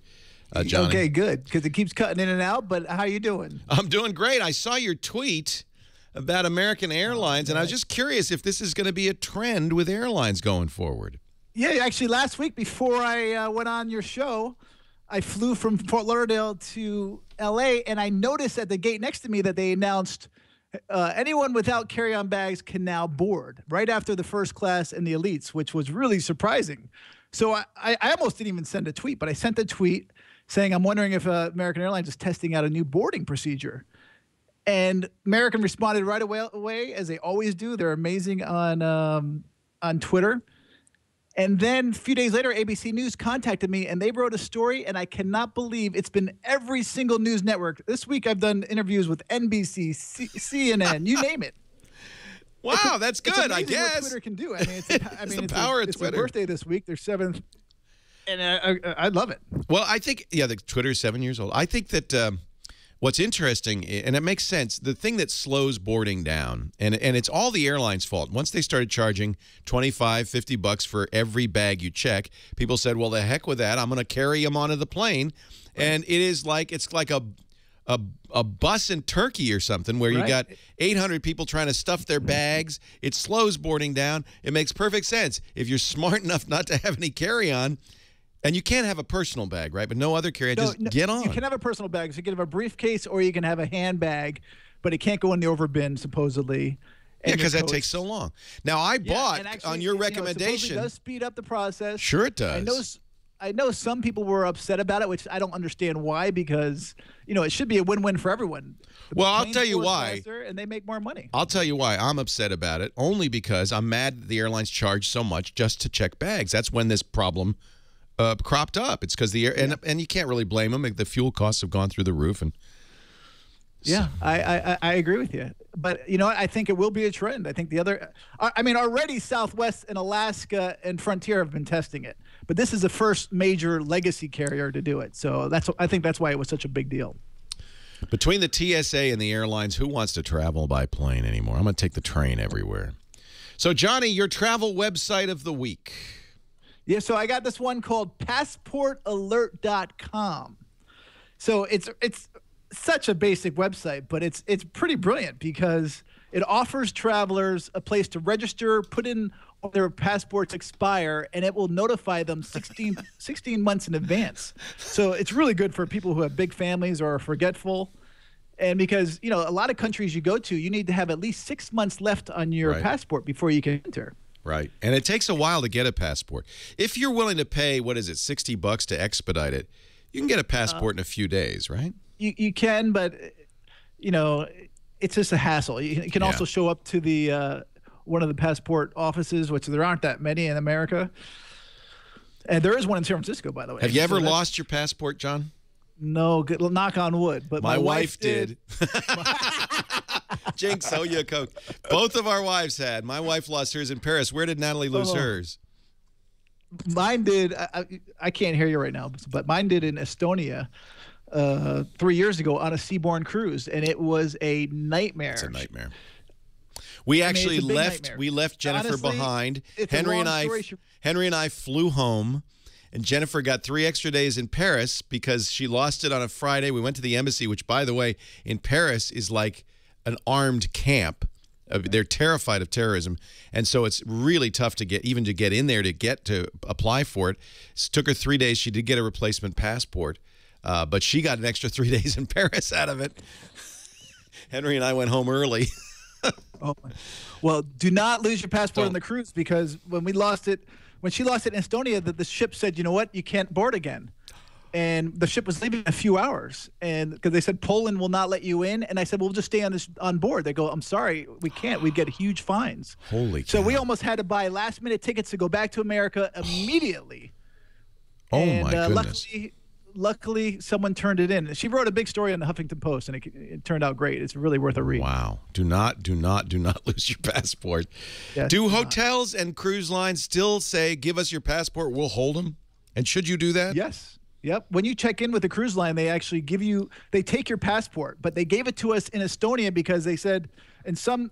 Johnny. Okay, good, because it keeps cutting in and out, but how you doing? I'm doing great. I saw your tweet about American Airlines, and I was just curious if this is going to be a trend with airlines going forward. Yeah, actually, last week before I went on your show, I flew from Fort Lauderdale to L.A., and I noticed at the gate next to me that they announced anyone without carry-on bags can now board right after the first class and the elites, which was really surprising. So I almost didn't even send a tweet, but I sent a tweet saying, I'm wondering if American Airlines is testing out a new boarding procedure. And American responded right away, as they always do. They're amazing on Twitter. And then a few days later, ABC News contacted me, and they wrote a story, and I cannot believe it's been every single news network. This week, I've done interviews with NBC, CNN, you name it. Wow, that's good, I guess. What Twitter can do. I mean, it's the power of Twitter. It's their birthday this week, their 7th, and I love it. Well, I think, yeah, the Twitter's 7 years old. I think that what's interesting, and it makes sense, the thing that slows boarding down, and it's all the airline's fault. Once they started charging $25, $50 for every bag you check, people said, well, the heck with that. I'm going to carry them onto the plane. And it's like a bus in Turkey or something where you got 800 people trying to stuff their bags. It slows boarding down. It makes perfect sense. If you're smart enough not to have any carry-on, and you can't have a personal bag, right? But no other carry-on. Just get on. You can have a personal bag. So you can have a briefcase or you can have a handbag, but it can't go in the overbin, supposedly. Yeah, because that takes so long. Now, I bought, actually, on your recommendation. It does speed up the process. Sure it does. I know some people were upset about it, which I don't understand why, because, it should be a win-win for everyone. Well, I'll tell you why. And they make more money. I'll tell you why I'm upset about it, only because I'm mad that the airlines charge so much just to check bags. That's when this problem cropped up. It's because the air, and you can't really blame them. The fuel costs have gone through the roof, and yeah, I agree with you. But I think it will be a trend. I think already Southwest and Alaska and Frontier have been testing it, but this is the first major legacy carrier to do it. So I think that's why it was such a big deal. Between the TSA and the airlines, who wants to travel by plane anymore? I'm going to take the train everywhere. So, Johnny, your travel website of the week. Yeah, so I got this one called passportalert.com. So it's such a basic website, but it's pretty brilliant because it offers travelers a place to register, put in when their passports expire, and it will notify them 16 months in advance. So it's really good for people who have big families or are forgetful. And because, a lot of countries you go to, you need to have at least 6 months left on your passport before you can enter. Right. And it takes a while to get a passport. If you're willing to pay, $60 to expedite it, you can get a passport in a few days, right? You can, but, it's just a hassle. You can also show up to the one of the passport offices, which there aren't that many in America. And there is one in San Francisco, by the way. Have you ever lost your passport, John? No, good, knock on wood. But my wife did. Jinx, owe you a Coke. Both of our wives had. My wife lost hers in Paris. Where did Natalie lose hers? Mine did. I can't hear you right now, but mine did in Estonia 3 years ago on a seaborne cruise, and it was a nightmare. It's a nightmare. We actually left. We left Jennifer Honestly, behind. Henry and I flew home. And Jennifer got 3 extra days in Paris because she lost it on a Friday. We went to the embassy, which, by the way, in Paris is like an armed camp. They're terrified of terrorism. And so it's really tough to get in there to apply for it. It took her 3 days. She did get a replacement passport, but she got an extra 3 days in Paris out of it. Henry and I went home early. Well, do not lose your passport on the cruise, because when she lost it in Estonia, the ship said, you know what, you can't board again. And the ship was leaving in a few hours, and because they said Poland will not let you in. And I said, well, we'll just stay on board. They go, I'm sorry, we can't. We'd get huge fines. Holy cow. So we almost had to buy last-minute tickets to go back to America immediately. My goodness. Luckily, someone turned it in. She wrote a big story on the Huffington Post, and it turned out great. It's really worth a read. Wow. Do not lose your passport. Yes, do hotels and cruise lines still say, give us your passport, we'll hold them? And should you do that? Yes. Yep. When you check in with the cruise line, they actually they take your passport, but they gave it to us in Estonia because they said in some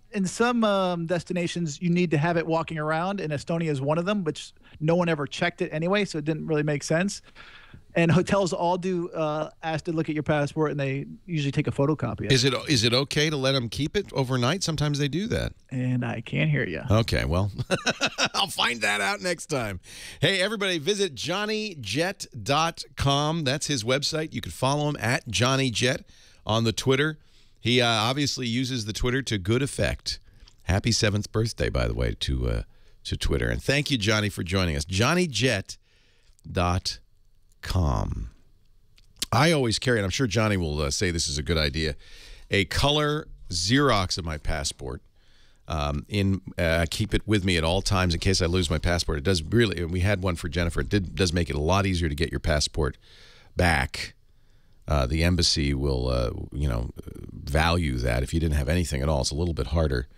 destinations you need to have it walking around, and Estonia is one of them, which no one ever checked it anyway, so it didn't really make sense. And hotels all do ask to look at your passport, and they usually take a photocopy of it. Is it okay to let them keep it overnight? Sometimes they do that. And I can't hear you. Okay, well, I'll find that out next time. Hey, everybody, visit JohnnyJet.com. That's his website. You can follow him at JohnnyJet on the Twitter. He obviously uses the Twitter to good effect. Happy 7th birthday, by the way, to Twitter. And thank you, Johnny, for joining us. JohnnyJet.com. I always carry, and I'm sure Johnny will say this is a good idea, a color Xerox of my passport. Keep it with me at all times in case I lose my passport. It does really, and we had one for Jennifer. It does make it a lot easier to get your passport back. The embassy will, value that. If you didn't have anything at all, it's a little bit harder.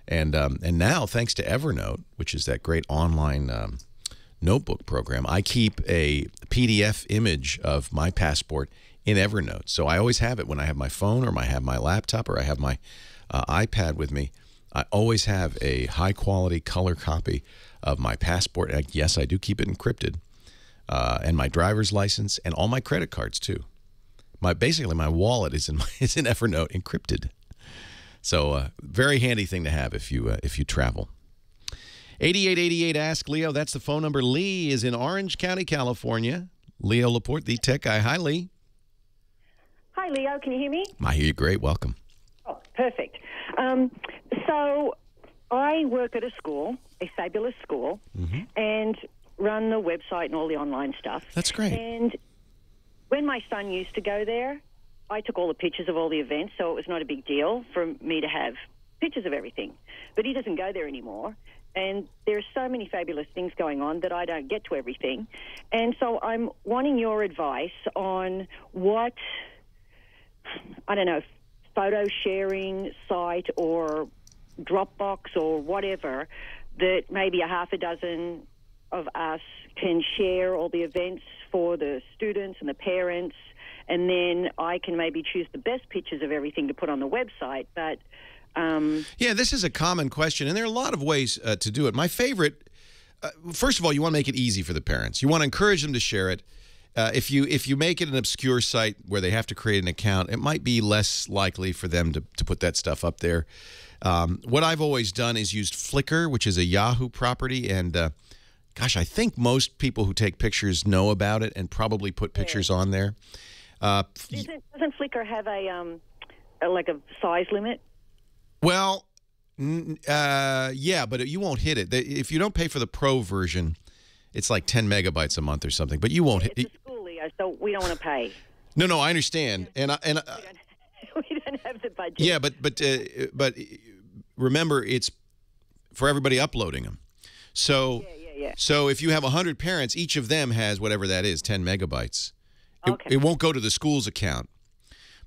And now, thanks to Evernote, which is that great online notebook program, I keep a PDF image of my passport in Evernote. So I always have it when I have my phone or I have my laptop or I have my iPad with me. I always have a high-quality color copy of my passport. And yes, I do keep it encrypted. And my driver's license and all my credit cards, too. Basically, my wallet is in Evernote encrypted. So very handy thing to have if you travel. 8888 Ask Leo. That's the phone number. Lee is in Orange County, California. Leo Laporte, the tech guy. Hi, Lee. Hi, Leo. Can you hear me? I hear you great. Welcome. Oh, perfect. So I work at a school, a fabulous school, and run the website and all the online stuff. That's great. And when my son used to go there, I took all the pictures of all the events, so it was not a big deal for me to have pictures of everything. But he doesn't go there anymore. And there are so many fabulous things going on that I don't get to everything. And so I'm wanting your advice on what, I don't know, photo sharing site or Dropbox or whatever that maybe a half a dozen of us can share all the events for the students and the parents, and then I can maybe choose the best pictures of everything to put on the website. But yeah, this is a common question, and there are a lot of ways to do it. My favorite, first of all, you want to make it easy for the parents. You want to encourage them to share it. If you make it an obscure site where they have to create an account, it might be less likely for them to put that stuff up there. What I've always done is used Flickr, which is a Yahoo property, and gosh, I think most people who take pictures know about it and probably put pictures on there. Doesn't Flickr have a size limit? Well, yeah, but you won't hit it. If you don't pay for the pro version, it's like 10 megabytes a month or something. But you won't hit it. It's a school, Leo, so we don't want to pay. No, I understand, and we don't have the budget. Yeah, but remember, it's for everybody uploading them. So so if you have 100 parents, each of them has whatever that is, 10 megabytes. Okay. It won't go to the school's account.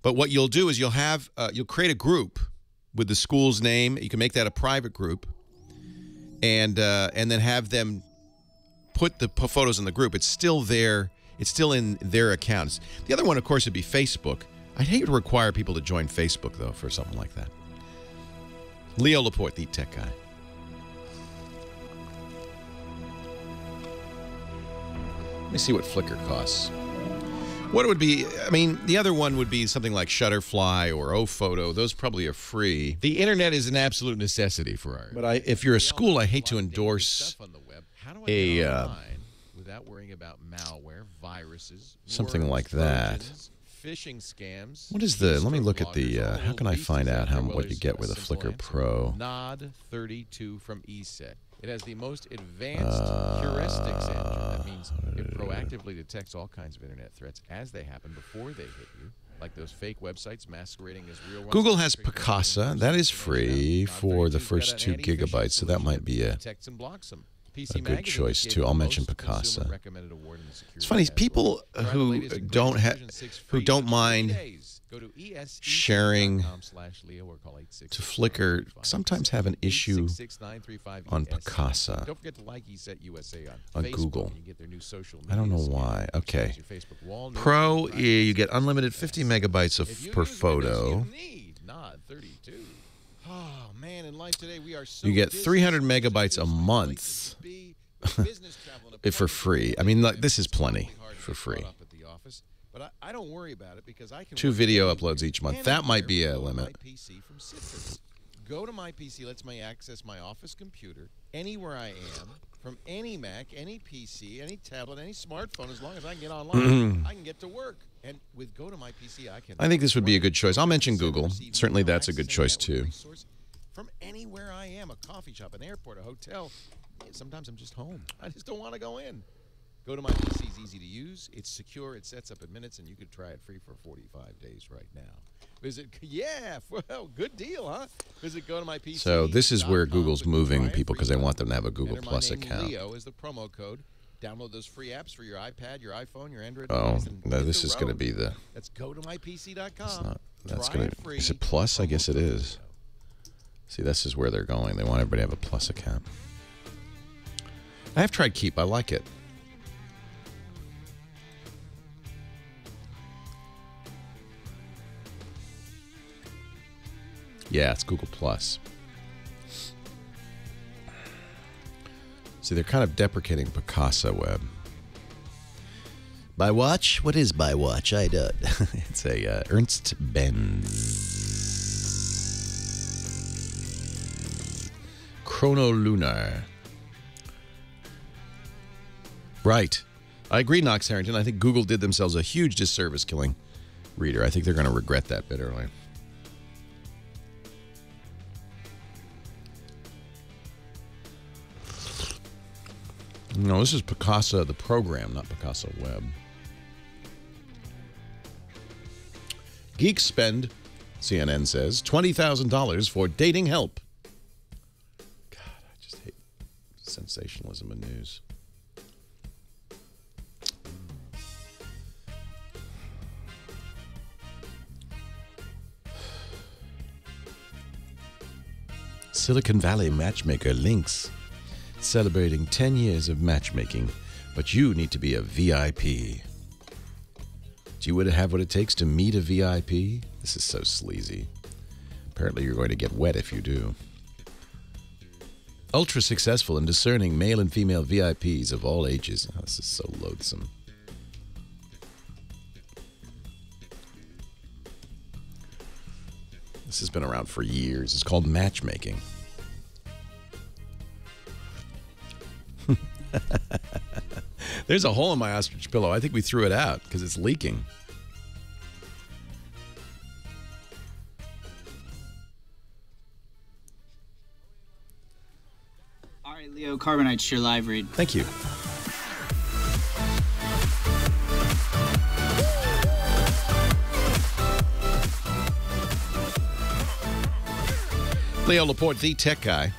But what you'll do is you'll create a group with the school's name. You can make that a private group, and then have them put the photos in the group. It's still there. It's still in their accounts. The other one, of course, would be Facebook. I'd hate to require people to join Facebook, though, for something like that. Leo Laporte, the tech guy. Let me see what Flickr costs. What it would be, I mean, the other one would be something like Shutterfly or OPhoto. Those probably are free. The internet is an absolute necessity for our. But if you're a school, I hate to endorse without worrying about malware, viruses, something like that. Phishing scams. What is the? Let me look at the. How can I find out what you get with a Flickr Pro? Nod 32 from ESET. It has the most advanced heuristics engine. That means it proactively detects all kinds of internet threats as they happen before they hit you, like those fake websites masquerading as real ones. Google has Picasa. That is free for the first 2 gigabytes, so that might be a good choice too. I'll mention Picasa. It's funny, people who don't mind Go to sharing Leo or call 866 to Flickr sometimes have an issue on Picasa. Don't forget to like ESET USA on Facebook, Google. and you get their new social I don't know media why. scan. Okay. Your Facebook wall, Pro, you get unlimited 50 megabytes per photo. Not 32. Oh man, in life today we are so You get 300 megabytes a month for free. I mean, like, this is plenty for free. But I don't worry about it because I can 2 video uploads each month. That might be a limit. Go to my PC lets me access my office computer anywhere I am, from any Mac, any PC, any tablet, any smartphone. As long as I can get online, I can get to work. And with Go to my PC, I can. I think this would be a good choice. I'll mention Google. Certainly, that's a good choice too. From anywhere I am, a coffee shop, an airport, a hotel. Sometimes I'm just home. I just don't want to go in. Go to my PC is easy to use. It's secure. It sets up in minutes, and you could try it free for 45 days right now. Well, good deal, huh? Visit Go to my PC. So this is where Google's moving people because they want them to have a Google Plus account. Leo is the promo code. Download those free apps for your iPad, your iPhone, your Android. Oh, no, this is going to be the. That's gotomypc.com. That's going to. Is it Plus? I guess it is. See, this is where they're going. They want everybody to have a Plus account. I have tried Keep. I like it. Yeah, it's Google Plus. See, they're kind of deprecating Picasa Web. By watch? What is by watch? I don't. It's a Ernst Benz Chronolunar. Right. I agree, Knox Harrington. I think Google did themselves a huge disservice killing Reader. I think they're going to regret that bitterly. No, this is Picasa, the program, not Picasa Web. Geeks spend, CNN says, $20,000 for dating help. God, I just hate sensationalism in news. Silicon Valley matchmaker Lynx. Celebrating 10 years of matchmaking, but you need to be a VIP. Do you have what it takes to meet a VIP? This is so sleazy. Apparently you're going to get wet if you do. Ultra successful in discerning male and female VIPs of all ages. Oh, this is so loathsome. This has been around for years. It's called matchmaking. There's a hole in my ostrich pillow. I think we threw it out because it's leaking. All right, Leo, Carbonite's your live read. Thank you. Leo Laporte, the tech guy.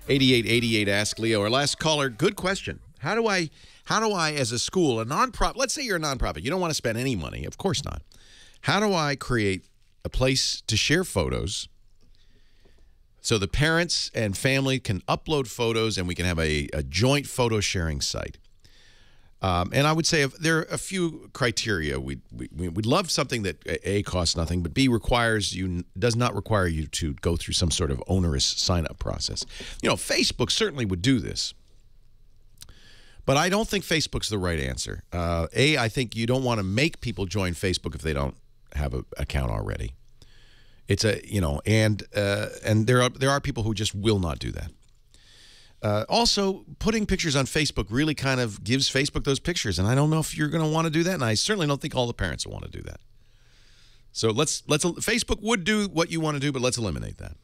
8888 Ask Leo. Our last caller, good question. How do I, as a school, a nonprofit, let's say you're a nonprofit, you don't want to spend any money, of course not. How do I create a place to share photos so the parents and family can upload photos and we can have a joint photo sharing site? And I would say there are a few criteria. We'd love something that A, costs nothing, but B, does not require you to go through some sort of onerous sign-up process. You know, Facebook certainly would do this. But I don't think Facebook's the right answer. I think you don't want to make people join Facebook if they don't have an account already. It's and there are people who just will not do that. Also, putting pictures on Facebook really kind of gives Facebook those pictures, and I don't know if you're going to want to do that, and I certainly don't think all the parents will want to do that. So Facebook would do what you want to do, but let's eliminate that.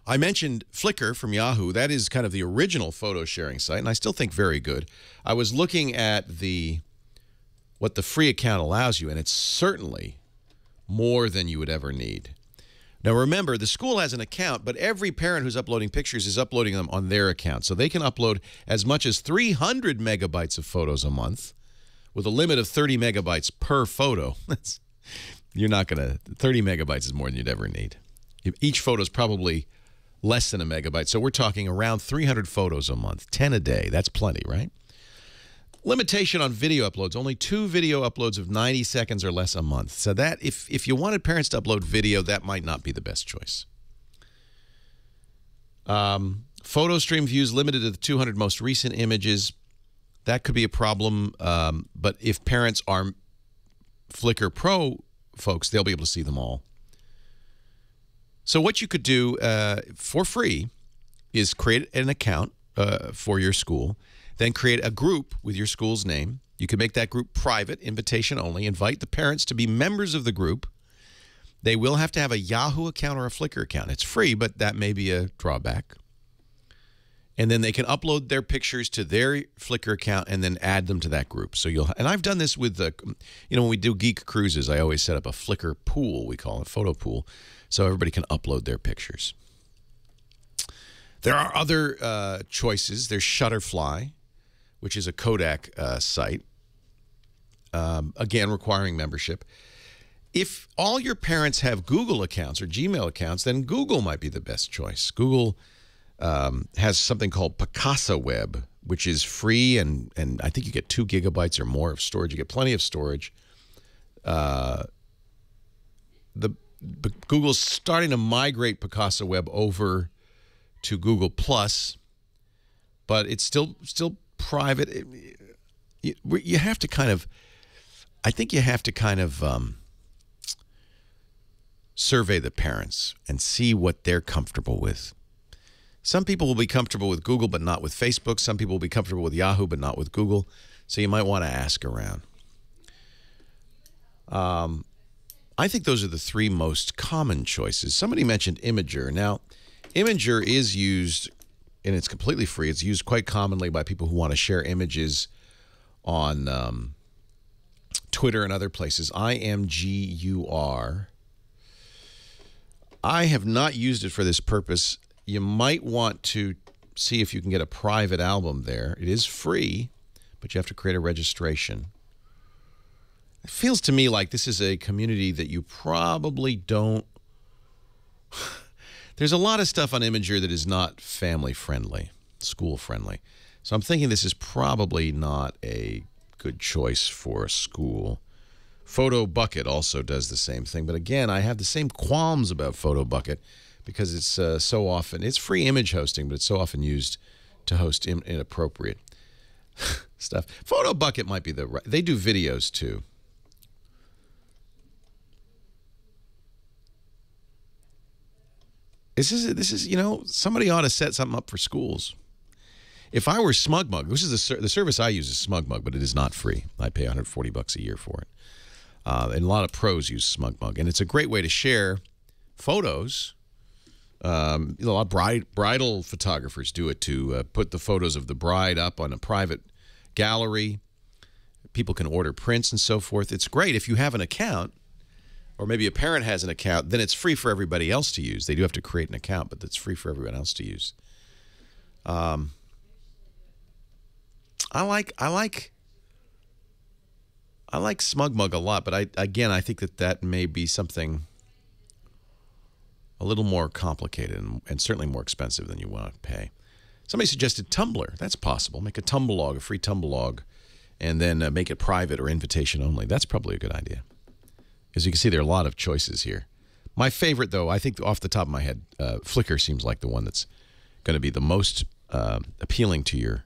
I mentioned Flickr from Yahoo. That is kind of the original photo sharing site, and I still think very good. I was looking at what the free account allows you, and it's certainly more than you would ever need. Now, remember, the school has an account, but every parent who's uploading pictures is uploading them on their account. So they can upload as much as 300 megabytes of photos a month with a limit of 30 megabytes per photo. You're not going to. 30 megabytes is more than you'd ever need. Each photo is probably less than a megabyte. So we're talking around 300 photos a month, 10 a day. That's plenty, right? Limitation on video uploads. Only 2 video uploads of 90 seconds or less a month. So that, if you wanted parents to upload video, that might not be the best choice. Photo stream views limited to the 200 most recent images. That could be a problem. But if parents are Flickr Pro folks, they'll be able to see them all. So what you could do for free is create an account for your school, then create a group with your school's name. You can make that group private, invitation only. Invite the parents to be members of the group. They will have to have a Yahoo account or a Flickr account. It's free, but that may be a drawback. And then they can upload their pictures to their Flickr account and then add them to that group. So and I've done this with when we do Geek Cruises, I always set up a Flickr pool, we call it, photo pool, so everybody can upload their pictures. There are other choices. There's Shutterfly, which is a Kodak site, again, requiring membership. If all your parents have Google accounts or Gmail accounts, then Google might be the best choice. Google has something called Picasa Web, which is free, and I think you get 2 gigabytes or more of storage. You get plenty of storage. Google's starting to migrate Picasa Web over to Google Plus, but it's still private. You have to kind of, I think you have to kind of survey the parents and see what they're comfortable with. Some people will be comfortable with Google but not with Facebook. Some people will be comfortable with Yahoo but not with Google. So you might want to ask around. I think those are the 3 most common choices. Somebody mentioned Imager. Now, Imager is used, and it's completely free. It's used quite commonly by people who want to share images on Twitter and other places. IMGUR. I have not used it for this purpose. You might want to see if you can get a private album there. It is free, but you have to create a registration. It feels to me like this is a community that you probably don't... There's a lot of stuff on Imager that is not family-friendly, school-friendly. So I'm thinking this is probably not a good choice for a school. Photo Bucket also does the same thing. But again, I have the same qualms about Photo Bucket because it's so often... It's free image hosting, but it's so often used to host inappropriate stuff. Photo Bucket might be the right... They do videos, too. This is, you know, somebody ought to set something up for schools. If I were SmugMug, which is the service I use is SmugMug, but it is not free. I pay $140 a year for it. And a lot of pros use SmugMug, and it's a great way to share photos. A lot of bridal photographers do it to put the photos of the bride up on a private gallery. People can order prints and so forth. It's great if you have an account, or maybe a parent has an account, then it's free for everybody else to use. They do have to create an account, but it's free for everyone else to use. I like SmugMug a lot, but I think that may be something a little more complicated and certainly more expensive than you want to pay. Somebody suggested Tumblr. That's possible. Make a Tumblr, a free Tumblr, and then make it private or invitation only. That's probably a good idea. As you can see, there are a lot of choices here. My favorite, though, I think off the top of my head, Flickr seems like the one that's going to be the most appealing to your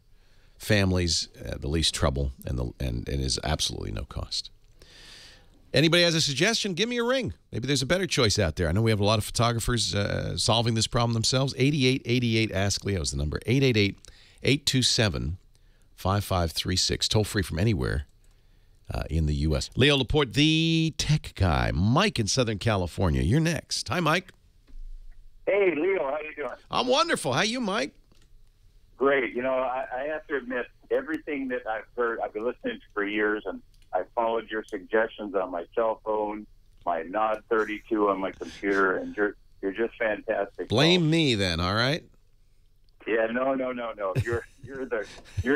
families, the least trouble, and is absolutely no cost. Anybody has a suggestion, give me a ring. Maybe there's a better choice out there. I know we have a lot of photographers solving this problem themselves. 8888 Ask Leo is the number. 888-827-5536. Toll free from anywhere in the U.S. Leo Laporte, the tech guy. Mike in Southern California. You're next. Hi, Mike. Hey, Leo. How you doing? I'm wonderful. How you, Mike? Great. You know, I have to admit, everything that I've heard, I've been listening to for years, and I followed your suggestions on my cell phone, my Nod 32 on my computer, and you're just fantastic. Blame me then, all right? Yeah, no. You're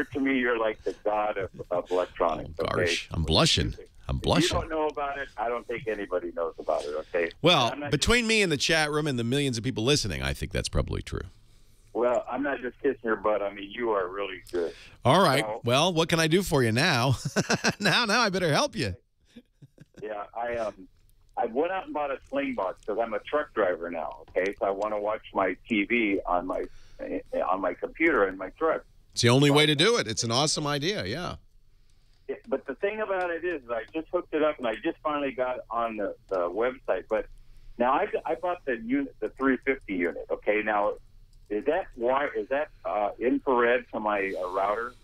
to me, you're like the god of electronics. Okay? Gosh, I'm blushing. I'm blushing. If you don't know about it, I don't think anybody knows about it, okay? Well, between me and the chat room and the millions of people listening, I think that's probably true. Well, I'm not just kissing your butt. I mean, you are really good. All right. Well, what can I do for you now? now I better help you. Yeah, I went out and bought a sling box because I'm a truck driver now, okay? So I want to watch my TV on my computer in my truck. It's the only way to do it. It's an awesome idea, yeah. But the thing about it is, I just hooked it up and I just finally got on the website. But now I bought the unit, the 350 unit. Okay, now is that infrared to my router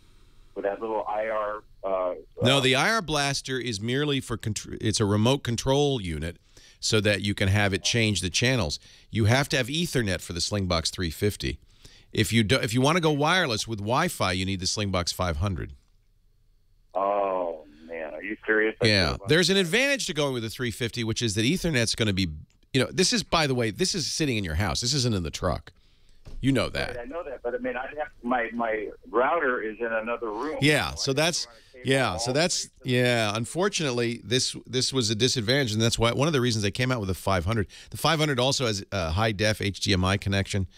with that little IR? No, the IR blaster is merely for it's a remote control unit, so that you can have it change the channels. You have to have Ethernet for the Slingbox 350. If you want to go wireless with Wi-Fi, you need the Slingbox 500. Oh, man. Are you serious? Yeah. There's an advantage to going with the 350, which is that Ethernet's going to be, this is, by the way, this is sitting in your house. This isn't in the truck. You know that. Right, I know that, but I mean, my router is in another room. Yeah, so that's unfortunately, this was a disadvantage, and that's why one of the reasons they came out with the 500. The 500 also has a high def HDMI connection,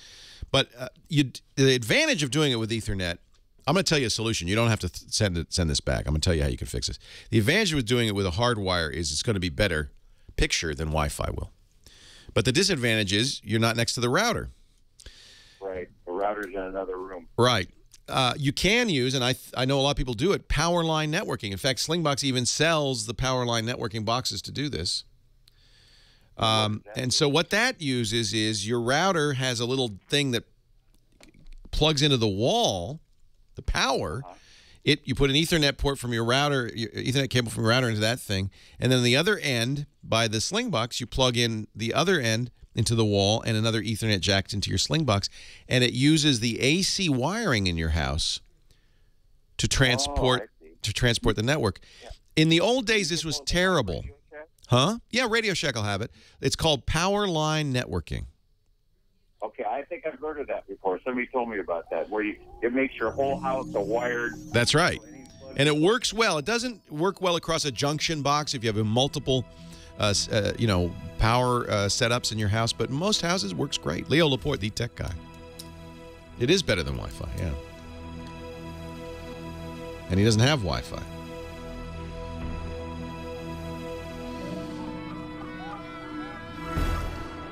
but the advantage of doing it with Ethernet. I'm going to tell you a solution. You don't have to send this back. I'm going to tell you how you can fix this. The advantage with doing it with a hard wire is it's going to be better picture than Wi-Fi will. But the disadvantage is you're not next to the router. Right. The router's in another room. Right. You can use, and I know a lot of people do it, power line networking. In fact, Slingbox even sells the power line networking boxes to do this. And so what that uses is your router has a little thing that plugs into the wall, the power. You put an Ethernet port from your router, your Ethernet cable from your router into that thing, and then the other end, by the Slingbox, you plug in the other end into the wall and another Ethernet jacked into your Slingbox, and it uses the AC wiring in your house to transport the network. Yeah. In the old days, this was terrible. Huh? Yeah, Radio Shack will have it. It's called power line networking. Okay, I think I've heard of that before. Somebody told me about that, where it makes your whole house a wired. That's right, and it works well. It doesn't work well across a junction box if you have multiple power setups in your house, but most houses works great. Leo Laporte, the tech guy. It is better than Wi-Fi, yeah. And he doesn't have Wi-Fi.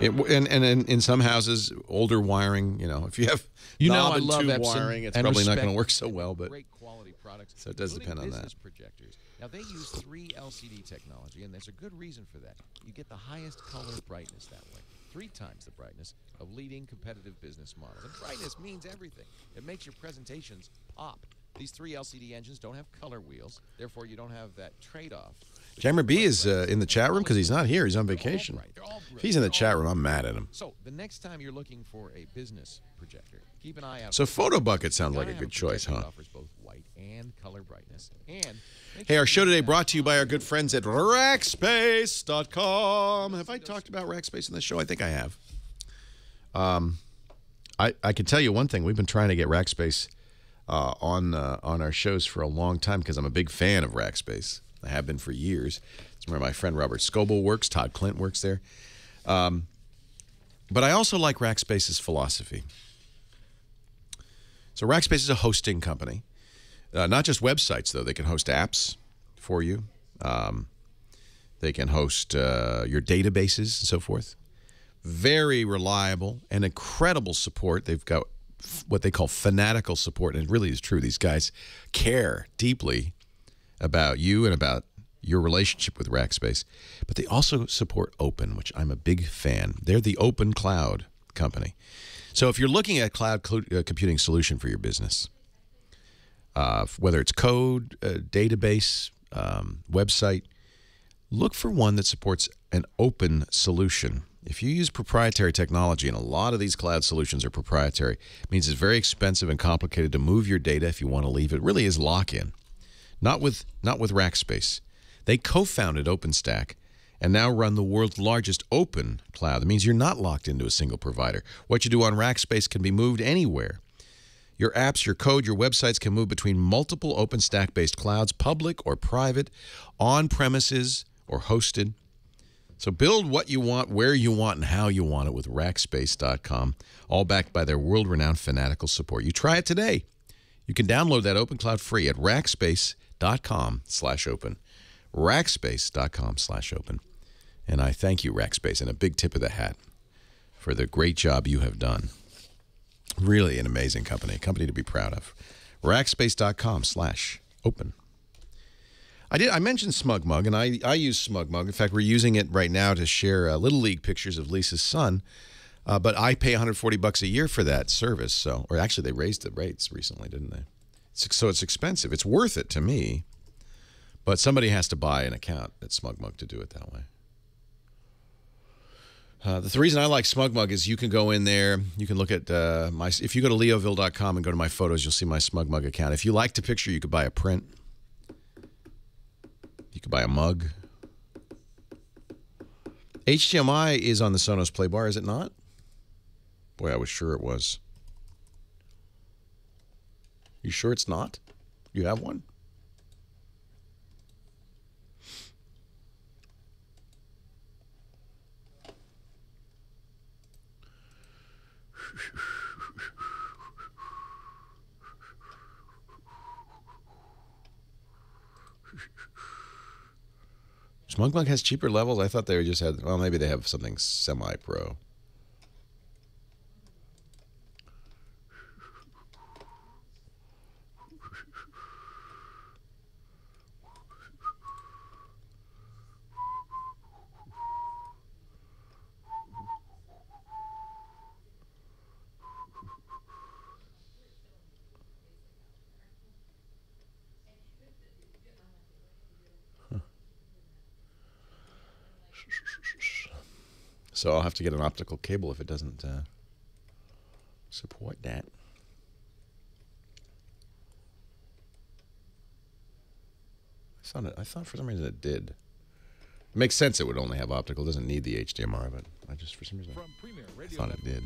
And in some houses, older wiring, if you have knob and tube wiring, it's probably not going to work so well, but great quality products, so it does depend on that. Projectors. Now, they use 3 LCD technology, and there's a good reason for that. You get the highest color brightness that way, 3 times the brightness of leading competitive business models. And brightness means everything. It makes your presentations pop. These 3 LCD engines don't have color wheels, therefore you don't have that trade-off. Jammer B is in the chat room because he's not here. He's on vacation. If he's in the chat room, I'm mad at him. So the next time you're looking for a business projector, keep an eye out. So Photo Bucket sounds like a good choice, huh? Offers both white and color brightness. And hey, our show today brought to you by our good friends at Rackspace.com. Have I talked about Rackspace in this show? I think I have. I can tell you one thing. We've been trying to get Rackspace on our shows for a long time because I'm a big fan of Rackspace. I have been for years. It's where my friend Robert Scoble works. Todd Clint works there. But I also like Rackspace's philosophy. So Rackspace is a hosting company. Not just websites, though. They can host apps for you. They can host your databases and so forth. Very reliable and incredible support. They've got what they call fanatical support, and it really is true. These guys care deeply about you and about your relationship with Rackspace. But they also support open, which I'm a big fan. They're the open cloud company. So if you're looking at a cloud computing solution for your business, whether it's code, database, website, look for one that supports an open solution. If you use proprietary technology, and a lot of these cloud solutions are proprietary, it means it's very expensive and complicated to move your data if you want to leave. It really is lock-in. Not with Rackspace. They co-founded OpenStack and now run the world's largest open cloud. That means you're not locked into a single provider. What you do on Rackspace can be moved anywhere. Your apps, your code, your websites can move between multiple OpenStack-based clouds, public or private, on-premises or hosted. So build what you want, where you want, and how you want it with Rackspace.com, all backed by their world-renowned fanatical support. You try it today. You can download that OpenCloud free at Rackspace.com/open. Rackspace.com/open. And I thank you, Rackspace, and a big tip of the hat for the great job you have done. Really an amazing company, a company to be proud of. Rackspace.com/open. I mentioned SmugMug, and I use SmugMug. In fact, we're using it right now to share Little League pictures of Lisa's son. But I pay $140 a year for that service. So, or actually, they raised the rates recently, didn't they? So it's expensive. It's worth it to me. But somebody has to buy an account at SmugMug to do it that way. The reason I like SmugMug is you can go in there, you can look at if you go to leoville.com and go to my photos, you'll see my SmugMug account. If you liked a picture, you could buy a print. You could buy a mug. HDMI is on the Sonos Play Bar, is it not? Boy, I was sure it was. You sure it's not? You have one? SmugMug has cheaper levels? I thought they just had, well, maybe they have something semi-pro. So I'll have to get an optical cable if it doesn't support that. I thought for some reason it did. It makes sense it would only have optical. It doesn't need the HDMI, but I just, for some reason, I thought it did.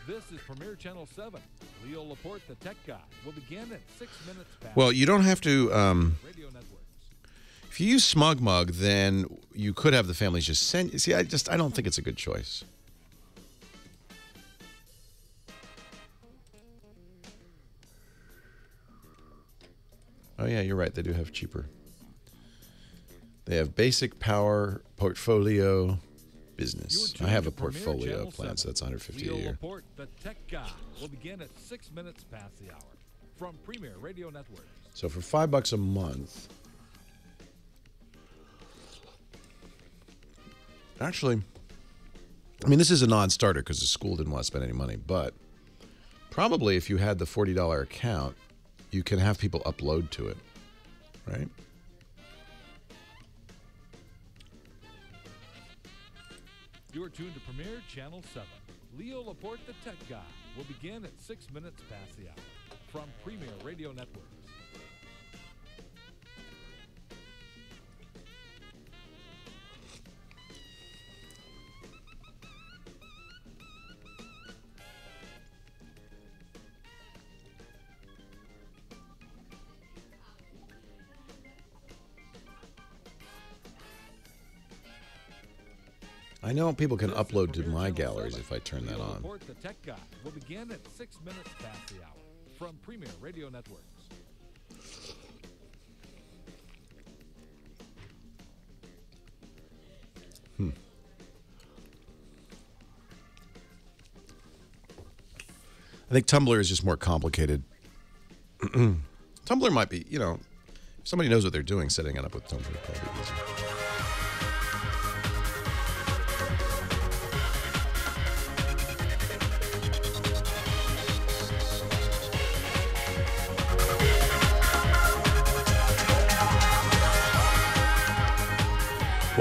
This is Premier Channel 7. Leo Laporte, the tech guy, will begin at 6 minutes past. Well, you don't have to. If you use SmugMug, then you could have the families just send. See, I don't think it's a good choice. Oh yeah, you're right. They do have cheaper. They have basic, power, portfolio, business. I have a portfolio plan, so that's $150 a year. Laporte, the tech guy, will begin at 6 minutes past the hour from Premier Radio Networks. So for $5 a month, actually, I mean, this is a non-starter because the school didn't want to spend any money, but probably if you had the $40 account, you can have people upload to it, right? You're tuned to Premier Channel 7. Leo Laporte, the tech guy, will begin at 6 minutes past the hour from Premier Radio Networks. I know people can upload to my galleries if I turn that on. Laporte, the tech guy, will begin at 6 minutes past the hour from Premier Radio Networks. I think Tumblr is just more complicated. Tumblr might be, you know, if somebody knows what they're doing, setting it up with Tumblr would probably be easy.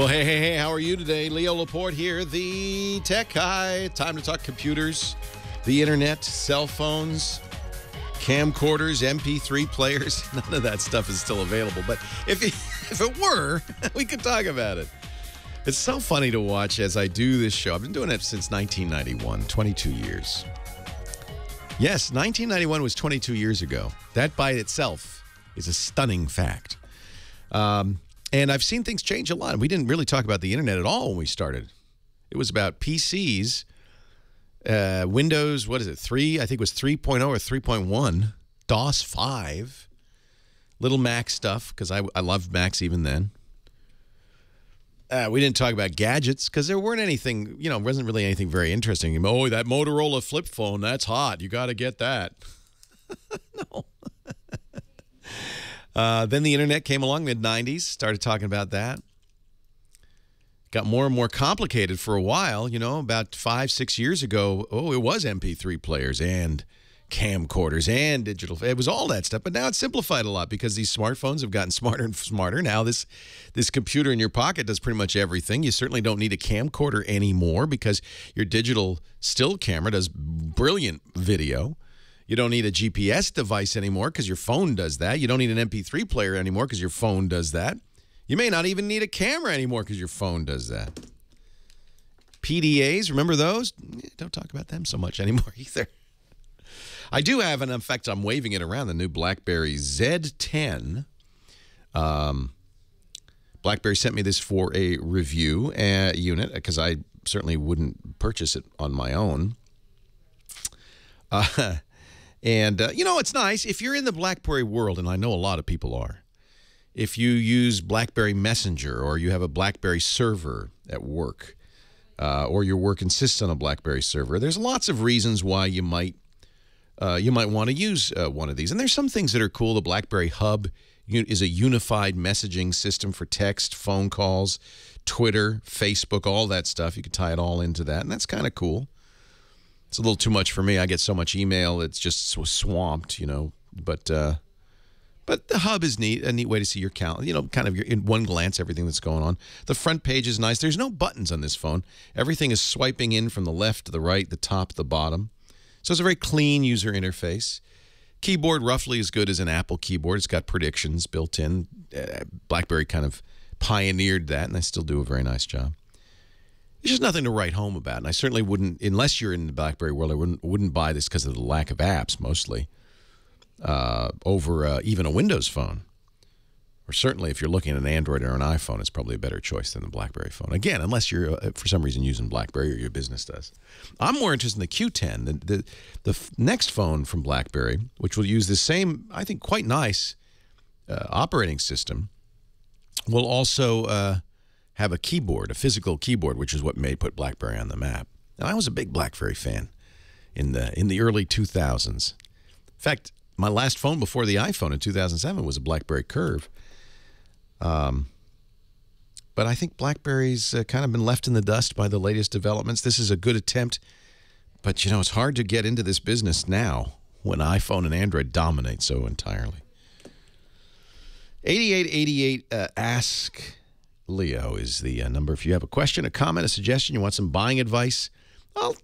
Well, hey, how are you today? Leo Laporte here, the tech guy. Time to talk computers, the internet, cell phones, camcorders, MP3 players. None of that stuff is still available. But if it were, we could talk about it. It's so funny to watch as I do this show. I've been doing it since 1991, 22 years. Yes, 1991 was 22 years ago. That by itself is a stunning fact. And I've seen things change a lot. We didn't really talk about the internet at all when we started. It was about PCs, Windows, 3? I think it was 3.0 or 3.1, DOS 5, little Mac stuff, because I loved Macs even then. We didn't talk about gadgets because there weren't anything, wasn't really anything very interesting. Oh, that Motorola flip phone, that's hot. You got to get that. No. Then the internet came along, mid-90s, started talking about that. Got more and more complicated for a while, about 5-6 years ago. Oh, it was MP3 players and camcorders and digital. It was all that stuff, but now it's simplified a lot because these smartphones have gotten smarter and smarter. Now this computer in your pocket does pretty much everything. You certainly don't need a camcorder anymore because your digital still camera does brilliant video. You don't need a GPS device anymore because your phone does that. You don't need an MP3 player anymore because your phone does that. You may not even need a camera anymore because your phone does that. PDAs, remember those? Don't talk about them so much anymore either. I do have, and in fact, I'm waving it around, the new BlackBerry Z10. BlackBerry sent me this for a review unit because I certainly wouldn't purchase it on my own. It's nice. If you're in the BlackBerry world, and I know a lot of people are, if you use BlackBerry Messenger or you have a BlackBerry server at work or your work insists on a BlackBerry server, there's lots of reasons why you might want to use one of these. And there's some things that are cool. The BlackBerry Hub is a unified messaging system for text, phone calls, Twitter, Facebook, all that stuff. You can tie it all into that, and that's kind of cool. It's a little too much for me. I get so much email, it's just so swamped, But the Hub is neat, a neat way to see your calendar, kind of in one glance, everything that's going on. The front page is nice. There's no buttons on this phone. Everything is swiping in from the left to the right, the top, the bottom. So it's a very clean user interface. Keyboard roughly as good as an Apple keyboard. It's got predictions built in. BlackBerry kind of pioneered that, and they still do a very nice job. There's just nothing to write home about, and I certainly wouldn't, unless you're in the BlackBerry world, I wouldn't buy this because of the lack of apps, mostly, over even a Windows phone. Or certainly if you're looking at an Android or an iPhone, it's probably a better choice than the BlackBerry phone. Again, unless you're, for some reason, using BlackBerry or your business does. I'm more interested in the Q10, the next phone from BlackBerry, which will use the same, I think, quite nice operating system, will also have a keyboard, a physical keyboard, which is what put BlackBerry on the map. Now, I was a big BlackBerry fan in the early 2000s. In fact, my last phone before the iPhone in 2007 was a BlackBerry Curve. But I think BlackBerry's kind of been left in the dust by the latest developments. This is a good attempt, but it's hard to get into this business now when iPhone and Android dominate so entirely. 8888 Ask Leo is the number. If you have a question, a comment, a suggestion, you want some buying advice, I'll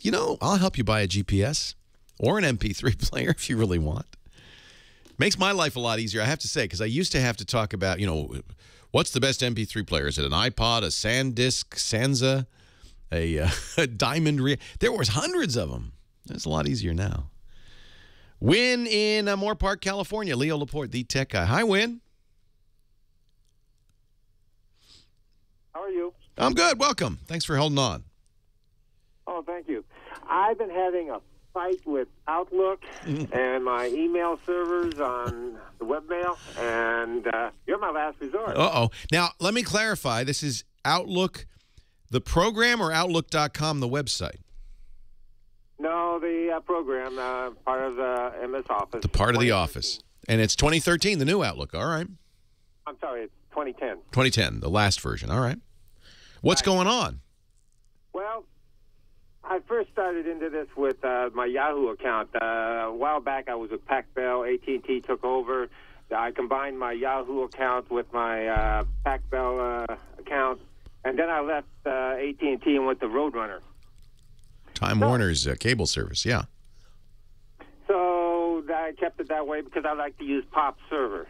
help you buy a GPS or an MP3 player if you really want. Makes my life a lot easier, I have to say, because I used to have to talk about, what's the best MP3 player? Is it an iPod, a SanDisk, Sansa, a Diamond? There was hundreds of them. It's a lot easier now. Win in Moore Park, California. Leo Laporte, the tech guy. Hi, Win. How are you? I'm good. Welcome. Thanks for holding on. Oh, thank you. I've been having a fight with Outlook and my email servers on the webmail, and you're my last resort. Uh-oh. Now, let me clarify. This is Outlook, the program, or Outlook.com, the website? No, the program, part of the MS Office. The part of the Office. And it's 2013, the new Outlook. All right. I'm sorry, it's 2010. 2010, the last version. All right. What's going on? Well, I first started into this with my Yahoo account. A while back, I was with PacBell. AT&T took over. I combined my Yahoo account with my PacBell account, And then I left AT&T and went to Roadrunner. Time Warner's cable service, yeah. So I kept it that way because I like to use POP server,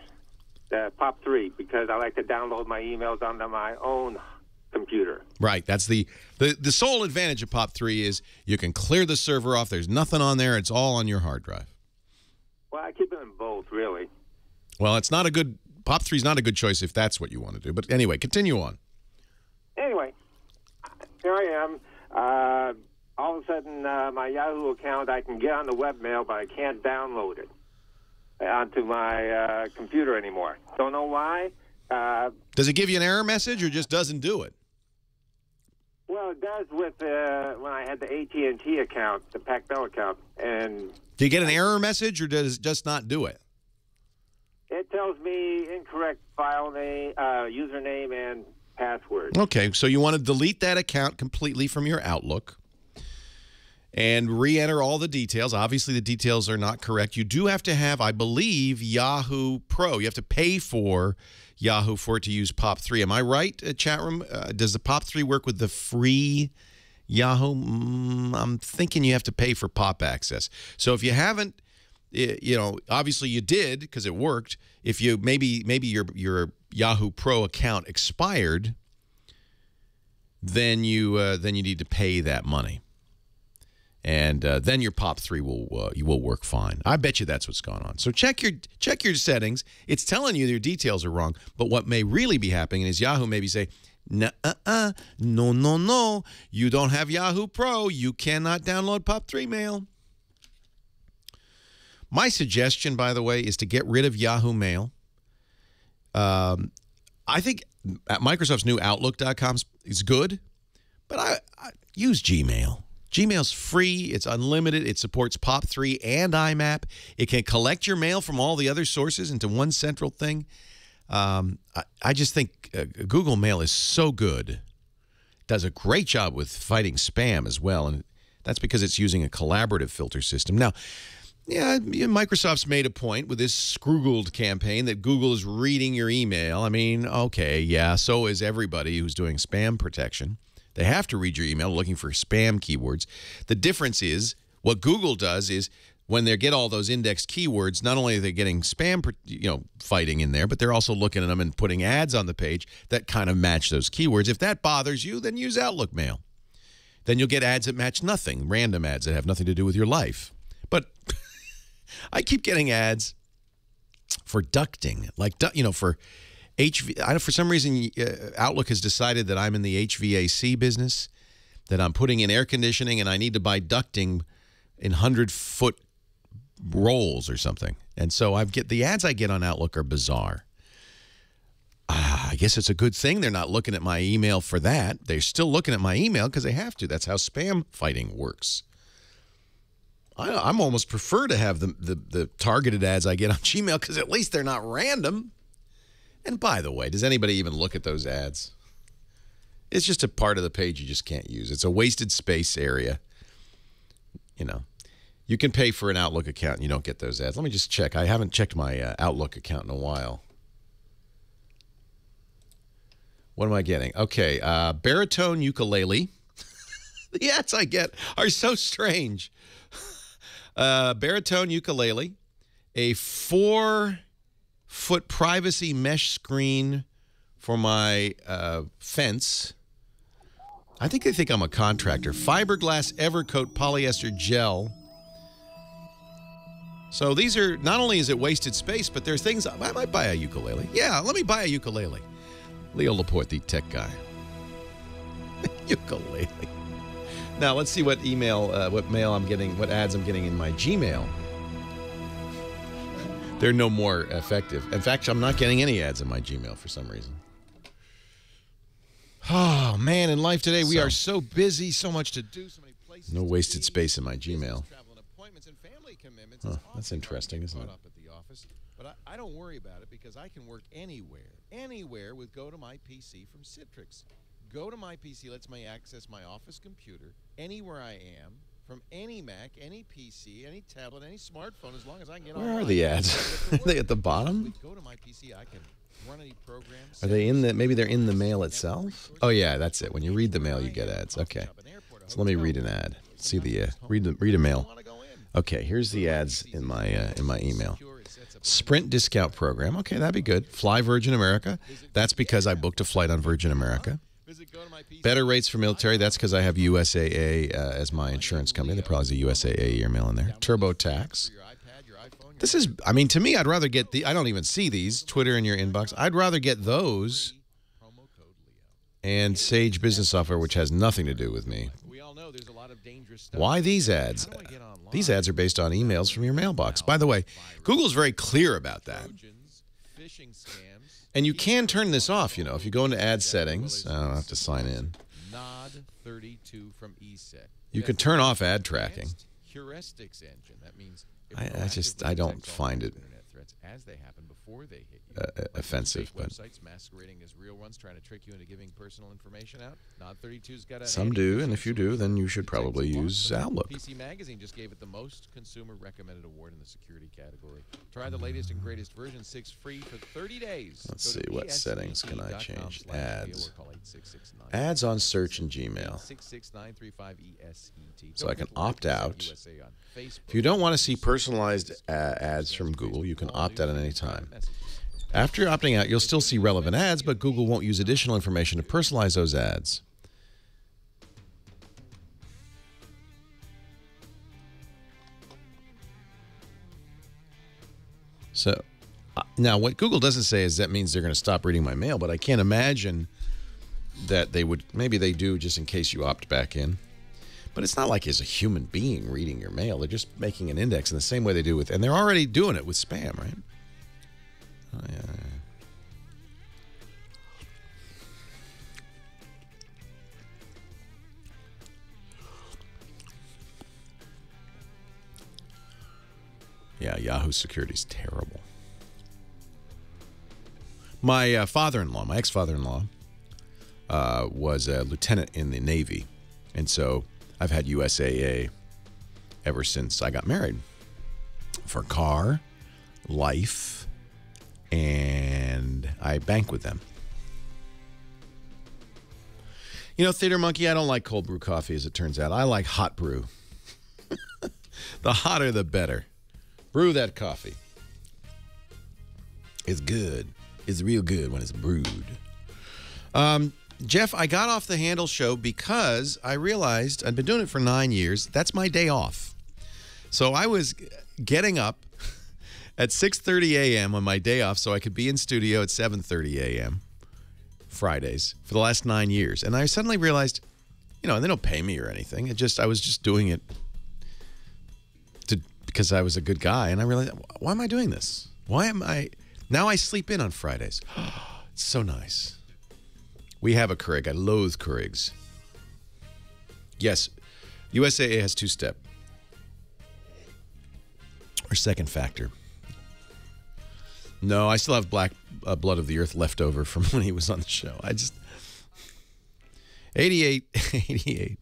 POP 3, because I like to download my emails onto my own computer. Right. That's the sole advantage of POP 3 is you can clear the server off. There's nothing on there. It's all on your hard drive. Well, I keep it in both, really. Well, it's not a good POP 3 is not a good choice if that's what you want to do. But anyway, continue on. Anyway, here I am. All of a sudden, my Yahoo account, I can get on the webmail, but I can't download it onto my computer anymore. Don't know why. Does it give you an error message or just doesn't do it? Well, it does with when I had the AT&T account, the Pac Bell account. And do you get an error message or does it just not do it? It tells me incorrect file name, username, and password. Okay, so you want to delete that account completely from your Outlook and re-enter all the details. Obviously, the details are not correct. You do have to have, I believe, Yahoo Pro. You have to pay for Yahoo for it to use POP 3. Am I right, chat room? Does the POP 3 work with the free Yahoo? I'm thinking you have to pay for POP access. So if you haven't, you know, obviously you did because it worked. If you maybe your Yahoo Pro account expired, then you need to pay that money. And then your POP 3 will work fine. I bet you that's what's going on. So check your settings. It's telling you your details are wrong. But what may really be happening is Yahoo maybe say, no, you don't have Yahoo Pro. You cannot download POP 3 mail. My suggestion, by the way, is to get rid of Yahoo Mail. I think Microsoft's new Outlook.com is good, but I use Gmail. Gmail's free. It's unlimited. It supports POP 3 and IMAP. It can collect your mail from all the other sources into one central thing. I just think Google Mail is so good. It does a great job with fighting spam as well, and that's because it's using a collaborative filter system. Now, yeah, Microsoft's made a point with this Scroogled campaign that Google is reading your email. I mean, okay, yeah, so is everybody who's doing spam protection. They have to read your email looking for spam keywords. The difference is what Google does is when they get all those indexed keywords, not only are they getting spam fighting in there, but they're also looking at them and putting ads on the page that kind of match those keywords. If that bothers you, then use Outlook Mail. Then you'll get ads that match nothing, random ads that have nothing to do with your life. But I keep getting ads for ducting, like, for for some reason, Outlook has decided that I'm in the HVAC business, that I'm putting in air conditioning, and I need to buy ducting in 100-foot rolls or something. And so the ads I get on Outlook are bizarre. I guess it's a good thing they're not looking at my email for that. They're still looking at my email because they have to. That's how spam fighting works. I'm almost prefer to have the targeted ads I get on Gmail because at least they're not random. And by the way, does anybody even look at those ads? It's just a part of the page you just can't use. It's a wasted space area. You can pay for an Outlook account and you don't get those ads. Let me just check. I haven't checked my Outlook account in a while. What am I getting? Okay, baritone ukulele. The ads I get are so strange. Baritone ukulele, a 4-foot privacy mesh screen for my fence. I think they think I'm a contractor. Fiberglass Evercoat polyester gel. So these are, not only is it wasted space, but there's things, I might buy a ukulele. Yeah, let me buy a ukulele. Leo Laporte, the tech guy. Ukulele. Now, let's see what what mail I'm getting, what ads I'm getting in my Gmail. They're no more effective. In fact, I'm not getting any ads in my Gmail for some reason. Oh, man, in life today, we are so busy, so much to do, so many places. No wasted space in my Gmail. Oh, that's interesting, isn't it? But I don't worry about it because I can work anywhere with Go to My PC from Citrix. Go to My PC lets me access my office computer anywhere I am, from any Mac, any PC, any tablet, any smartphone, as long as I can get on. Where are the ads? Are they at the bottom? With Go to My PC, I can run any programs. Are they in the? Maybe they're in the mail itself. Oh yeah, that's it. When you read the mail, you get ads. Okay. So let me read an ad. See the read a mail. Okay, here's the ads in my email. Sprint discount program. Okay, that'd be good. Fly Virgin America. That's because I booked a flight on Virgin America. Better rates for military. That's because I have USAA as my insurance company. There probably is a USAA email in there. TurboTax. This is, I mean, to me, I'd rather get I don't even see these. Twitter in your inbox. I'd rather get those and Sage Business Software, which has nothing to do with me. Why these ads? These ads are based on emails from your mailbox. By the way, Google's very clear about that. And you can turn this off, you know, if you go into ad settings. I don't have to sign in. You can turn off ad tracking. I don't find it as they happen before they hit you. Offensive, but websites masquerading as real ones, trying to trick you into giving personal information out. Nod 32's got a some do, and if you do, then you should probably use Outlook. PC Magazine just gave it the most consumer recommended award in the security category. Try the latest and greatest version 6 free for 30 days. Let's see, what settings can I change? Ads. Ads on search and Gmail. So I can opt out. If you don't want to see personalized ads from Google, you can opt out at any time. After opting out, you'll still see relevant ads, but Google won't use additional information to personalize those ads. So now what Google doesn't say is that means they're going to stop reading my mail, but I can't imagine that they would. Maybe they do just in case you opt back in. But it's not like it's a human being reading your mail. They're just making an index in the same way they do with, and they're already doing it with spam, right? Oh, yeah. Yeah, Yahoo security's terrible. My father-in-law, my ex-father-in-law, was a lieutenant in the Navy, and so I've had USAA ever since I got married for car, life, and I bank with them. You know, Theater Monkey, I don't like cold brew coffee, as it turns out. I like hot brew. The hotter, the better. Brew that coffee. It's good. It's real good when it's brewed. Jeff, I got off the Handle show because I realized I'd been doing it for 9 years. That's my day off. So I was getting up at 6:30 a.m. on my day off so I could be in studio at 7:30 a.m. Fridays for the last 9 years. And I suddenly realized, you know, they don't pay me or anything. I was just doing it because I was a good guy. And I realized, why am I doing this? Why am I... Now I sleep in on Fridays. It's so nice. We have a Keurig. I loathe Keurigs. Yes, USAA has two-step. Or second factor. No, I still have black blood of the earth left over from when he was on the show. 8888.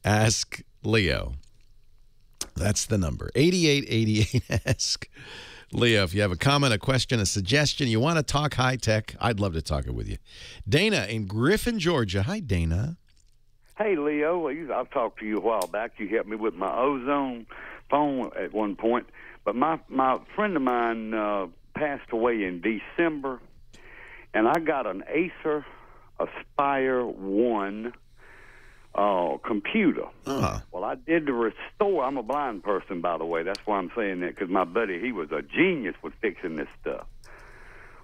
Ask Leo. That's the number. 8888. Ask Leo. If you have a comment, a question, a suggestion, you want to talk high tech, I'd love to talk it with you. Dana in Griffin, Georgia. Hi, Dana. Hey, Leo. I've talked to you a while back. You helped me with my ozone phone at one point. But my friend of mine passed away in December, and I got an Acer Aspire 1 computer. Well, I did the restore. I'm a blind person, by the way. That's why I'm saying that, because my buddy, he was a genius with fixing this stuff.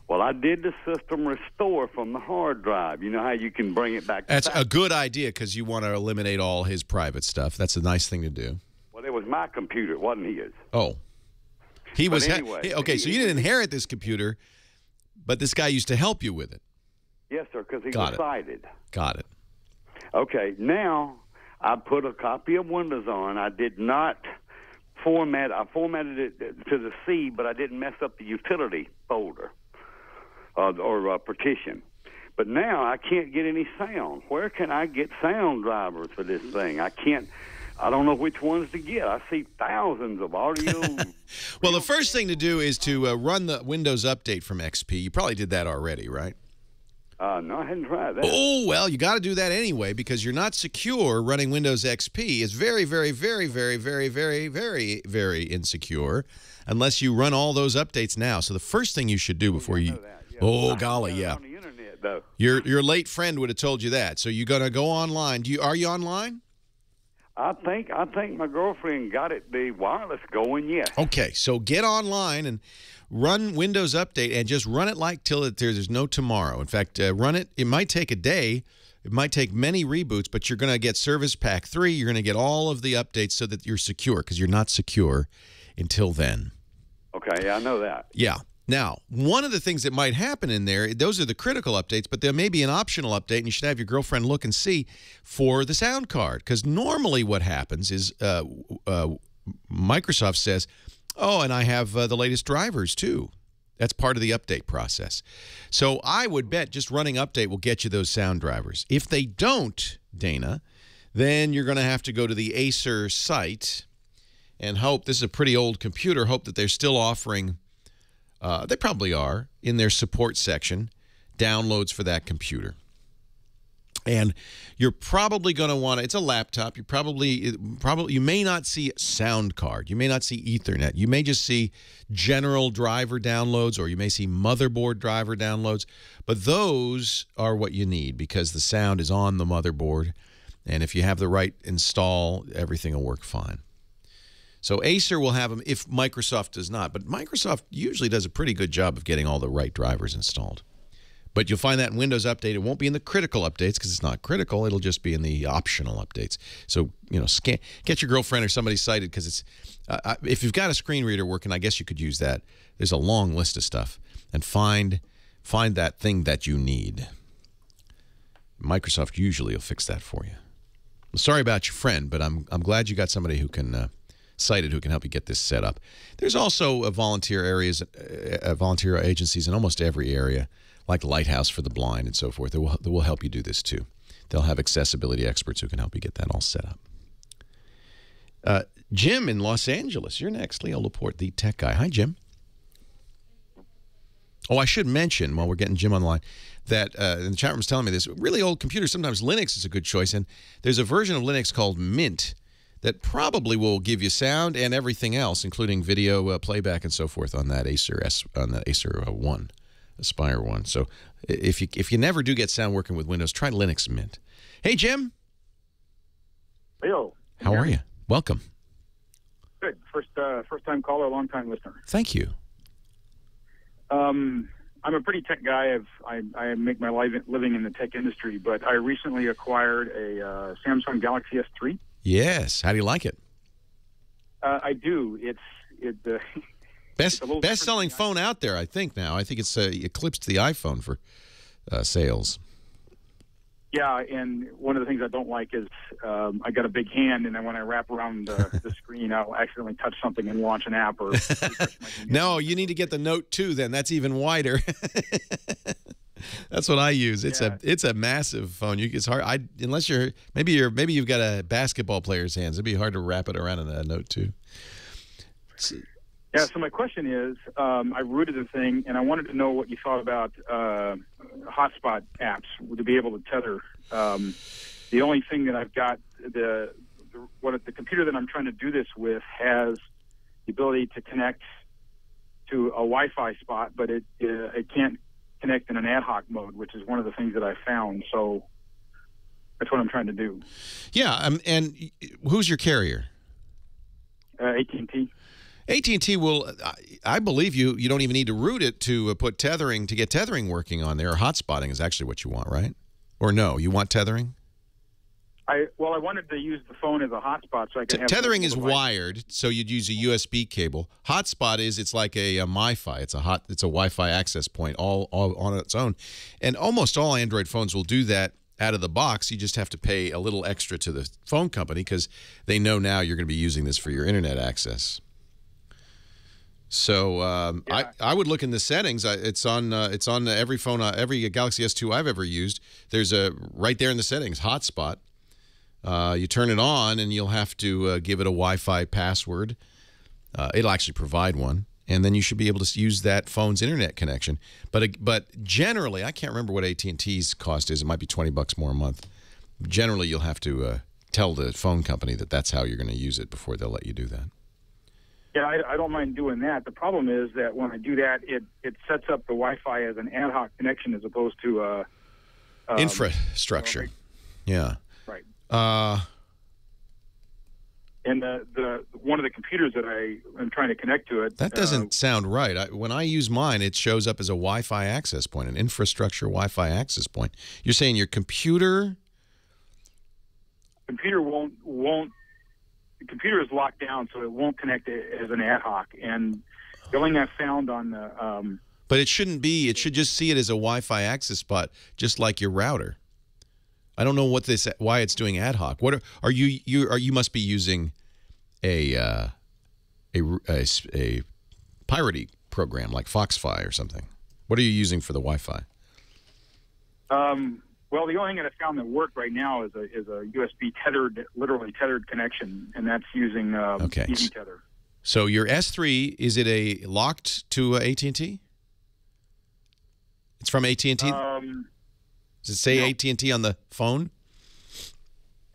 Well, I did the system restore from the hard drive. You know how you can bring it back to That's a good idea because you want to eliminate all his private stuff. That's a nice thing to do. Well, it was my computer. It wasn't his. Oh. He was anyway, okay, so you didn't inherit this computer, but this guy used to help you with it. Yes, sir, because he was sighted. Got it. Okay, now I put a copy of Windows on. I did not format. I formatted it to the C, but I didn't mess up the utility folder or partition. But now I can't get any sound. Where can I get sound drivers for this thing? I can't I don't know which ones to get. I see thousands of audio. Well, the first thing to do is to run the Windows Update from XP. You probably did that already, right? No, I hadn't tried that. Oh, well, you got to do that anyway because you're not secure running Windows XP. It's very, very, very, very, very, very, very, very insecure unless you run all those updates now. So the first thing you should do before you... Oh, golly, yeah. On the internet, though. Your late friend would have told you that. So you're going to go online. Are you online? I think my girlfriend got it, the wireless going, yes. Okay, so get online and run Windows Update and just run it like till there's no tomorrow. In fact, run it. It might take a day. It might take many reboots, but you're going to get Service Pack 3. You're going to get all of the updates so that you're secure because you're not secure until then. Okay, yeah, I know that. Yeah. Now, one of the things that might happen in there, those are the critical updates, but there may be an optional update, and you should have your girlfriend look and see for the sound card. Because normally what happens is Microsoft says, oh, and I have the latest drivers too. That's part of the update process. So I would bet just running update will get you those sound drivers. If they don't, Dana, then you're going to have to go to the Acer site and hope, this is a pretty old computer, hope that they're still offering... they probably are in their support section, downloads for that computer. And you're probably going to want to, it's a laptop, you may not see sound card, you may not see Ethernet, you may just see general driver downloads, or you may see motherboard driver downloads, but those are what you need because the sound is on the motherboard, and if you have the right install, everything will work fine. So Acer will have them if Microsoft does not. But Microsoft usually does a pretty good job of getting all the right drivers installed. But you'll find that in Windows Update. It won't be in the critical updates because it's not critical. It'll just be in the optional updates. So, you know, get your girlfriend or somebody cited because it's if you've got a screen reader working, I guess you could use that. There's a long list of stuff. And find that thing that you need. Microsoft usually will fix that for you. I'm sorry about your friend, but I'm glad you got somebody who can... cited who can help you get this set up. There's also volunteer agencies in almost every area, like Lighthouse for the Blind and so forth, that will help you do this too. They'll have accessibility experts who can help you get that all set up. Jim in Los Angeles, you're next. Leo Laporte, the tech guy. Hi, Jim. Oh, I should mention, while we're getting Jim on the line, that and the chat room's telling me this, really old computers, sometimes Linux is a good choice, and there's a version of Linux called Mint that probably will give you sound and everything else, including video playback and so forth on that Acer One, Aspire One. So if you never do get sound working with Windows, try Linux Mint. Hey, Jim. Leo. How are you? Welcome. Good. First time caller, long time listener. Thank you. I'm a pretty tech guy. I make my living in the tech industry, but I recently acquired a Samsung Galaxy S3. Yes. How do you like it? I do. Best-selling phone out there, I think, now. I think it's eclipsed the iPhone for sales. Yeah, and one of the things I don't like is I got a big hand, and then when I wrap around the screen, I'll accidentally touch something and launch an app. Or No, you need to get the Note 2 then. That's even wider. That's what I use. It's a massive phone. It's hard. Unless maybe you've got a basketball player's hands. It'd be hard to wrap it around in a Note 2. Yeah. So my question is, I rooted the thing, and I wanted to know what you thought about hotspot apps to be able to tether. The only thing that I've got the computer that I'm trying to do this with has the ability to connect to a Wi-Fi spot, but it can't connect in an ad hoc mode, which is one of the things that I found. So that's what I'm trying to do. Yeah, and who's your carrier? AT&T. AT&T will, I believe you don't even need to root it to put tethering, to get tethering working on there. Or hotspotting is actually what you want, right? Or no, you want tethering? I wanted to use the phone as a hotspot so I could have... Tethering is wired, so you'd use a USB cable. Hotspot it's like a MiFi. It's a Wi-Fi access point all on its own. And almost all Android phones will do that out of the box. You just have to pay a little extra to the phone company because they know now you're going to be using this for your internet access. So I would look in the settings. It's on every phone, every Galaxy S2 I've ever used. There's right there in the settings, hotspot. You turn it on, and you'll have to give it a Wi-Fi password. It'll actually provide one, and then you should be able to use that phone's internet connection. But generally, I can't remember what AT&T's cost is. It might be $20 more a month. Generally, you'll have to tell the phone company that that's how you're going to use it before they'll let you do that. Yeah, I don't mind doing that. The problem is that when I do that, it sets up the Wi-Fi as an ad hoc connection as opposed to infrastructure. Yeah. Right. And the one of the computers that I am trying to connect to it. That doesn't sound right. When I use mine, it shows up as a Wi-Fi access point, an infrastructure Wi-Fi access point. You're saying your computer won't. The computer is locked down, so it won't connect as an ad hoc. And the only thing I found on the but it shouldn't be. It should just see it as a Wi-Fi access spot, just like your router. I don't know why it's doing ad hoc. What are you? You must be using a piratey program like Foxfi or something. What are you using for the Wi-Fi? Well, the only thing that I found that worked right now is a USB literally tethered connection, and that's using Easy Tether. So your S3, is it a locked to AT&T? It's from AT&T? Does it say AT&T on the phone?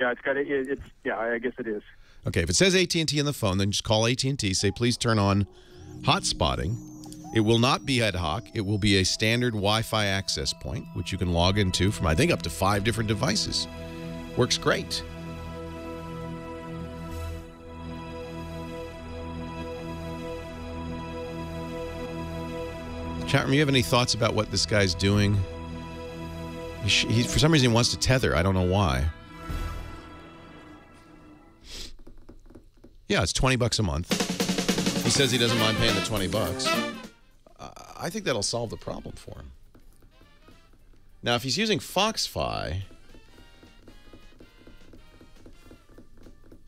Yeah, I guess it is. Okay, if it says AT&T on the phone, then just call AT&T, say please turn on hotspotting. It will not be ad hoc. It will be a standard Wi-Fi access point, which you can log into from, I think, up to 5 different devices. Works great. Chat room, you have any thoughts about what this guy's doing? He for some reason, he wants to tether. I don't know why. Yeah, it's $20 a month. He says he doesn't mind paying the $20. I think that'll solve the problem for him. Now, if he's using Foxfi,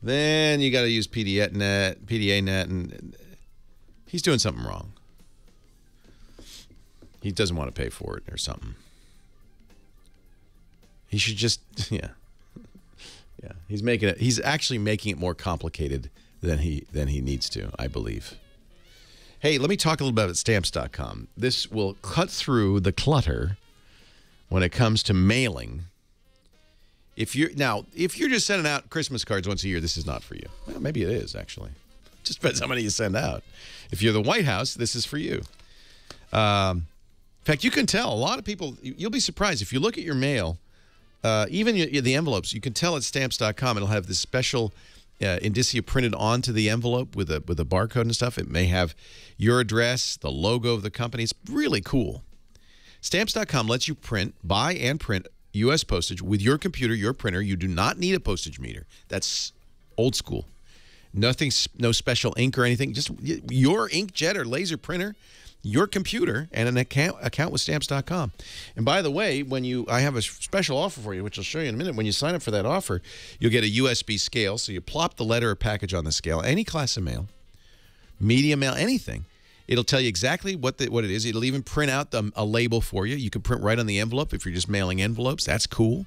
then you got to use PDA-net, and he's doing something wrong. He doesn't want to pay for it or something. He should just, yeah. He's actually making it more complicated than he needs to, I believe. Hey, let me talk a little bit about Stamps.com. This will cut through the clutter when it comes to mailing. If you're just sending out Christmas cards once a year, this is not for you. Well, maybe it is, actually. Just depends how many you send out. If you're the White House, this is for you. In fact, you can tell. A lot of people, you'll be surprised. If you look at your mail, even the envelopes, you can tell at Stamps.com, it'll have this special indicia printed onto the envelope with a barcode and stuff. It may have your address, the logo of the company. It's really cool. Stamps.com lets you buy and print U.S. postage with your computer, your printer. You do not need a postage meter. That's old school. Nothing, no special ink or anything. Just your inkjet or laser printer, your computer, and an account with Stamps.com. And by the way, I have a special offer for you, which I'll show you in a minute. When you sign up for that offer, you'll get a USB scale. So you plop the letter or package on the scale, any class of mail, medium mail, anything. It'll tell you exactly what it is. It'll even print out a label for you. You can print right on the envelope if you're just mailing envelopes. That's cool.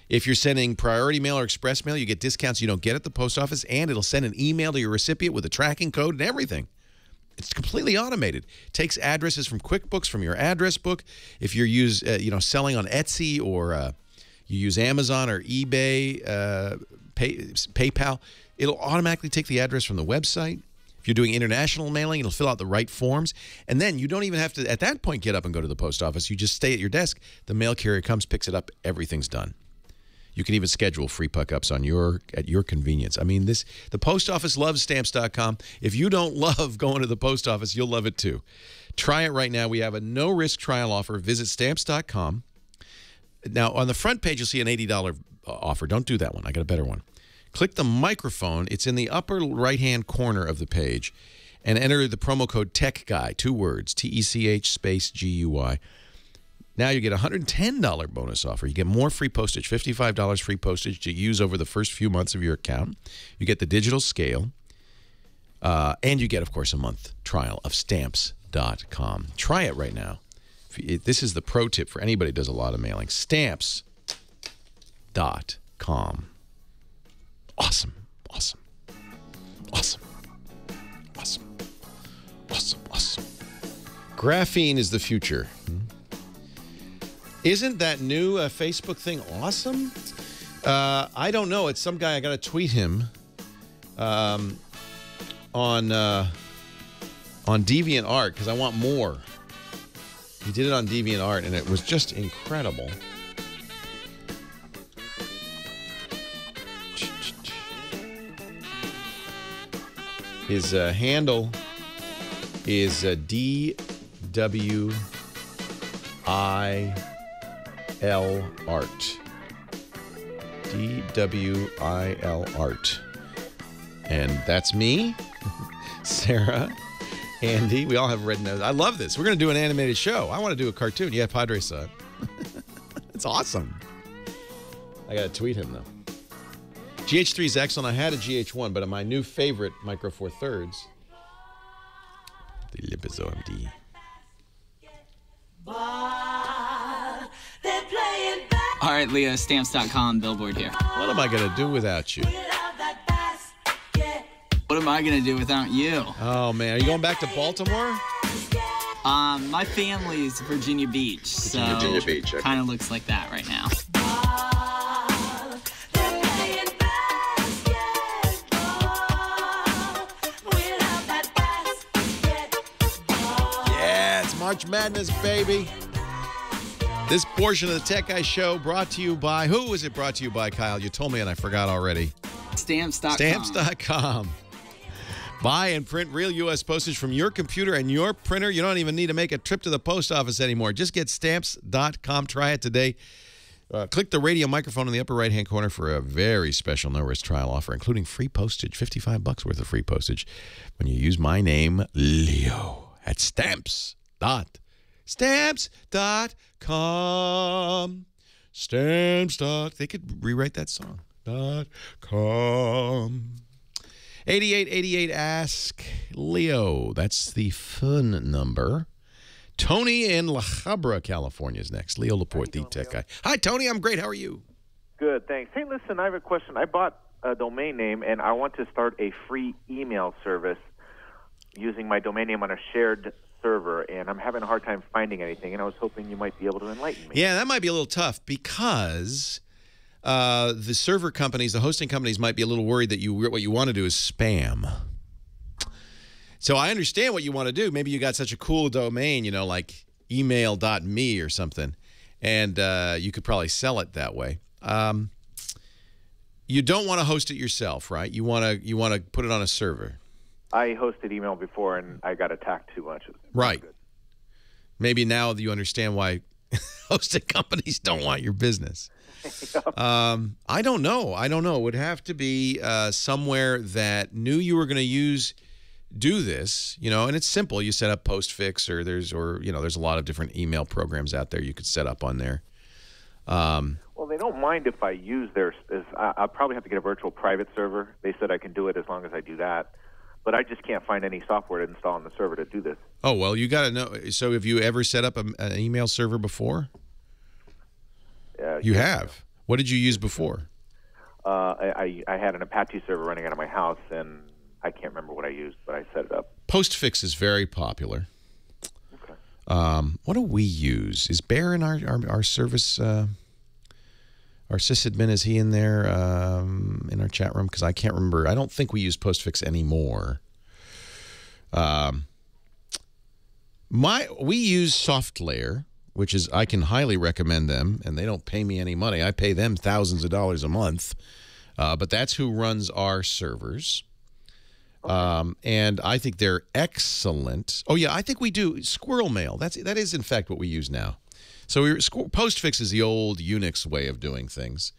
If you're sending priority mail or express mail, you get discounts you don't get at the post office, and it'll send an email to your recipient with a tracking code and everything. It's completely automated. It takes addresses from QuickBooks, from your address book. If you're selling on Etsy or you use Amazon or eBay, PayPal, it'll automatically take the address from the website. If you're doing international mailing, it'll fill out the right forms. And then you don't even have to, at that point, get up and go to the post office. You just stay at your desk. The mail carrier comes, picks it up. Everything's done. You can even schedule free pickups at your convenience. I mean, the post office loves Stamps.com. If you don't love going to the post office, you'll love it too. Try it right now. We have a no-risk trial offer. Visit Stamps.com. Now, on the front page, you'll see an $80 offer. Don't do that one. I got a better one. Click the microphone. It's in the upper right-hand corner of the page, and enter the promo code TECHGUY, 2 words, TECH space GUY. Now you get a $110 bonus offer. You get more free postage, $55 free postage to use over the first few months of your account. You get the digital scale, and you get, of course, a month trial of Stamps.com. Try it right now. This is the pro tip for anybody who does a lot of mailing. Stamps.com. Awesome. Awesome. Awesome. Awesome. Awesome. Graphene is the future. Isn't that new Facebook thing awesome? I don't know. It's some guy. I got to tweet him on DeviantArt because I want more. He did it on DeviantArt, and it was just incredible. His handle is DWIL Art. DWIL Art. And that's me, Sarah, Andy. We all have red noses. I love this. We're going to do an animated show. I want to do a cartoon. Yeah, Padre saw it. It's awesome. I got to tweet him, though. GH3 is excellent. I had a GH1, but my new favorite Micro Four Thirds, the Olympus OMD. All right, Leo, Stamps.com, Billboard here. What am I going to do without you? What am I going to do without you? Oh, man. Are you going back to Baltimore? My family's Virginia Beach, Virginia Beach, okay. Kind of looks like that right now. Yeah, it's March Madness, baby. This portion of the Tech Guy Show brought to you by, who was it brought to you by, Kyle? You told me and I forgot already. Stamps.com. Stamps.com. Buy and print real U.S. postage from your computer and your printer. You don't even need to make a trip to the post office anymore. Just get Stamps.com. Try it today. Click the radio microphone in the upper right-hand corner for a very special no-risk trial offer, including free postage, $55 worth of free postage when you use my name, Leo, at Stamps.com. Stamps. They could rewrite that song. .com. 8888 Ask Leo. That's the phone number. Tony in La Habra, California is next. Leo Laporte, the tech guy. Hi, Tony. I'm great. How are you? Good, thanks. Hey, listen, I have a question. I bought a domain name, and I want to start a free email service using my domain name on a shared server, and I'm having a hard time finding anything, and I was hoping you might be able to enlighten me. Yeah, that might be a little tough because the server companies, the hosting companies might be a little worried that what you want to do is spam. So I understand what you want to do. Maybe you got such a cool domain, you know, like email.me or something, and you could probably sell it that way. You don't want to host it yourself, right? You want to put it on a server. I hosted email before, and I got attacked too much. Right. Maybe now you understand why hosting companies don't want your business. I don't know. It would have to be somewhere that knew you were going to do this, you know, and it's simple. You set up Postfix, or there's a lot of different email programs out there you could set up on there. Well, they don't mind if I use I'll probably have to get a virtual private server. They said I can do it as long as I do that. But I just can't find any software to install on the server to do this. Oh, well, you got to know. So have you ever set up an email server before? You have. What did you use before? I had an Apache server running out of my house, and I can't remember what I used, but I set it up. Postfix is very popular. Okay. What do we use? Is Bear in our service? Our sysadmin, is he in there in our chat room? Because I can't remember. I don't think we use Postfix anymore. We use SoftLayer, which is, I can highly recommend them, and they don't pay me any money. I pay them thousands of dollars a month, but that's who runs our servers. And I think they're excellent. Oh yeah, I think we do Squirrel Mail. That is in fact what we use now. So Postfix is the old Unix way of doing things.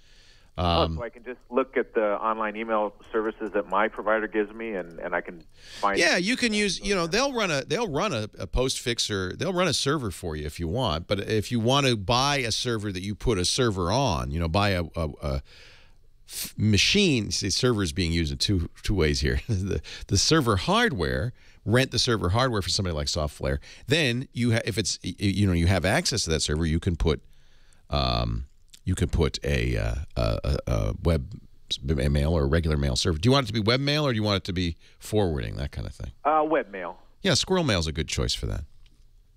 So I can just look at the online email services that my provider gives me, and I can find. Yeah, you can use. You know, they'll run a Postfix, or they'll run a server for you if you want. But if you want to buy a server that you put a server on, you know, buy a machine. See, server is being used in two ways here. the server hardware. Rent the server hardware for somebody like SoftLayer. Then if it's you have access to that server, you can put a web mail or a regular mail server. Do you want it to be webmail or do you want it to be forwarding, that kind of thing? Webmail. Yeah, Squirrel Mail's a good choice for that.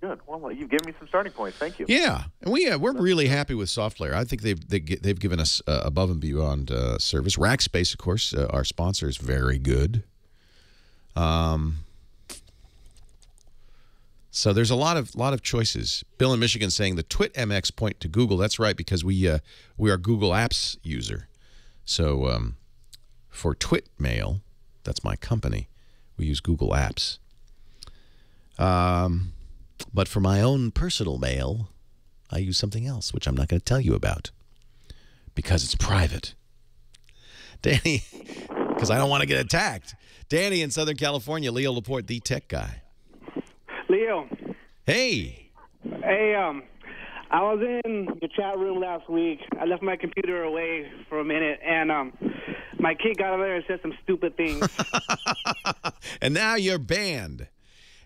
Good. Well, you've given me some starting points. Thank you. Yeah, and we're really happy with SoftLayer. I think they've given us above and beyond service. Rackspace, of course, our sponsor, is very good. So there's a lot of choices. Bill in Michigan saying the Twit MX point to Google. That's right, because we are Google Apps user. So for Twit Mail, that's my company, we use Google Apps. But for my own personal mail, I use something else, which I'm not going to tell you about because it's private. Danny, because I don't want to get attacked. Danny in Southern California, Leo Laporte, the tech guy. Leo. Hey. Hey, I was in your chat room last week. I left my computer away for a minute, and my kid got over there and said some stupid things. And now you're banned.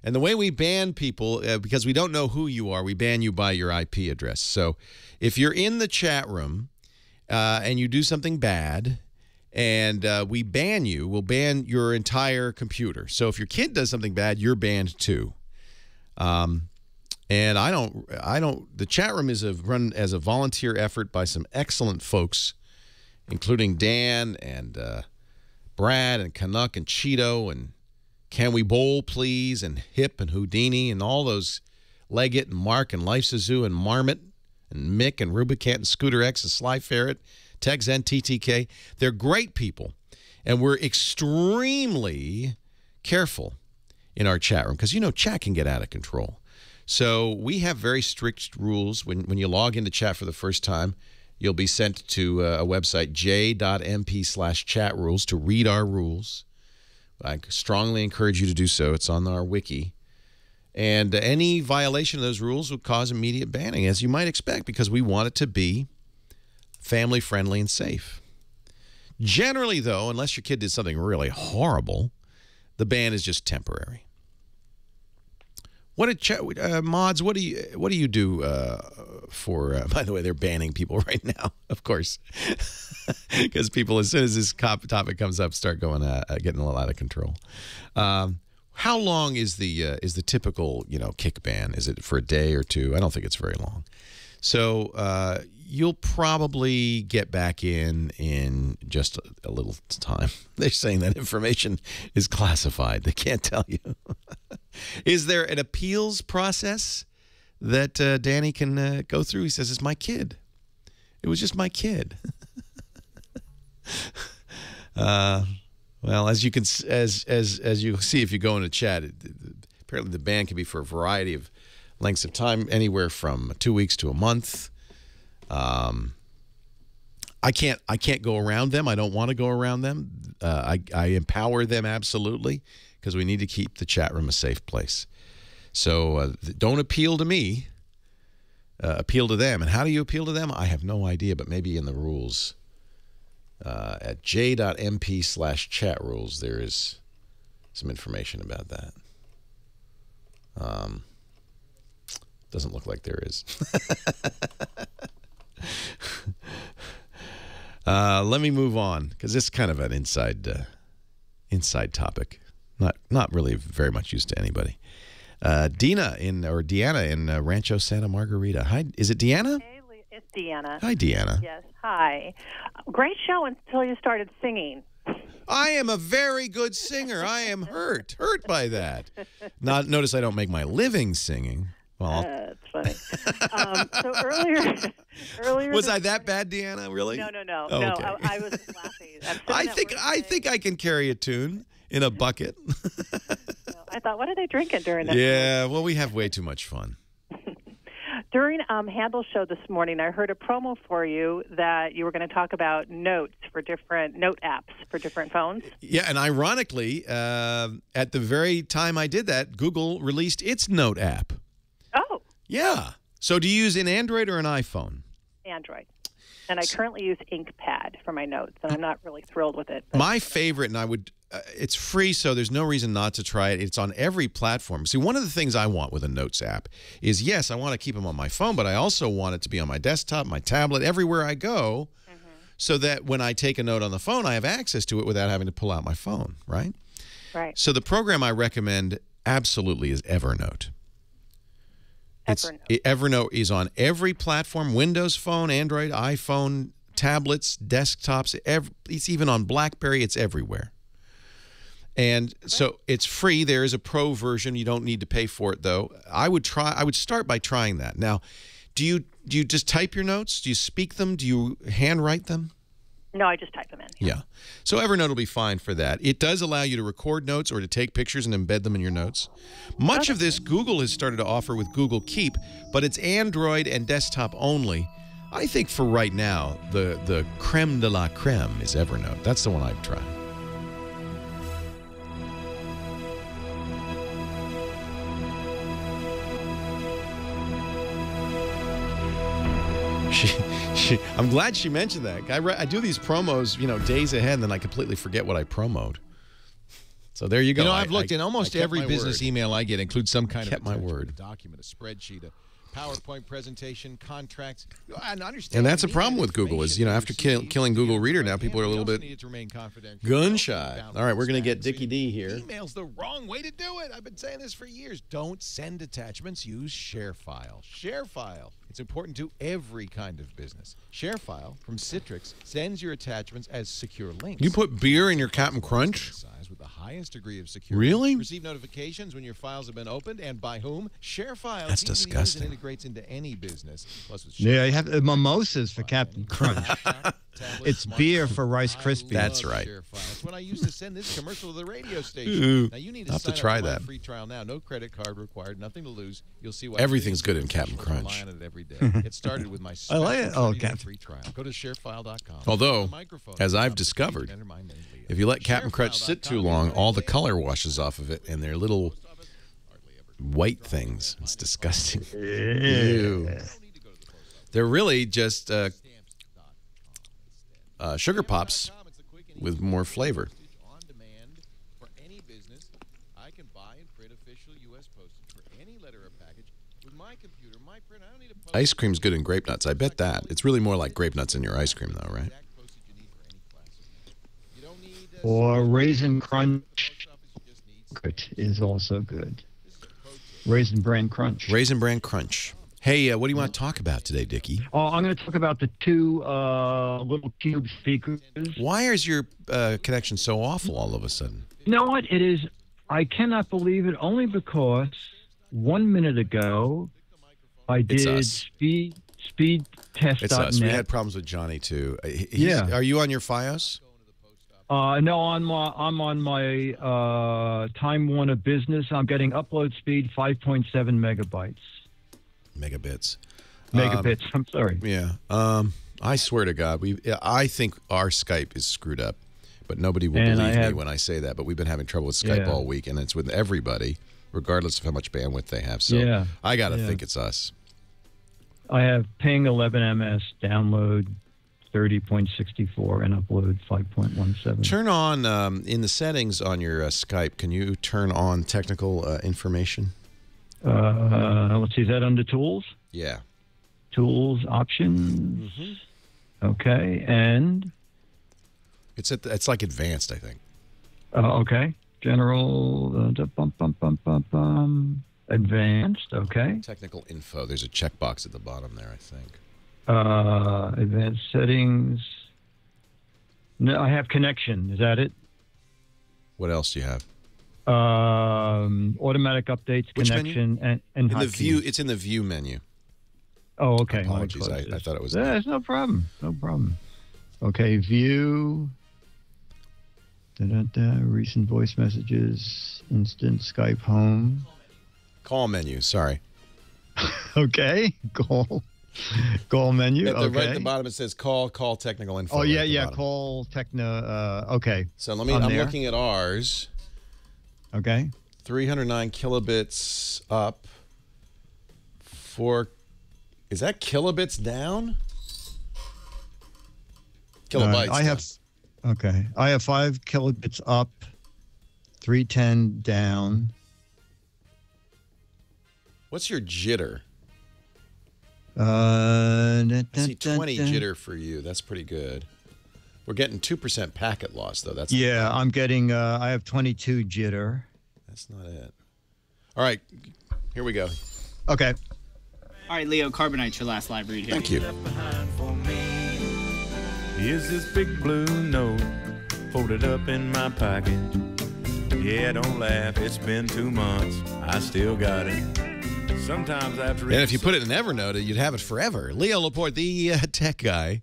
And the way we ban people, because we don't know who you are, we ban you by your IP address. So if you're in the chat room and you do something bad and we ban you, we'll ban your entire computer. So if your kid does something bad, you're banned too. And the chat room is run as a volunteer effort by some excellent folks, including Dan and Brad and Canuck and Cheeto and Can We Bowl Please and Hip and Houdini and all those Leggett and Mark and Life's a Zoo and Marmot and Mick and Rubicant and Scooter X and Sly Ferret, Tex and TTK. They're great people, and we're extremely careful in our chat room because, you know, chat can get out of control. So we have very strict rules. When you log into chat for the first time, you'll be sent to a website, j.mp/chat rules, to read our rules. I strongly encourage you to do so. It's on our wiki. And any violation of those rules will cause immediate banning, as you might expect, because we want it to be family-friendly and safe. Generally, though, unless your kid did something really horrible, the ban is just temporary. Mods, what do you do for? By the way, they're banning people right now, of course, because people, as soon as this topic comes up, start going getting a little out of control. How long is the typical kick ban? Is it for a day or two? I don't think it's very long. So you'll probably get back in just a little time. They're saying that information is classified. They can't tell you. Is there an appeals process that Danny can go through? He says, it's my kid. It was just my kid. Well, as you can as you see if you go into chat, apparently the ban can be for a variety of lengths of time, anywhere from 2 weeks to a month. I can't go around them. I don't want to go around them. I empower them absolutely, because we need to keep the chat room a safe place. So don't appeal to me. Appeal to them. And how do you appeal to them? I have no idea, but maybe in the rules. At j.mp/chat rules, there is some information about that. Doesn't look like there is. Let me move on, because this is kind of an inside topic. Not really very much used to anybody. Deanna in Rancho Santa Margarita. Hi, is it Deanna? Hey, it's Deanna. Hi, Deanna. Yes, hi. Great show until you started singing. I am a very good singer. I am hurt by that. Notice I don't make my living singing. Well, that's funny. So earlier was I that bad, Deanna? Really? No. Oh, no, okay. I was laughing. I think I can carry a tune in a bucket. I thought, what are they drinking during that? Yeah, well, we have way too much fun. During Handel's show this morning, I heard a promo for you that you were going to talk about notes for different note apps for different phones. Yeah, and ironically, at the very time I did that, Google released its note app. Oh. Yeah. So do you use an Android or an iPhone? Android. And I currently use InkPad for my notes, and I'm not really thrilled with it. My favorite, and I would, it's free, so there's no reason not to try it. It's on every platform. See, one of the things I want with a Notes app is, yes, I want to keep them on my phone, but I also want it to be on my desktop, my tablet, everywhere I go, so that when I take a note on the phone, I have access to it without having to pull out my phone, right? Right. So the program I recommend absolutely is Evernote. Evernote is on every platform, Windows Phone, Android, iPhone, tablets, desktops. It's even on BlackBerry. It's everywhere. And so it's free. There is a pro version. You don't need to pay for it, though. I would start by trying that. Now, do you just type your notes? Do you speak them? Do you handwrite them? No, I just type them in. Yeah. So Evernote will be fine for that. It does allow you to record notes or to take pictures and embed them in your notes. Much of this Google has started to offer with Google Keep, but it's Android and desktop only. I think for right now, the creme de la creme is Evernote. That's the one I'd try. I'm glad she mentioned that. I do these promos, days ahead, and then I completely forget what I promoed. So there you go. I've looked in almost every business email I get includes some kind of my word. A document, a spreadsheet, a PowerPoint presentation, contracts. And that's a problem with Google is, after killing Google Reader, now people are a little bit gun shy. All right, we're going to get Dickie D here. Email's the wrong way to do it. I've been saying this for years. Don't send attachments. Use ShareFile. ShareFile. It's important to every kind of business. ShareFile from Citrix sends your attachments as secure links. You put beer in your Captain Crunch? With the highest degree of security. Really? Receive notifications when your files have been opened and by whom. ShareFile. That's disgusting. Integrates into any business. Plus with you have mimosas for Captain Crunch. It's beer for Rice Krispies. That's right. That's when I used to send this commercial to the radio station. Ooh, now you need I'll to have to sign try up for that. my free trial now. No credit card required. Nothing to lose. You'll see why everything's good in Captain Crunch. Rely on it every day. It started with my I like it. Oh, free trial. Go to sharefile.com. Although, as I've discovered, if you let Captain Crunch sit too long, all the color washes off of it, and they're little white things. It's disgusting. Ew. They're really just sugar pops with more flavor. Ice cream's good in grape nuts. I bet that. It's really more like grape nuts in your ice cream, though, right? Or Raisin Crunch is also good. Raisin Bran Crunch. Raisin Bran Crunch. Hey, what do you want to talk about today, Dickie? Oh, I'm going to talk about the two little cube speakers. Why is your connection so awful all of a sudden? You know what? It is. I cannot believe it only because 1 minute ago I did speed test. It's us. We had problems with Johnny too. Yeah. Are you on your FiOS? No, I'm on my Time Warner Business. I'm getting upload speed 5.7 megabytes. Megabits. I'm sorry. Yeah. I swear to God, I think our Skype is screwed up, but nobody will believe me when I say that. But we've been having trouble with Skype all week, and it's with everybody, regardless of how much bandwidth they have. So I got to think it's us. I have ping 11 ms, download 30.64, and upload 5.17. Turn on, in the settings on your Skype, can you turn on technical information? Let's see, is that under tools? Yeah. Tools, options. Mm-hmm. Okay, and? It's like advanced, I think. Okay. General, advanced, okay. Technical info. There's a checkbox at the bottom there, I think. Advanced settings. No, I have connection. Is that it? What else do you have? Automatic updates, Which connection, menu? and in the view. It's in the view menu. Oh, okay. Apologies. I thought it was. It's no problem. No problem. Okay, view. Recent voice messages, instant Skype home. Call menu. Sorry. Okay. Call menu. Right at the bottom it says call technical info. Oh yeah. Call techno. Okay. So I'm looking at ours. Okay. 309 kilobits up. Is that kilobits down? Kilobytes. I have. Okay. I have 5 kilobits up, 310 down. What's your jitter? I see 20 jitter for you. That's pretty good. We're getting 2% packet loss, though. That's Yeah, I'm getting, I have 22 jitter. That's not it. All right, here we go. Okay. All right, Leo, Carbonite's your last live read here. Thank you. Here's this big blue note folded up in my pocket. Yeah, don't laugh, it's been 2 months. I still got it. Sometimes after And if you put it in Evernote, you'd have it forever. Leo Laporte, the tech guy.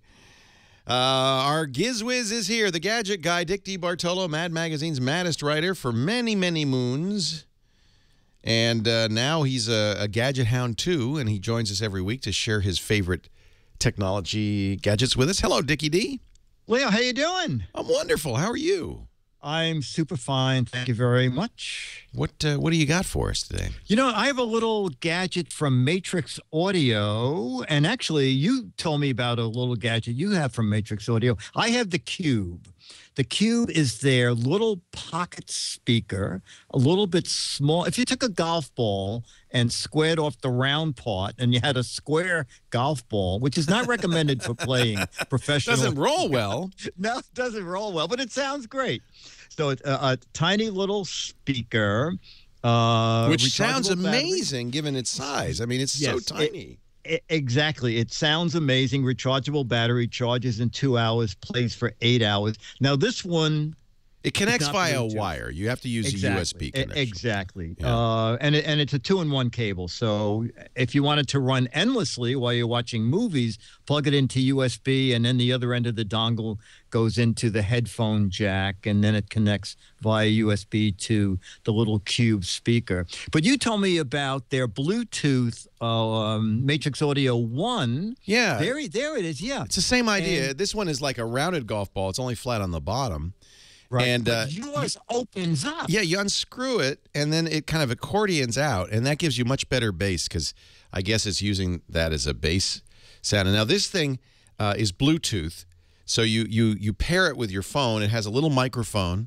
Our GizWiz is here, the gadget guy, Dick DeBartolo, Mad Magazine's maddest writer for many, many moons. And now he's a gadget hound, too, and he joins us every week to share his favorite technology gadgets with us. Hello, Dickie D. Leo, how you doing? I'm wonderful. How are you? I'm super fine. Thank you very much. What do you got for us today? You know, I have a little gadget from Matrix Audio, and actually, you told me about a little gadget you have from Matrix Audio. I have the Cube. The Cube is their little pocket speaker, a little bit small. If you took a golf ball and squared off the round part and you had a square golf ball, which is not recommended for playing professional. Doesn't roll well. No, it doesn't roll well, but it sounds great. So it's a tiny little speaker. Which sounds amazing given its size. I mean, it's so tiny. Exactly. It sounds amazing. Rechargeable battery, charges in 2 hours, plays for 8 hours. Now, this one... It connects via a wire. You have to use a USB connection. Exactly. Yeah. And it's a 2-in-1 cable. So if you wanted to run endlessly while you're watching movies, plug it into USB, and then the other end of the dongle goes into the headphone jack, and then it connects via USB to the little Cube speaker. But you told me about their Bluetooth Matrix Audio 1. Yeah. There it is, yeah. It's the same idea. This one is like a rounded golf ball. It's only flat on the bottom. Right. And yours opens up. Yeah, you unscrew it, and then it kind of accordions out, and that gives you much better bass because I guess it's using that as a bass sound. And now this thing is Bluetooth, so you pair it with your phone. It has a little microphone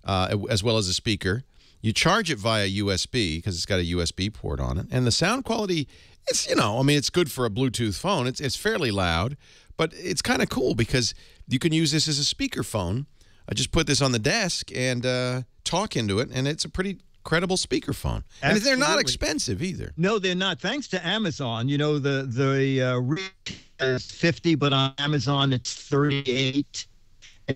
as well as a speaker. You charge it via USB because it's got a USB port on it, and the sound quality, it's it's good for a Bluetooth phone. It's fairly loud, but it's kind of cool because you can use this as a speakerphone. I just put this on the desk and talk into it, and it's a pretty credible speakerphone. And they're not expensive either. No, they're not. Thanks to Amazon. You know, the retail is $50, but on Amazon it's $38,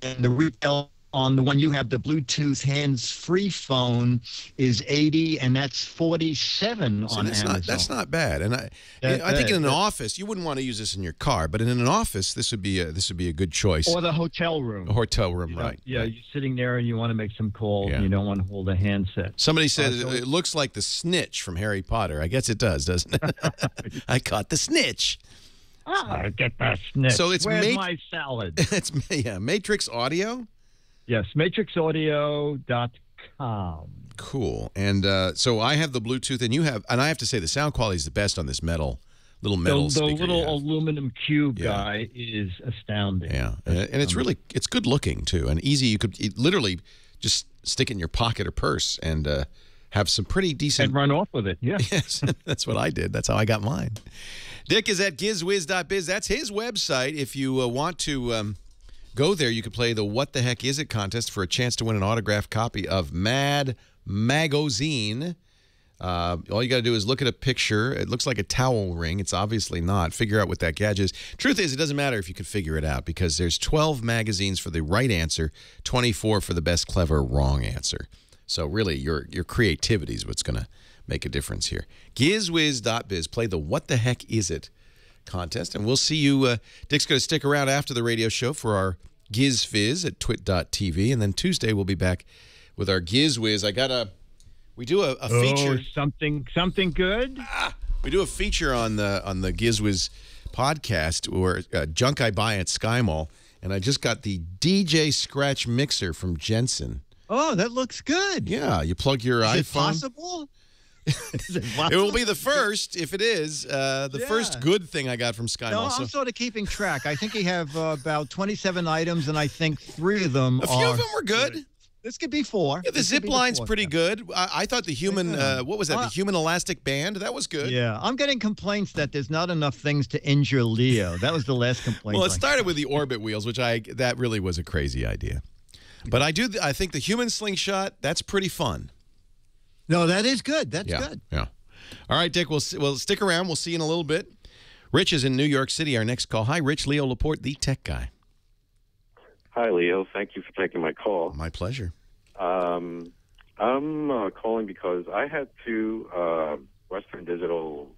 and the retail on the one you have, the Bluetooth hands-free phone, is $80, and that's $47 on Amazon. That's not bad. And I think in an office, you wouldn't want to use this in your car, but in an office, this would be a good choice. Or the hotel room. A hotel room, right? Yeah, you're sitting there and you want to make some calls, and you don't want to hold a handset. Somebody says it looks like the snitch from Harry Potter. I guess it does, doesn't it? I caught the snitch. I get that snitch. So it's Where's my salad? It's Matrix Audio. Yes, matrixaudio.com. Cool. And so I have the Bluetooth, and I have to say the sound quality is the best on this little metal speaker. The little aluminum Cube guy is astounding. Yeah, and it's good looking too, and easy. You could literally just stick it in your pocket or purse and have some pretty decent. And run off with it. Yeah. Yes, that's what I did. That's how I got mine. Dick is at gizwiz.biz. That's his website. If you want to. Go there. You could play the What the Heck Is It contest for a chance to win an autographed copy of Mad Magazine. All you got to do is look at a picture. It looks like a towel ring. It's obviously not. Figure out what that gadget is. Truth is, it doesn't matter if you can figure it out because there's 12 magazines for the right answer, 24 for the best clever wrong answer. So really, your creativity is what's going to make a difference here. Gizwiz.biz. Play the What the Heck Is It contest, and we'll see you. Dick's going to stick around after the radio show for our Giz Fizz at twit.tv, and then Tuesday we'll be back with our Giz Wiz. We do a feature. Something good. We do a feature on the Giz Wiz podcast or junk I buy at Sky Mall, and I just got the DJ Scratch mixer from Jensen. Oh, that looks good. Yeah, you plug your iPhone. Is it possible? It will be the first, if it is, the first good thing I got from Sky Mall. No, I'm sort of keeping track. I think you have about 27 items, and I think 3 of them A few of them were good. This could be 4. Yeah, the zip line's pretty good. I thought the human, what was that? The human elastic band? That was good. Yeah, I'm getting complaints that there's not enough things to injure Leo. That was the last complaint. Well, it started with the orbit wheels, which that really was a crazy idea. But I think the human slingshot, that's pretty fun. No, that is good. That's good. Yeah. All right, Dick, we'll stick around. We'll see you in a little bit. Rich is in New York City, our next call. Hi, Rich. Leo Laporte, the tech guy. Hi, Leo. Thank you for taking my call. My pleasure. I'm calling because I had two Western Digital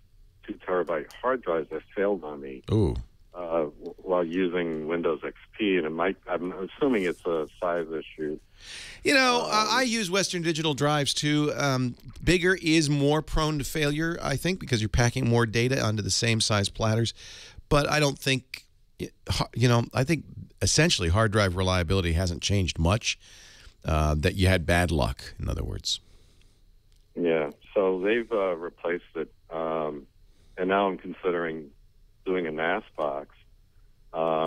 2-terabyte hard drives that failed on me. Ooh. While using Windows XP, and I'm assuming it's a size issue. You know, I use Western Digital drives too. Bigger is more prone to failure, I think, because you're packing more data onto the same size platters. But I don't think, I think essentially hard drive reliability hasn't changed much. That you had bad luck, in other words. Yeah, so they've replaced it, and now I'm considering doing a NAS box,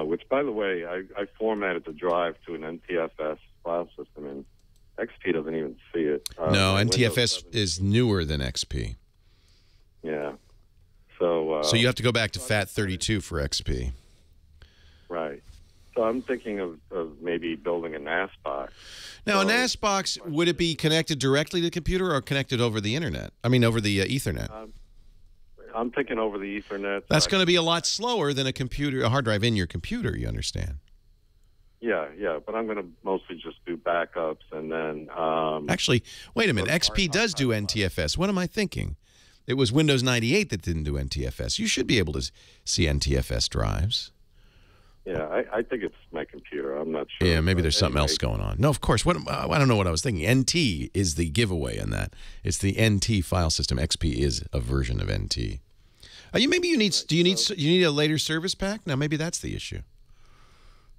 which, by the way, I formatted the drive to an NTFS file system, and XP doesn't even see it. No, NTFS is newer than XP. Yeah. So you have to go back to FAT32 for XP. Right. So I'm thinking of maybe building a NAS box. Now, a NAS box, would it be connected directly to the computer or connected over the internet? I mean, over the Ethernet? I'm thinking over the Ethernet. That's going to be a lot slower than a hard drive in your computer, you understand? Yeah, but I'm going to mostly just do backups and then... Actually, wait a minute. XP does do NTFS. What am I thinking? It was Windows 98 that didn't do NTFS. You should be able to see NTFS drives. Yeah, I think it's my computer. I'm not sure. Yeah, maybe there's something else going on. No, of course. I don't know what I was thinking. NT is the giveaway in that. It's the NT file system. XP is a version of NT. Do you need a later service pack? Now, maybe that's the issue.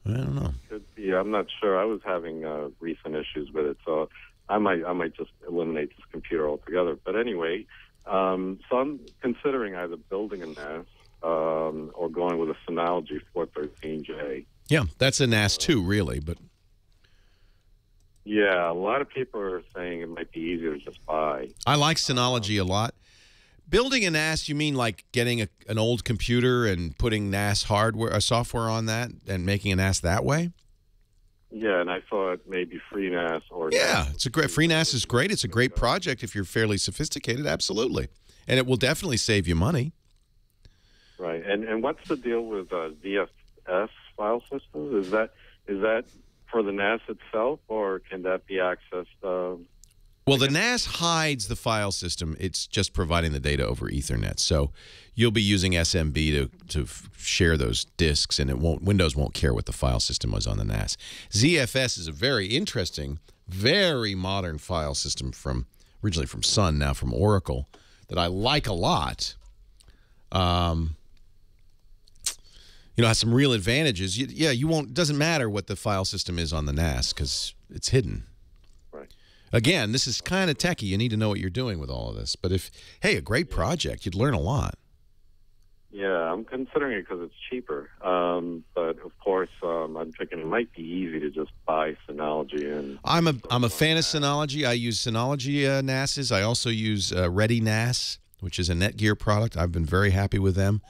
I don't know. Could be. I'm not sure. I was having recent issues with it, so I might just eliminate this computer altogether. But anyway, so I'm considering either building a NAS or going with a Synology 413J. Yeah, that's a NAS too, really. But yeah, a lot of people are saying it might be easier to just buy. I like Synology a lot. Building a NAS, you mean like getting an old computer and putting NAS software on that and making a NAS that way? Yeah, and I thought maybe FreeNAS or... Yeah, FreeNAS is great. It's a great project if you're fairly sophisticated, absolutely. And it will definitely save you money. Right, and what's the deal with DSS file systems? Is that for the NAS itself, or can that be accessed... Well, the NAS hides the file system. It's just providing the data over Ethernet. So you'll be using SMB to share those disks, and Windows won't care what the file system was on the NAS. ZFS is a very interesting, very modern file system originally from Sun, now from Oracle, that I like a lot. Has some real advantages. It doesn't matter what the file system is on the NAS because it's hidden. Again, this is kind of techie. You need to know what you're doing with all of this. But a great project. You'd learn a lot. Yeah, I'm considering it because it's cheaper. But of course, I'm thinking it might be easy to just buy Synology. I'm a fan of Synology. I use Synology NASs. I also use Ready NAS, which is a Netgear product. I've been very happy with them.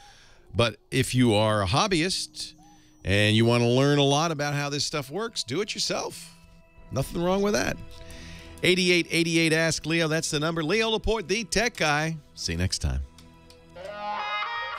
But if you are a hobbyist and you want to learn a lot about how this stuff works, do it yourself. Nothing wrong with that. 8888 Ask Leo. That's the number. Leo Laporte, the tech guy. See you next time.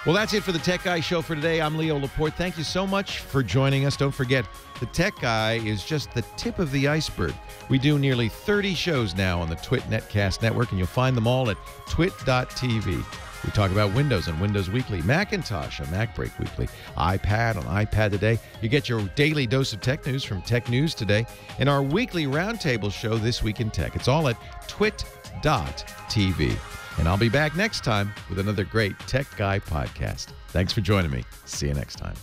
Well, that's it for the Tech Guy Show for today. I'm Leo Laporte. Thank you so much for joining us. Don't forget, the Tech Guy is just the tip of the iceberg. We do nearly 30 shows now on the Twit Netcast Network, and you'll find them all at twit.tv. We talk about Windows on Windows Weekly, Macintosh on MacBreak Weekly, iPad on iPad Today. You get your daily dose of tech news from Tech News Today, and our weekly roundtable show, This Week in Tech. It's all at twit.tv. And I'll be back next time with another great Tech Guy podcast. Thanks for joining me. See you next time.